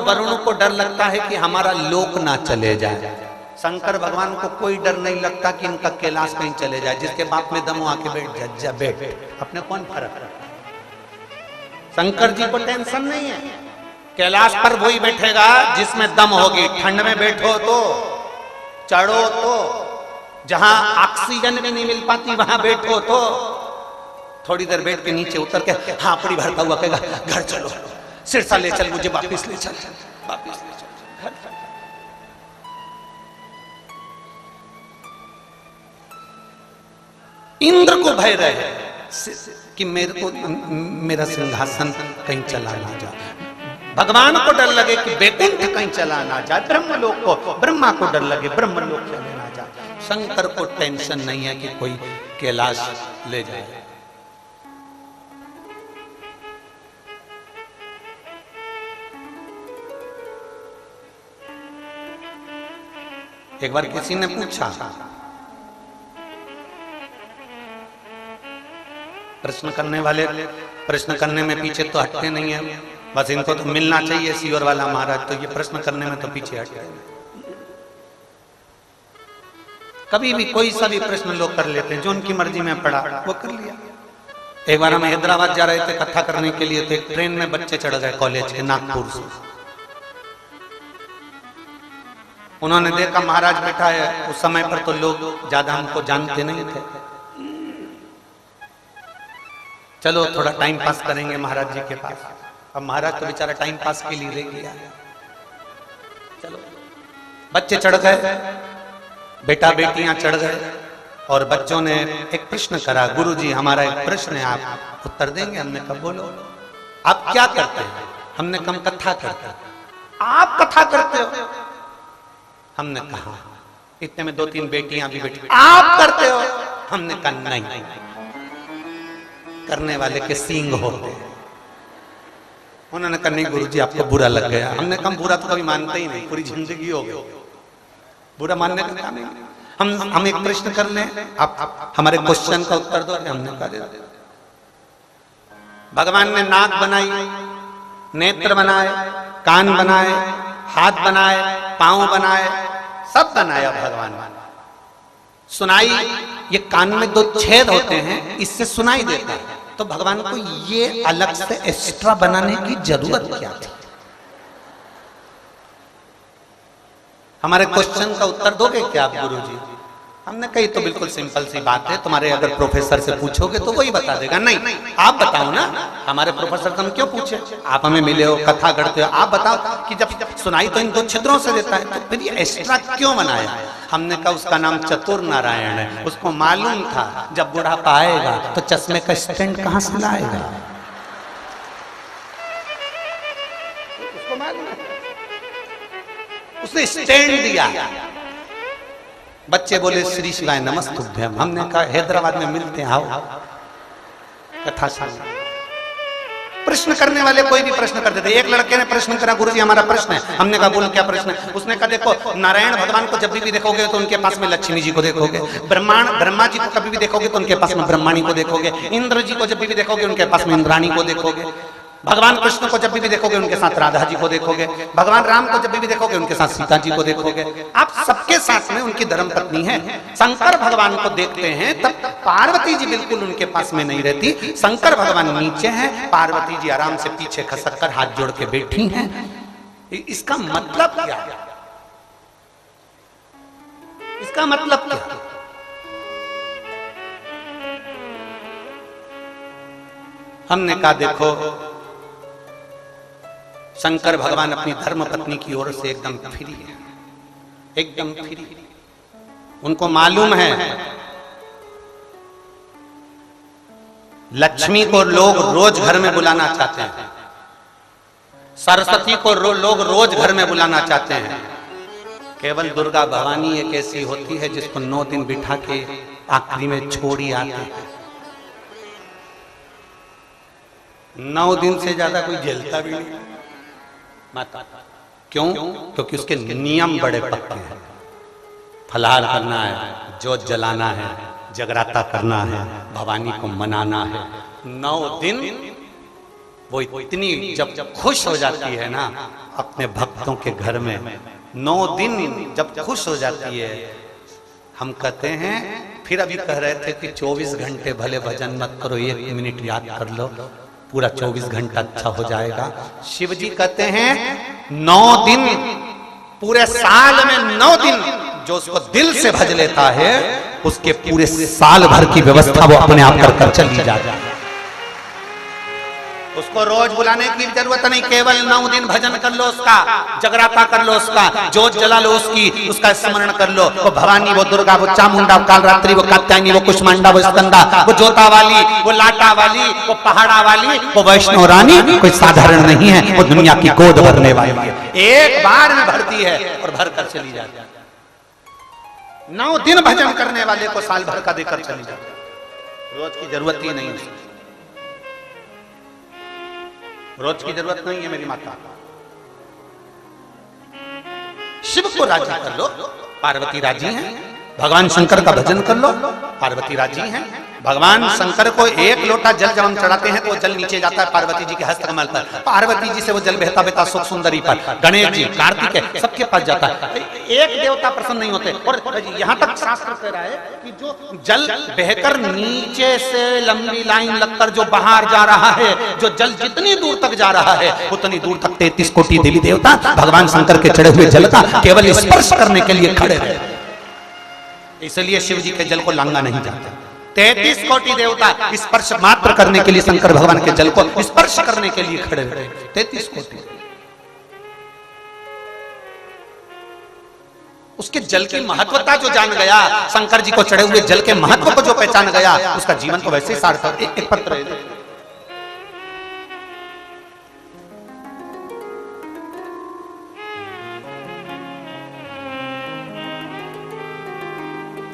वरुण को डर लगता है कि हमारा लोक ना चले जाए। शंकर भगवान को कोई डर नहीं लगता कि इनका कैलाश कहीं चले जाए। जिसके बाप में दम आके बैठ जा बैठ, अपने कौन फर्क रखता? शंकर जी को टेंशन नहीं है, कैलाश पर वही बैठेगा जिसमें दम होगी। ठंड में बैठो तो, चढ़ो तो, जहां ऑक्सीजन भी नहीं मिल पाती वहां बैठो तो, थोड़ी देर बैठ के नीचे उतर के हाँ पड़ी भरता हुआ कहेगा घर चलो, सिरसा ले चल, मुझे वापिस ले चल, वापिस ले चल, घर चल। इंद्र को भय रहे कि मेरे को मेरा सिंहासन कहीं चला ना जाए। भगवान को डर लगे कि बैकुंठ कहीं चला ना जाए। ब्रह्मलोक को, ब्रह्मा को डर लगे ब्रह्मलोक चले ना जाए। शंकर को टेंशन नहीं है कि कोई कैलाश ले जाए। एक बार किसी ने पूछा, प्रश्न करने वाले प्रश्न करने में पीछे तो हटते नहीं है, बस इनको तो मिलना चाहिए सीओर वाला महाराज, तो ये प्रश्न करने में तो पीछे हटते नहीं। कभी भी कोई सा भी प्रश्न लोग कर लेते हैं, जो उनकी मर्जी में पड़ा वो कर लिया। एक बार हम हैदराबाद जा रहे थे कथा करने के लिए, तो एक ट्रेन में बच्चे चढ़ गए कॉलेज के, नागपुर से। उन्होंने देखा महाराज बैठा है। उस समय पर तो लोग ज्यादा हमको जानते नहीं थे। चलो थोड़ा टाइम पास करेंगे महाराज जी के पास। अब महाराज तो बेचारा टाइम पास के लिए रह गया। चलो बच्चे चढ़ गए, बेटा बेटियां चढ़ गए, और बच्चों ने एक प्रश्न करा, गुरुजी हमारा एक प्रश्न है, आप उत्तर देंगे? हमने कहा बोलो। आप क्या करते हैं? हमने कहा कथा करते हैं। आप कथा करते हो? हमने कहा। इतने में 2-3 बेटियां भी बैठी, आप करते हो? हमने कहा नहीं, करने वाले के सींग होते हैं। उन्होंने कहा नहीं गुरुजी आपको बुरा लग गया। हमने कहा बुरा तो कभी मानते ही नहीं, पूरी जिंदगी हो गई, बुरा मानने का काम नहीं। हम एक प्रश्न कर लें, आप हमारे क्वेश्चन का उत्तर दो। हमने कहा दे। भगवान ने नाक बनाई, नेत्र बनाए, कान बनाए, हाथ बनाए, पांव बनाए, सब बनाया भगवान। सुनाई, ये कान में 2 छेद होते हैं, इससे सुनाई देता है। तो भगवान को ये अलग से एक्स्ट्रा बनाने की जरूरत क्या थी? हमारे क्वेश्चन का उत्तर दोगे क्या आप गुरुजी? हमने कही तो बिल्कुल सिंपल सी बात है, तुम्हारे अगर प्रोफेसर से पूछोगे तो वही बता देगा। नहीं, आप बताओ ना, हमारे प्रोफेसर से हम क्यों पूछे? आप हमें मिले हो, कथा करते हो, आप बताओ कि जब सुनाई तो इन 2 छिद्रों से देता है, तो फिर ये एक्स्ट्रा क्यों बनाया? हमने कहा उसका नाम चतुर नारायण है। उसको मालूम था जब बुढ़ापा आएगा तो चश्मे का स्टैंड कहां से लाएगा। उसको मालूम है, उसने स्टैंड दिया। बच्चे बोले श्री शिवाय नमस्तुभ्यम। हमने कहा हैदराबाद में मिलते हैं, आओ कथा सुन। प्रश्न करने वाले कोई भी प्रश्न कर देते। एक लड़के ने प्रश्न करा, गुरुजी हमारा प्रश्न है। हमने कहा बोलो क्या प्रश्न है। उसने कहा देखो, नारायण भगवान को जब भी देखोगे तो उनके पास में लक्ष्मी जी को देखोगे, ब्रह्मा जी को कभी भी देखोगे तो उनके पास में ब्रह्माणी को देखोगे, इंद्र जी को जब भी देखोगे उनके पास में इंद्राणी को देखोगे, भगवान कृष्ण को जब भी देखोगे उनके साथ राधा जी को देखोगे, भगवान राम को जब भी देखोगे उनके साथ सीता जी को देखोगे। आप सबके साथ में उनकी धर्म पत्नी है। शंकर भगवान को देखते हैं तब पार्वती जी बिल्कुल उनके पास में नहीं रहती। शंकर भगवान नीचे हैं, पार्वती जी आराम से पीछे खसक कर हाथ जोड़ के बैठी हैं। इसका मतलब क्या? इसका मतलब क्या? हमने कहा देखो, शंकर भगवान अपनी धर्म पत्नी की ओर से एकदम फ्री है, एकदम फ्री। उनको मालूम है लक्ष्मी को लोग रोज घर में बुलाना चाहते हैं, सरस्वती को लोग रोज घर में बुलाना चाहते हैं। केवल दुर्गा भवानी एक ऐसी होती है जिसको 9 दिन बिठा के आखिरी में छोड़ी आते हैं। 9 दिन से ज्यादा कोई झेलता भी नहीं माता। क्यों? क्योंकि उसके नियम बड़े पक्के हैं। फलाहार करना है, जोत जलाना है, जगराता करना है, भवानी को मनाना है। 9 दिन वो इतनी जब खुश हो जाती है ना अपने भक्तों के घर में, 9 दिन जब खुश हो जाती है, हम कहते हैं, फिर अभी कह रहे थे कि 24 घंटे भले भजन मत करो, 1 मिनट याद कर लो, पूरा 24 घंटा अच्छा हो जाएगा। शिव जी कहते हैं 9 दिन, पूरे साल में 9 दिन जो उसको दिल से भज लेता है उसके पूरे साल भर की व्यवस्था वो अपने आप कर चली जाती है। उसको रोज बुलाने की जरूरत नहीं, केवल 9 दिन भजन कर लो उसका, जगराता कर लो उसका, जोत जला लो उसकी, उसका स्मरण कर लो। वो भवानी, वो दुर्गा, वो चामुंडा, वो कालरात्रि, वो कात्यायनी, वो कुष्मांडा, वो स्कंदा, वो जोता वाली, वो लाटा वाली, वो पहाड़ा वाली, वो वैष्णो रानी कोई साधारण नहीं है। वो दुनिया की गोद भरने वाली है, एक बार में भरती है और भर कर चली जाती है। 9 दिन भजन करने वाले को साल भर का देकर चली जाती है। रोज की जरूरत ही नहीं है, रोज की जरूरत नहीं है मेरी माता। शिव को राजी कर लो, पार्वती राजी हैं। भगवान शंकर का भजन कर लो, पार्वती राजी हैं। भगवान शंकर को 1 लोटा जल जब हम चढ़ाते हैं तो वो जल नीचे जाता है पार्वती जी के हस्तकमल पर, पार्वती जी से वो जल बहता बहता सुख सुंदरी पर, गणेश जी, कार्तिक है, सबके पास जाता है। एक देवता प्रसन्न नहीं होते। और यहाँ तक शास्त्र कह रहा है कि जो जल बहकर नीचे से लंबी लाइन लगकर जो बाहर जा रहा है, जो जल जितनी दूर तक जा रहा है उतनी दूर तक 33 कोटि देवी देवता भगवान शंकर के चढ़े हुए जल का केवल स्पर्श करने के लिए खड़े रहे। इसलिए शिव जी के जल को लांगा नहीं जाता। 33 कोटि देवता स्पर्श मात्र करने के लिए शंकर भगवान के जल को स्पर्श करने के लिए खड़े रहे। 33 कोटि। उसके जल की महत्वता जो जान गया, शंकर जी को चढ़े हुए जल के महत्व को जो पहचान गया, उसका जीवन तो वैसे ही सार्थक। एक पत्र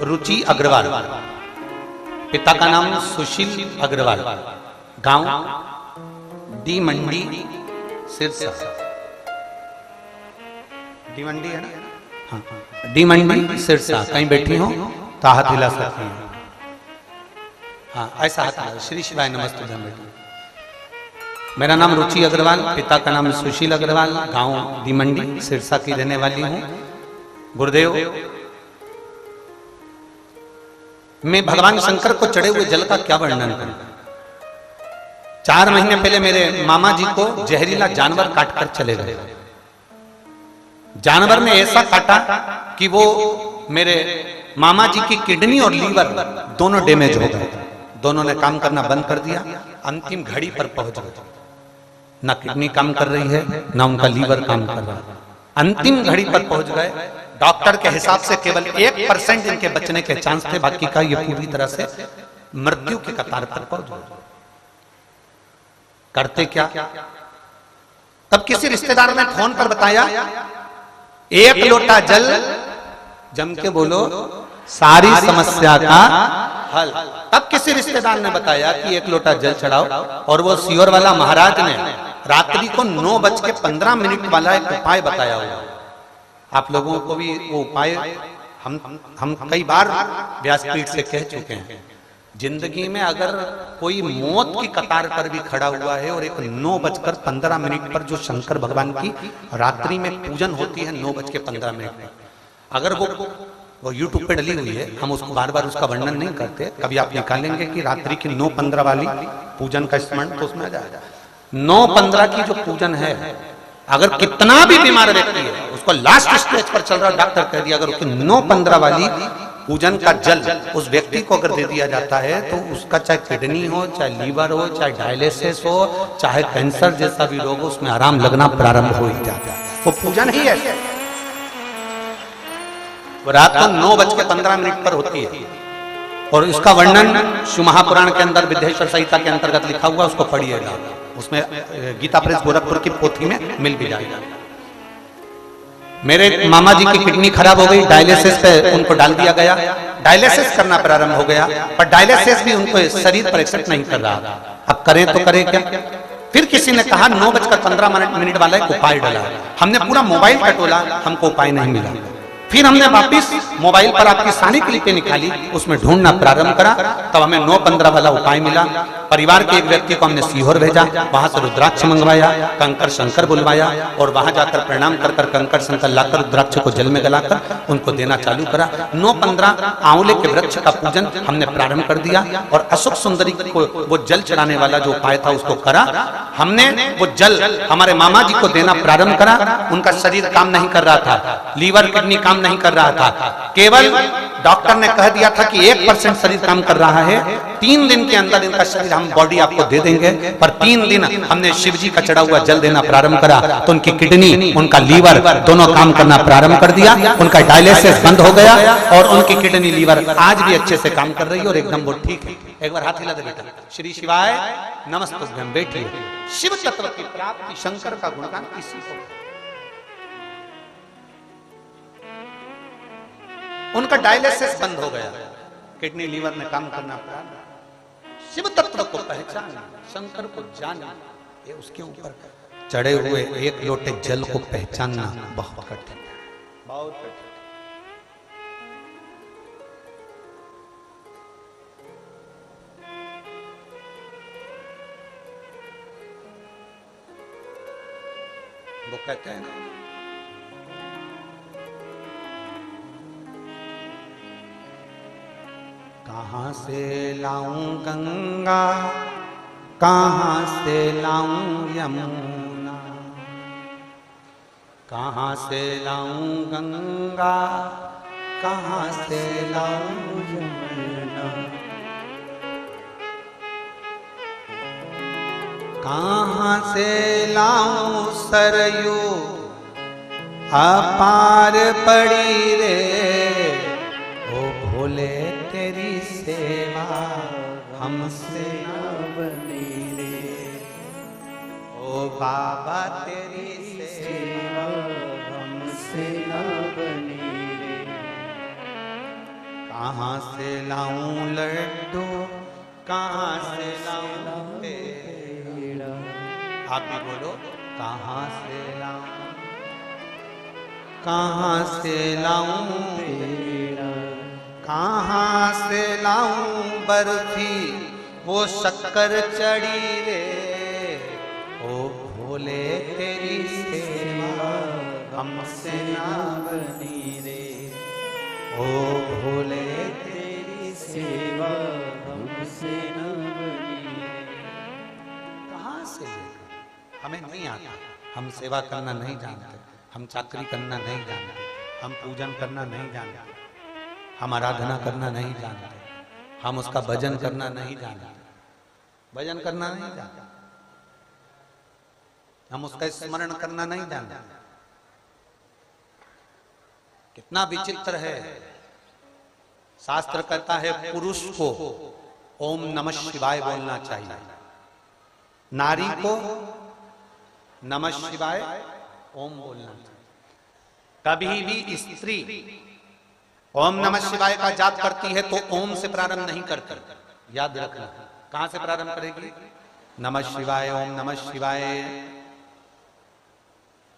रुचि अग्रवाल, पिता का नाम सुशील अग्रवाल, गांव डी मंडी सिरसा। डी मंडी है ना? हाँ, डी मंडी सिरसा। कहीं बैठी हो तो हाथ हिला सकती हैं। हाँ, ऐसा हाथ हिला। श्री शिवाय नमस्ते धन बेटी। मेरा नाम रुचि अग्रवाल, पिता का नाम सुशील अग्रवाल, गांव डी मंडी सिरसा की रहने वाली हूँ। गुरुदेव, मैं भगवान शंकर को चढ़े हुए जल का क्या वर्णन करूं। 4 महीने पहले मेरे मामा जी को जहरीला जानवर काटकर चले गए। जानवर ने ऐसा काटा कि वो मेरे मामा जी की किडनी और लीवर दोनों डैमेज हो गए। दोनों ने काम करना बंद कर दिया। अंतिम घड़ी पर पहुंच गए। ना किडनी काम कर रही है, ना उनका लीवर काम कर रहा है। अंतिम घड़ी पर पहुंच गए। डॉक्टर के हिसाब से केवल 1% इनके बचने के चांस थे, बाकी का ये पूरी तरह से मृत्यु के कतार पर पहुंच गए। करते क्या? तब किसी रिश्तेदार ने फोन पर बताया, 1 लोटा जल, जम के बोलो, सारी समस्या का फल। तब किसी रिश्तेदार ने बताया कि 1 लोटा जल चढ़ाओ, और वो सीहोर वाला महाराज ने रात्रि को 9:15 वाला एक उपाय बताया हुआ। आप लोगों को भी वो उपाय हम कई बार व्यासपीठ से कह चुके हैं। जिंदगी में अगर कोई मौत की कतार पर भी खड़ा हुआ है और एक 9:15 पर जो शंकर भगवान की रात्रि में पूजन होती है 9:15 पर, अगर वो YouTube पे डली हुई है, हम उसको बार बार उसका वर्णन नहीं करते, कभी आप निकालेंगे कि रात्रि की 9:15 वाली पूजन का स्मरण तो उसमें आ जाएगा। 9:15 की जो पूजन है, अगर कितना भी बीमार व्यक्ति है, उसको लास्ट स्टेज पर चल रहा, डॉक्टर कह दिया, अगर उसकी 9:15 वाली पूजन का जल उस व्यक्ति को अगर दे दिया जाता है तो उसका चाहे किडनी हो, चाहे लीवर हो, चाहे डायलिसिस हो, चाहे कैंसर जैसा भी रोग हो, उसमें आराम लगना प्रारंभ हो ही जाता है। वो पूजन ही ऐसे रात को 9:15 पर होती है, और इसका वर्णन शिव महापुराण के अंदर विद्येश्वर संहिता के अंतर्गत लिखा हुआ, उसको पढ़िएगा, उसमें गीता प्रेस गोरखपुर की पोथी में मिल भी जाएगा। मेरे मामा जी की किडनी खराब हो गई, डायलिसिस पे उनको डाल दिया गया, डायलिसिस करना प्रारंभ हो गया, पर डायलिसिस भी उनको शरीर पर एक्सेप्ट नहीं कर रहा। अब करें तो करें क्या? फिर किसी ने कहा 9:15 वाला एक उपाय डाला, हमने पूरा मोबाइल टटोला, हमको उपाय नहीं मिला। फिर हमने वापिस मोबाइल पर आपकी सारी क्लिपें निकाली, उसमें ढूंढना प्रारंभ करा, तब हमें 9:15 वाला उपाय मिला। परिवार के एक व्यक्ति को हमने सीहोर भेजा, वहां से रुद्राक्ष मंगवाया, कंकर शंकर बुलवाया, और वहां जाकर प्रणाम कर कर कंकर शंकर लाकर रुद्राक्ष को जल में गलाकर उनको देना चालू करा। 9:15 आंवले के वृक्ष का पूजन हमने प्रारंभ कर दिया, और अशोक सुंदरी को वो जल चढ़ाने वाला जो उपाय था उसको करा। हमने वो जल हमारे मामा जी को देना प्रारंभ करा। उनका शरीर काम नहीं कर रहा था, लीवर किडनी काम नहीं कर रहा था, केवल डॉक्टर ने कह दिया था कि 1% शरीर काम कर रहा है, 3 दिन के अंदर इनका शरीर हम बॉडी आपको दे देंगे। पर 3 दिन हमने शिव जी का चढ़ा हुआ जल देना प्रारंभ करा तो उनकी किडनी, उनका लीवर दोनों काम करना प्रारंभ कर दिया, उनका डायलिसिस बंद हो गया, और उनकी किडनी लीवर आज भी अच्छे से काम कर रही है, और एकदम वो ठीक है। एक बार हाथ हिला दे बेटा, श्री शिवाय नमस्तुभ्यं। बैठिए। शिव तत्व की प्राप्ति, शंकर का गुणगान किसी को, उनका डायलिसिस बंद हो गया, किडनी लीवर ने काम करना प्रारंभ। शिव तत्व को पहचाना, शंकर को जाना, ये उसके ऊपर चढ़े हुए 1 लोटे जल को पहचानना बहुत कठिन है, बहुत कठिन। वो कहते हैं ना, कहां से लाऊं गंगा, कहां से लाऊं यमुना, कहां से लाऊं गंगा, कहां से लाऊं यमुना, कहां से लाऊं सरयू अपार पड़ी रे, ओ भोले तेरी सेवा हमसे न बनी रे, ओ बाबा तेरी सेवा हमसे न बनी रे, कहां से लाऊं लड्डू, कहां से लाऊं पेड़ा, आप भी बोलो, कहां से लाऊं, कहां से लाऊं पेड़ा, कहां से लाऊं बर्फी, वो शक्कर चढ़ी रे, ओ भोले तेरी सेवा हमसे ना बनी रे, ओ भोले तेरी सेवा हमसे ना बनी रे। कहां से लेकर, हमें नहीं आता, हम सेवा करना नहीं जानते, हम चाकरी करना नहीं जानते, हम पूजन करना नहीं जानते, हम आराधना करना नहीं जानते, हम उसका भजन करना नहीं जानते, भजन करना नहीं जानते, हम उसका स्मरण करना नहीं जानते। कितना विचित्र है। शास्त्र कहता है पुरुष को ओम नमः शिवाय बोलना चाहिए, नारी को नमः शिवाय ओम बोलना चाहिए। कभी भी स्त्री ओम नमः शिवाय का जाप करती है तो ओम से प्रारंभ नहीं करती, याद रखना। कहां से प्रारंभ करेगी? नमः शिवाय, ओम नमः शिवाय,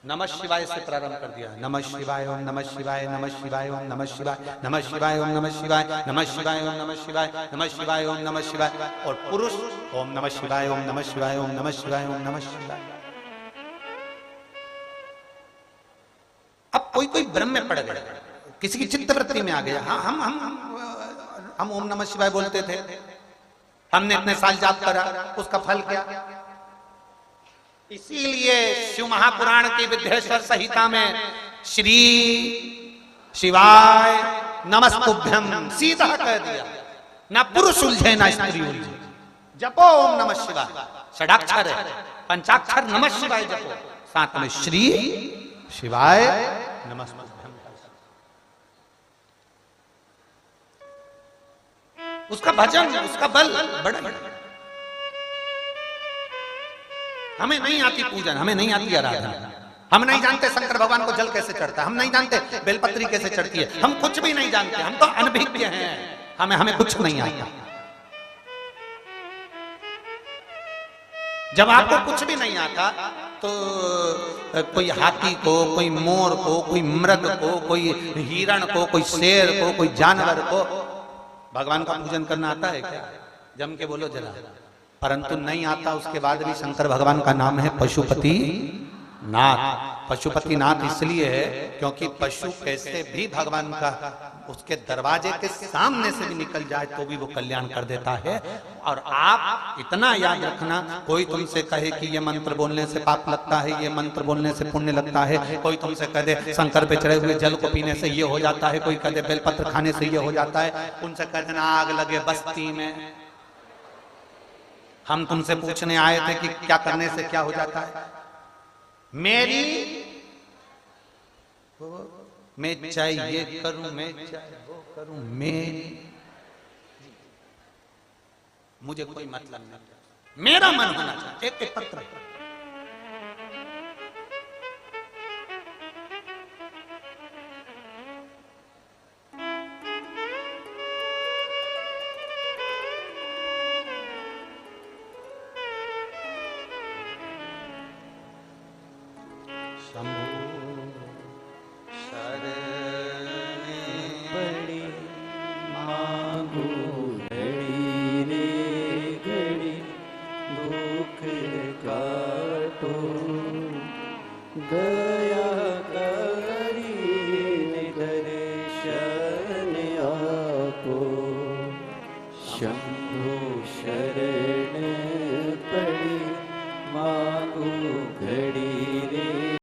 नमः शिवाय से प्रारंभ कर दिया। नमः शिवाय, ओम नमः शिवाय, नमः शिवाय, ओम नमः शिवाय, नमः शिवाय, ओम नमः शिवाय, नमः शिवाय, ओम नमः शिवाय, नमः शिवाय, ओम नमः शिवाय। और पुरुष ओम नमः शिवाय, ओम नमः शिवाय, ओम नमः शिवाय, ओम नमः शिवाय। अब कोई कोई भ्रम में पड़ गया, किसी की चित्तवृत्ति में आ गया, हाँ हम ओम नमः शिवाय बोलते थे, हमने इतने साल जाप करा, उसका फल क्या? इसीलिए शिव महापुराण की विद्येश्वर संहिता में श्री शिवाय नमस्तुभ्यम सीधा कह दिया, ना पुरुष उलझे ना स्त्री उलझे। जपो ओम नमः शिवाय, षडाक्षर है, पंचाक्षर नमः शिवाय जपो, साथ में श्री शिवाय नमस्तुभ्यम। उसका भजन, उसका बल बड़ा। हमें नहीं आती पूजन, हमें नहीं आती आराधना, हम नहीं जानते शंकर भगवान को जल कैसे चढ़ता है, हम नहीं जानते बेलपत्री कैसे चढ़ती है, हम कुछ भी नहीं जानते, हम तो अनभिज्ञ हैं, हमें कुछ नहीं आता। जब आपको कुछ भी नहीं आता तो कोई हाथी को, कोई मोर को, कोई मृग को, कोई हिरण को, कोई शेर को, कोई जानवर को भगवान का पूजन करना आता है क्या? जम के बोलो जरा। परंतु नहीं आता, उसके बाद भी शंकर भगवान का नाम है पशुपति नाथ। पशुपति नाथ इसलिए है क्योंकि पशु कैसे भी भगवान का उसके दरवाजे के सामने से भी निकल जाए तो भी वो कल्याण कर देता है। और आप इतना याद रखना, कोई तुमसे कहे कि ये मंत्र बोलने से पाप लगता है, ये मंत्र बोलने से पुण्य लगता है, कोई तुमसे कह दे शंकर पे चढ़े हुए जल को पीने से ये हो जाता है, कोई कह दे बेलपत्र खाने से ये हो जाता है, उनसे कह देना आग लगे बस्ती में। हम तुमसे पूछने आए थे कि क्या करने से क्या हो जाता है। मेरी मैं चाहे ये करूं, मैं चाहे वो करूं, मुझे कोई मतलब नहीं, मेरा मन होना चाहिए। एक पत्र शंकर